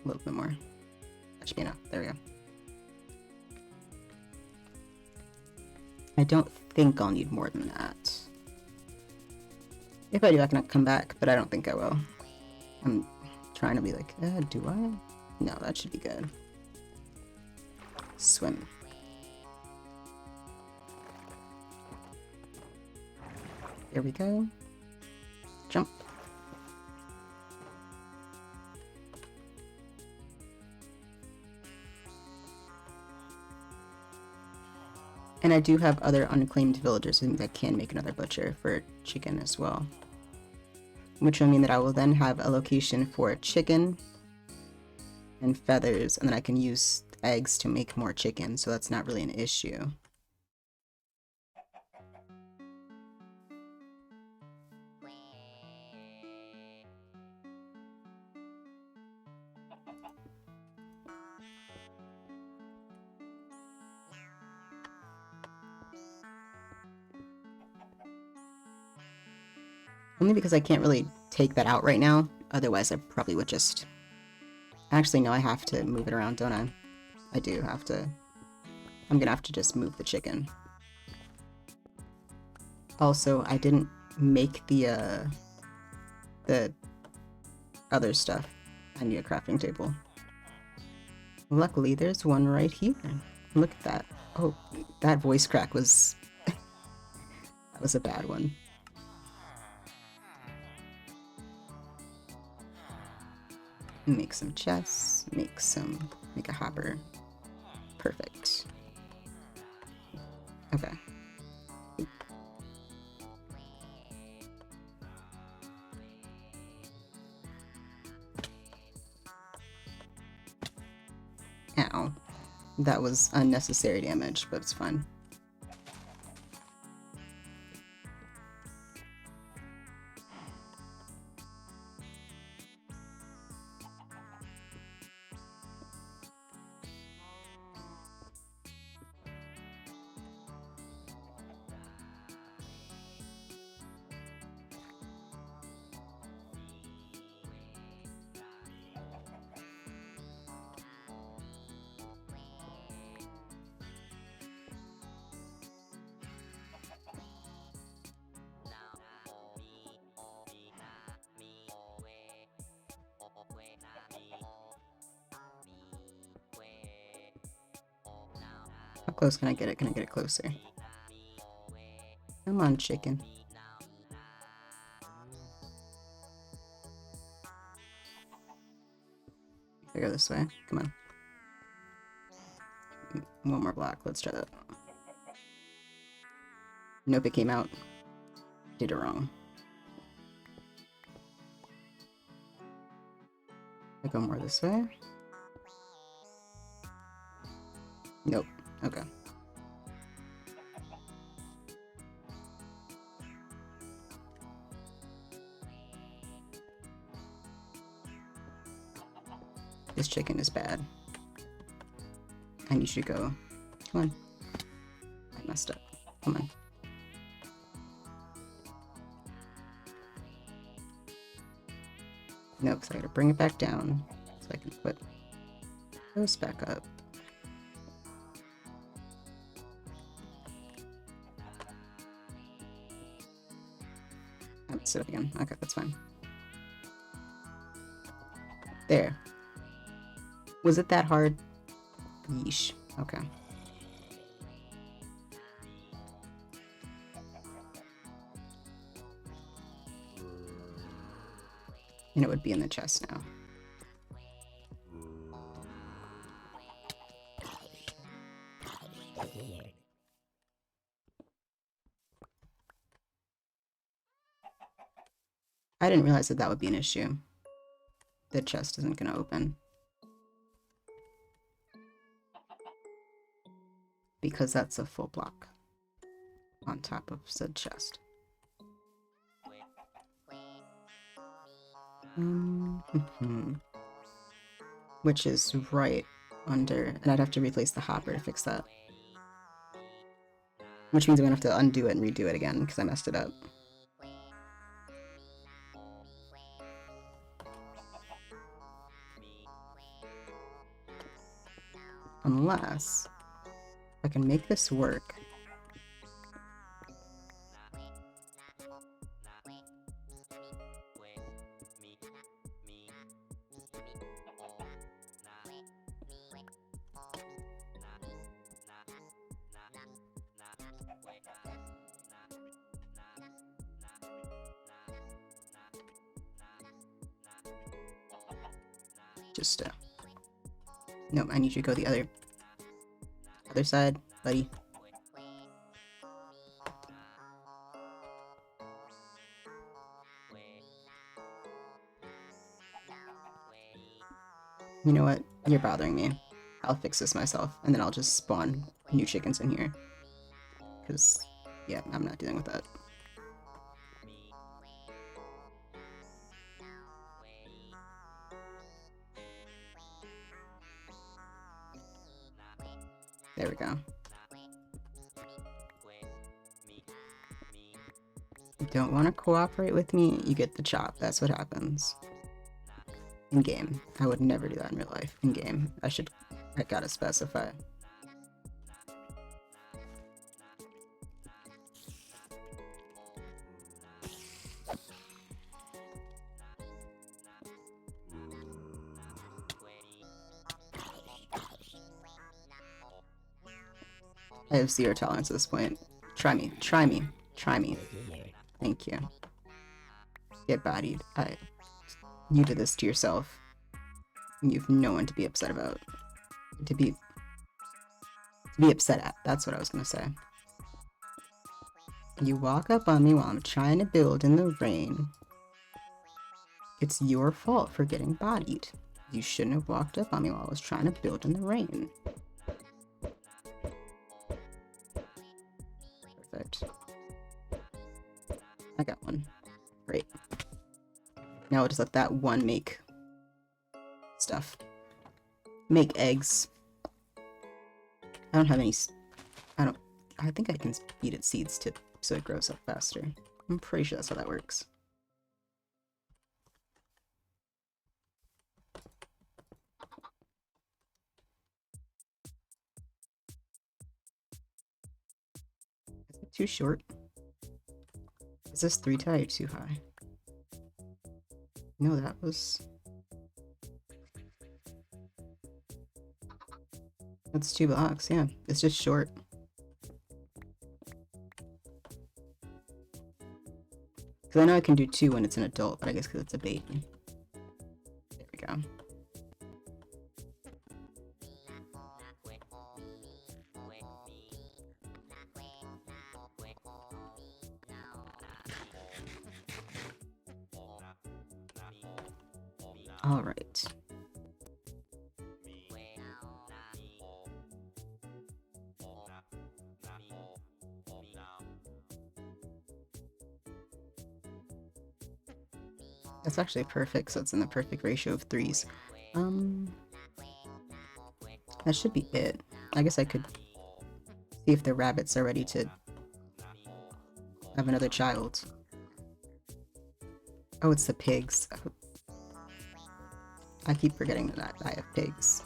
bit more. That should be enough. There we go. I don't think I'll need more than that. If I do, I can come back, but I don't think I will. I'm trying to be like, do I? No, that should be good. Swim. There we go. Jump. And I do have other unclaimed villagers that can make another butcher for chicken as well. Which will mean that I will then have a location for chicken and feathers, and then I can use eggs to make more chicken, so that's not really an issue. Only because I can't really take that out right now. Otherwise, I probably would just... Actually, no, I have to move it around, don't I? I do have to. I'm gonna have to just move the chicken. Also, I didn't make the other stuff. I need a crafting table. Luckily, there's one right here. Look at that. Oh, that voice crack was... that was a bad one. Make some chests, make a hopper. Perfect. Okay. Ow. That was unnecessary damage, but it's fine. How close can I get it? Can I get it closer? Come on, chicken. I go this way. Come on. One more block. Let's try that. Nope, it came out. Did it wrong. I go more this way. Nope. Okay. This chicken is bad. And you should go. Come on. I messed up. Come on. Nope, so I gotta bring it back down so I can put those back up. I messed it up again. Okay, that's fine. There. Was it that hard? Yeesh. Okay. And it would be in the chest now. I didn't realize that would be an issue. The chest isn't going to open. Because that's a full block on top of said chest. Which is right under, and I'd have to replace the hopper to fix that. Which means I'm gonna have to undo it and redo it again because I messed it up. Unless I can make this work. Just nope, I need you to go the other side, buddy. You know what? You're bothering me. I'll fix this myself, and then I'll just spawn new chickens in here. Because, yeah, I'm not dealing with that. There we go. You don't want to cooperate with me, you get the chop. That's what happens. In game. I would never do that in real life. In game. I gotta specify. I have 0 tolerance at this point. Try me. Try me. Try me. Thank you. Get bodied. You did this to yourself. You've no one to be upset about. To be upset at. That's what I was gonna say. You walk up on me while I'm trying to build in the rain. It's your fault for getting bodied. You shouldn't have walked up on me while I was trying to build in the rain. Perfect. I got one. Great. Now I'll just let that one make stuff. Make eggs. I don't have any... I think I can feed it seeds so it grows up faster. I'm pretty sure that's how that works. Is it too short? Is this 3 tie or too high? No, that was... That's 2 blocks, yeah. It's just short. Because I know I can do 2 when it's an adult, but I guess because it's a baby. There we go. All right. That's actually perfect, so it's in the perfect ratio of 3s. That should be it. I guess I could see if the rabbits are ready to have another child. Oh, it's the pigs. I keep forgetting that I have pigs.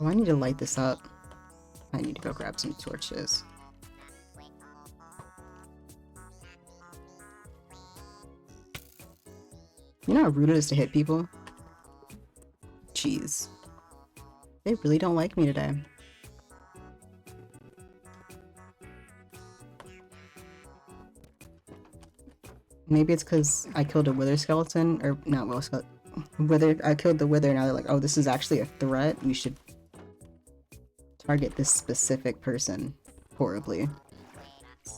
Oh, I need to light this up. I need to go grab some torches. You know how rude it is to hit people? Jeez. They really don't like me today. Maybe it's because I killed a wither skeleton, or not wither skeleton. I killed the wither, now they're like, oh, this is actually a threat. We should target this specific person horribly.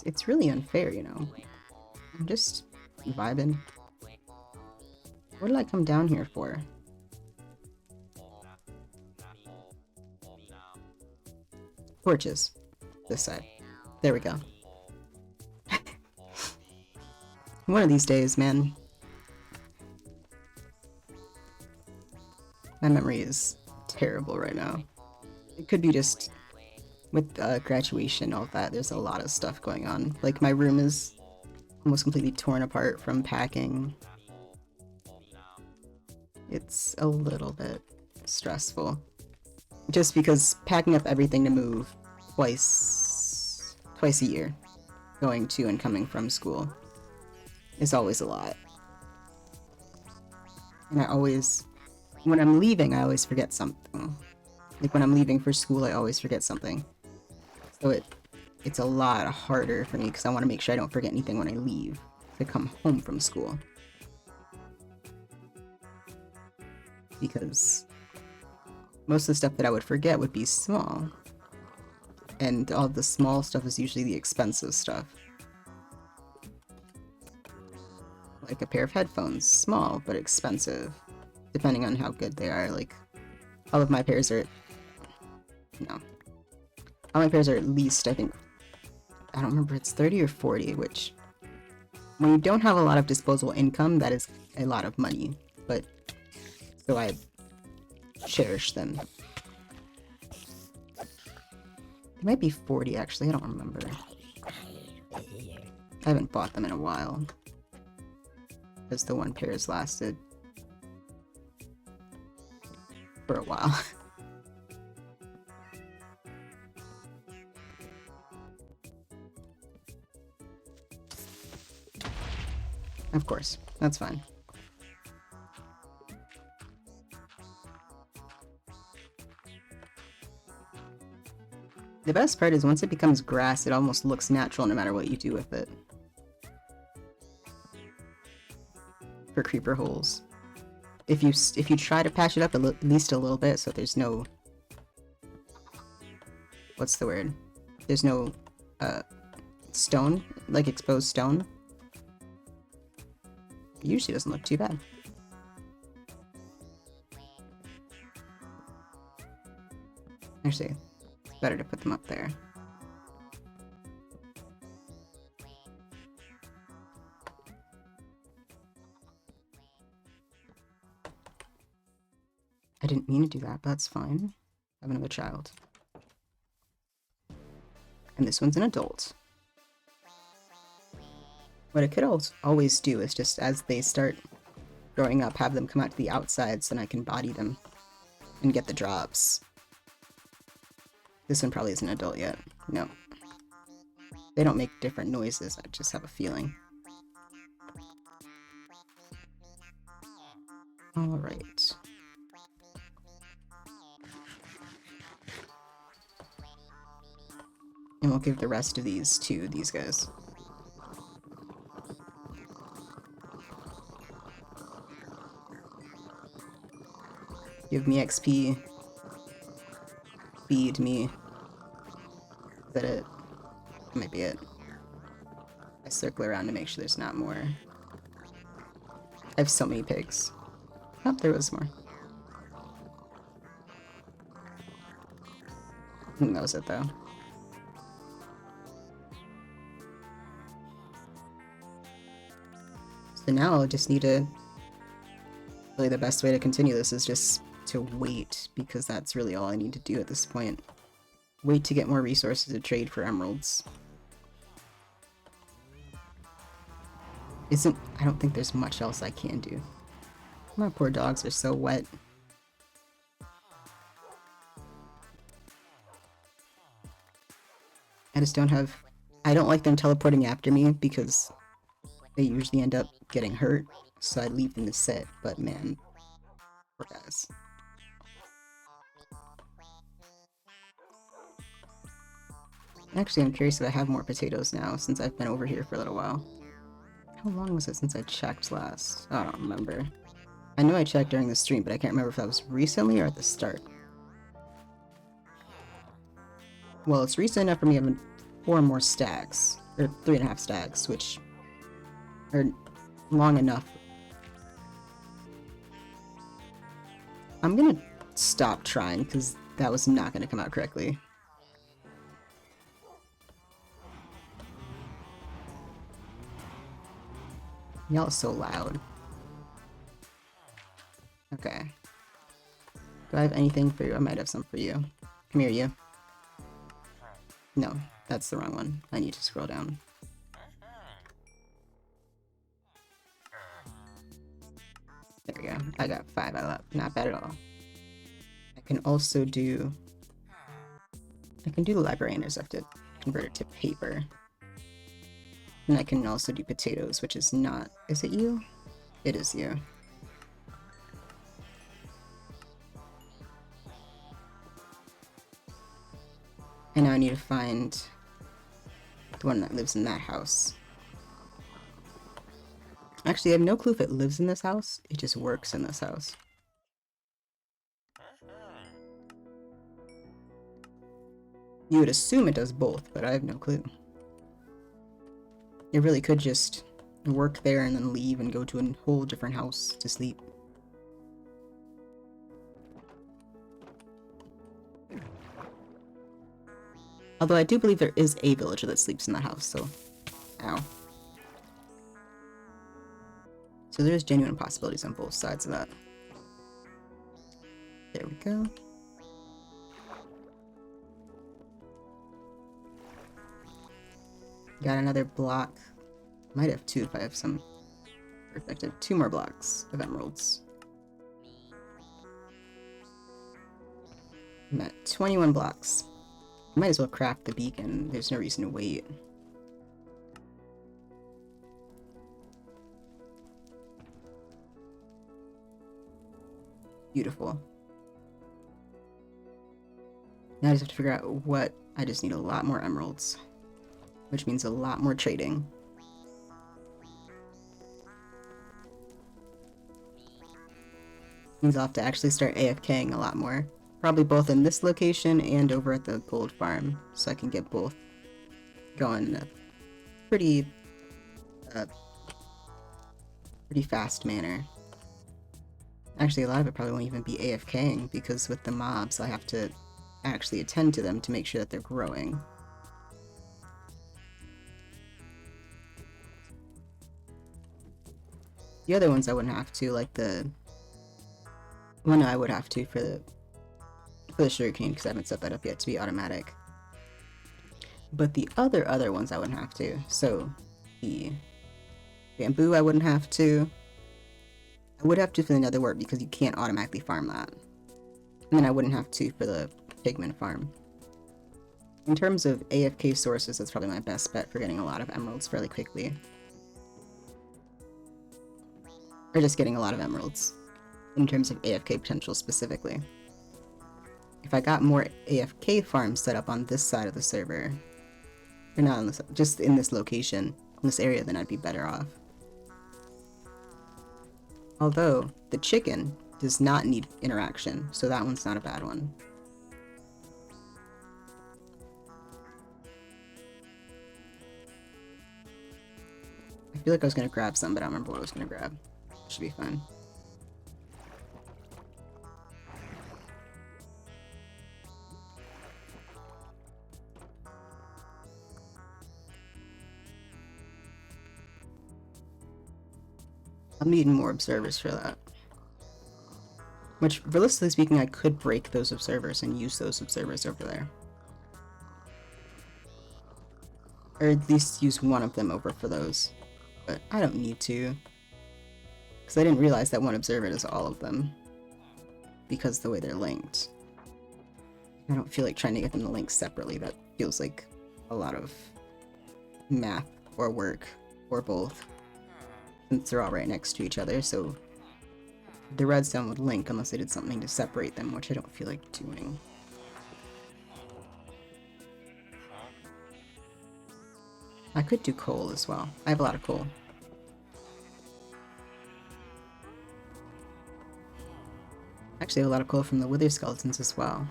It's really unfair, you know. I'm just vibing. What did I come down here for? Torches. This side. There we go. One of these days, man. My memory is terrible right now. It could be just with graduation, all that. There's a lot of stuff going on. Like, my room is almost completely torn apart from packing. It's a little bit stressful. Just because packing up everything to move twice a year, going to and coming from school, is always a lot. And when I'm leaving, I always forget something. Like when I'm leaving for school, I always forget something. So it's a lot harder for me because I want to make sure I don't forget anything when I leave to come home from school. Because most of the stuff that I would forget would be small. And all the small stuff is usually the expensive stuff. like a pair of headphones. Small, but expensive. Depending on how good they are. Like, all of my pairs are... No. All my pairs are at least, I think... I don't remember, it's 30 or 40, which... When you don't have a lot of disposable income, that is a lot of money. But... So I cherish them. It might be 40, actually, I don't remember. I haven't bought them in a while. Because the one pair has lasted for a while. Of course, that's fine. The best part is once it becomes grass, it almost looks natural no matter what you do with it. For creeper holes. If you try to patch it up at least a little bit so there's no... What's the word? There's no stone, like exposed stone. It usually doesn't look too bad. Actually, it's better to put them up there. I didn't mean to do that, but that's fine. I have another child. And this one's an adult. What I could always do is just as they start growing up, have them come out to the outside so then I can body them and get the drops. This one probably isn't an adult yet. No. They don't make different noises, I just have a feeling. Alright. And we'll give the rest of these to these guys. Give me XP. Feed me. Is that it? That might be it. I circle around to make sure there's not more. I have so many pigs. Oh, there was more. I think that was it though. So now I'll just need to... Really the best way to continue this is just to wait, because that's really all I need to do at this point. Wait to get more resources to trade for emeralds. I don't think there's much else I can do. My poor dogs are so wet. I don't like them teleporting after me because they usually end up getting hurt, so I leave them to sit, but man, poor guys. Actually, I'm curious if I have more potatoes now, since I've been over here for a little while. How long was it since I checked last? I don't remember. I know I checked during the stream, but I can't remember if that was recently or at the start. Well, it's recent enough for me having 4 more stacks, or 3.5 stacks, which are long enough. I'm gonna stop trying, because that was not gonna come out correctly. Y'all are so loud. Okay. Do I have anything for you? I might have some for you. Come here, you. No, that's the wrong one. I need to scroll down. There we go. I got 5 out of that. Not bad at all. I can also do... I can do the librarian, I just have to convert it to paper. And I can also do potatoes, which is not... Is it you? It is you. And now I need to find the one that lives in that house. Actually, I have no clue if it lives in this house. It just works in this house. You would assume it does both, but I have no clue. It really could just work there and then leave and go to a whole different house to sleep. Although I do believe there is a villager that sleeps in that house, so... Ow. So there's genuine possibilities on both sides of that. There we go. Got another block. Might have two if I have some. Perfect. I have 2 more blocks of emeralds. I'm at 21 blocks. Might as well craft the beacon. There's no reason to wait. Beautiful. Now I just have to figure out what... I just need a lot more emeralds. Which means a lot more trading. Means I'll have to actually start AFKing a lot more. Probably both in this location and over at the gold farm. So I can get both going in a pretty fast manner. Actually, a lot of it probably won't even be AFKing, because with the mobs I have to actually attend to them to make sure that they're growing. The other ones I wouldn't have to, like the... Well, no, I would have to for the sugarcane, because I haven't set that up yet to be automatic. But the other ones I wouldn't have to. So, the bamboo I wouldn't have to. I would have to for the nether wart because you can't automatically farm that. And then I wouldn't have to for the pigment farm. In terms of AFK sources, that's probably my best bet for getting a lot of emeralds fairly quickly. Or just getting a lot of emeralds. In terms of AFK potential specifically. If I got more AFK farms set up on this side of the server, or not on this, just in this location, in this area, then I'd be better off. Although, the chicken does not need interaction, so that one's not a bad one. I feel like I was gonna grab some, but I don't remember what I was gonna grab. Should be fine. I'm needing more observers for that. Which, realistically speaking, I could break those observers and use those observers over there. Or at least use one of them over for those. But I don't need to. Because I didn't realize that one observer does all of them. Because the way they're linked. I don't feel like trying to get them to link separately. That feels like a lot of math or work or both. Since they're all right next to each other, so the redstone would link unless they did something to separate them, which I don't feel like doing. I could do coal as well. I have a lot of coal. Actually, I have a lot of coal from the wither skeletons as well.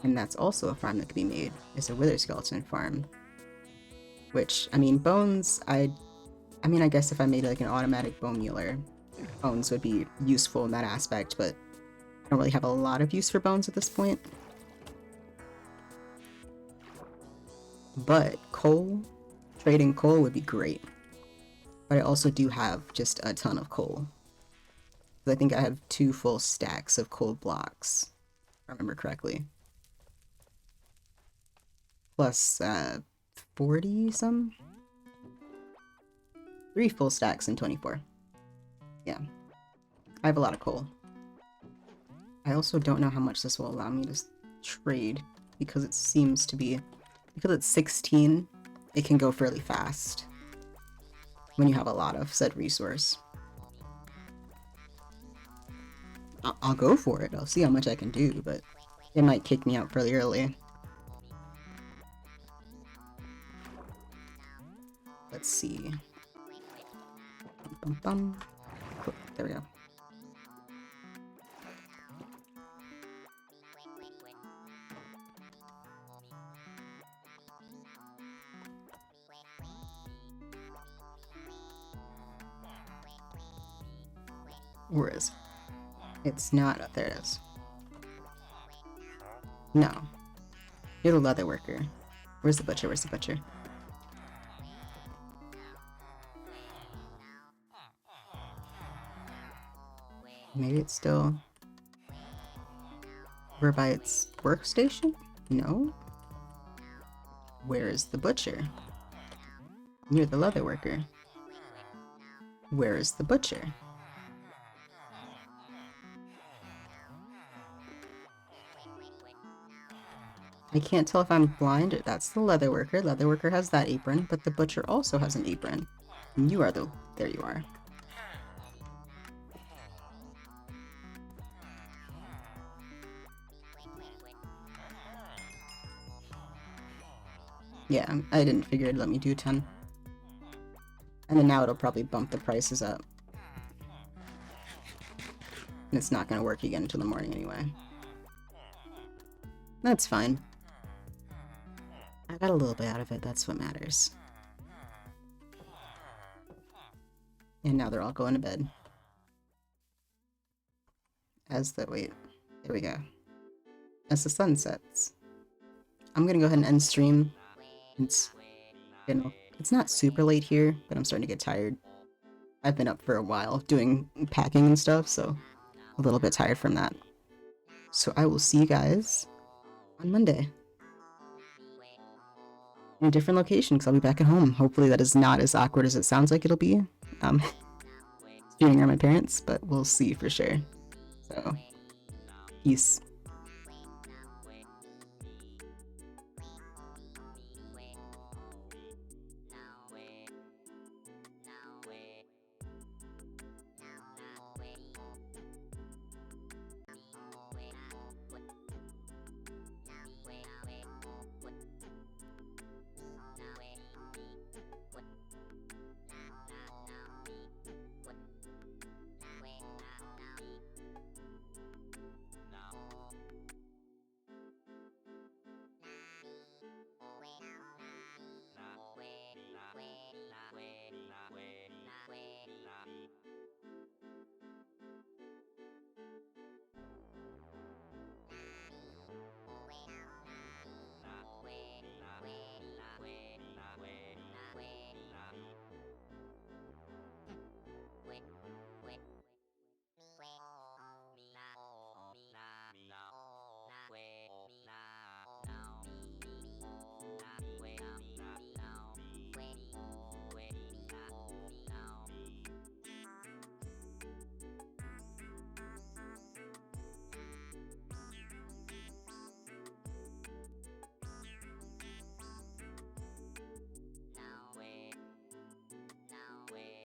And that's also a farm that could be made. It's a wither skeleton farm. Which, I mean, bones, I mean, I guess if I made like an automatic bone mealer, bones would be useful in that aspect, but I don't really have a lot of use for bones at this point. But coal, trading coal would be great. But I also do have just a ton of coal. I think I have 2 full stacks of coal blocks, if I remember correctly. Plus 40 some? 3 full stacks and 24. Yeah. I have a lot of coal. I also don't know how much this will allow me to trade, because it seems to be... Because it's 16, it can go fairly fast when you have a lot of said resource. I'll go for it. I'll see how much I can do, but it might kick me out fairly early. Let's see. Bum, bum, bum. Cool. There we go. Where is it? It's not. There it is. No. You're the leather worker. Where's the butcher? Where's the butcher? Maybe it's still over by its workstation? No. Where is the butcher? You're the leather worker. Where is the butcher? I can't tell if I'm blind. That's the leather worker. Leather worker has that apron, but the butcher also has an apron. And you are the... There you are. Yeah, I didn't figure it'd let me do 10. And then now it'll probably bump the prices up. And it's not gonna work again until the morning anyway. That's fine. I got a little bit out of it, that's what matters. And now they're all going to bed. Wait, there we go. As the sun sets. I'm gonna go ahead and end stream. It's not super late here, but I'm starting to get tired. I've been up for a while doing packing and stuff, so a little bit tired from that. So I will see you guys on Monday. In a different location, because I'll be back at home. Hopefully that is not as awkward as it sounds like it'll be. Streaming around my parents, but we'll see for sure. So, peace.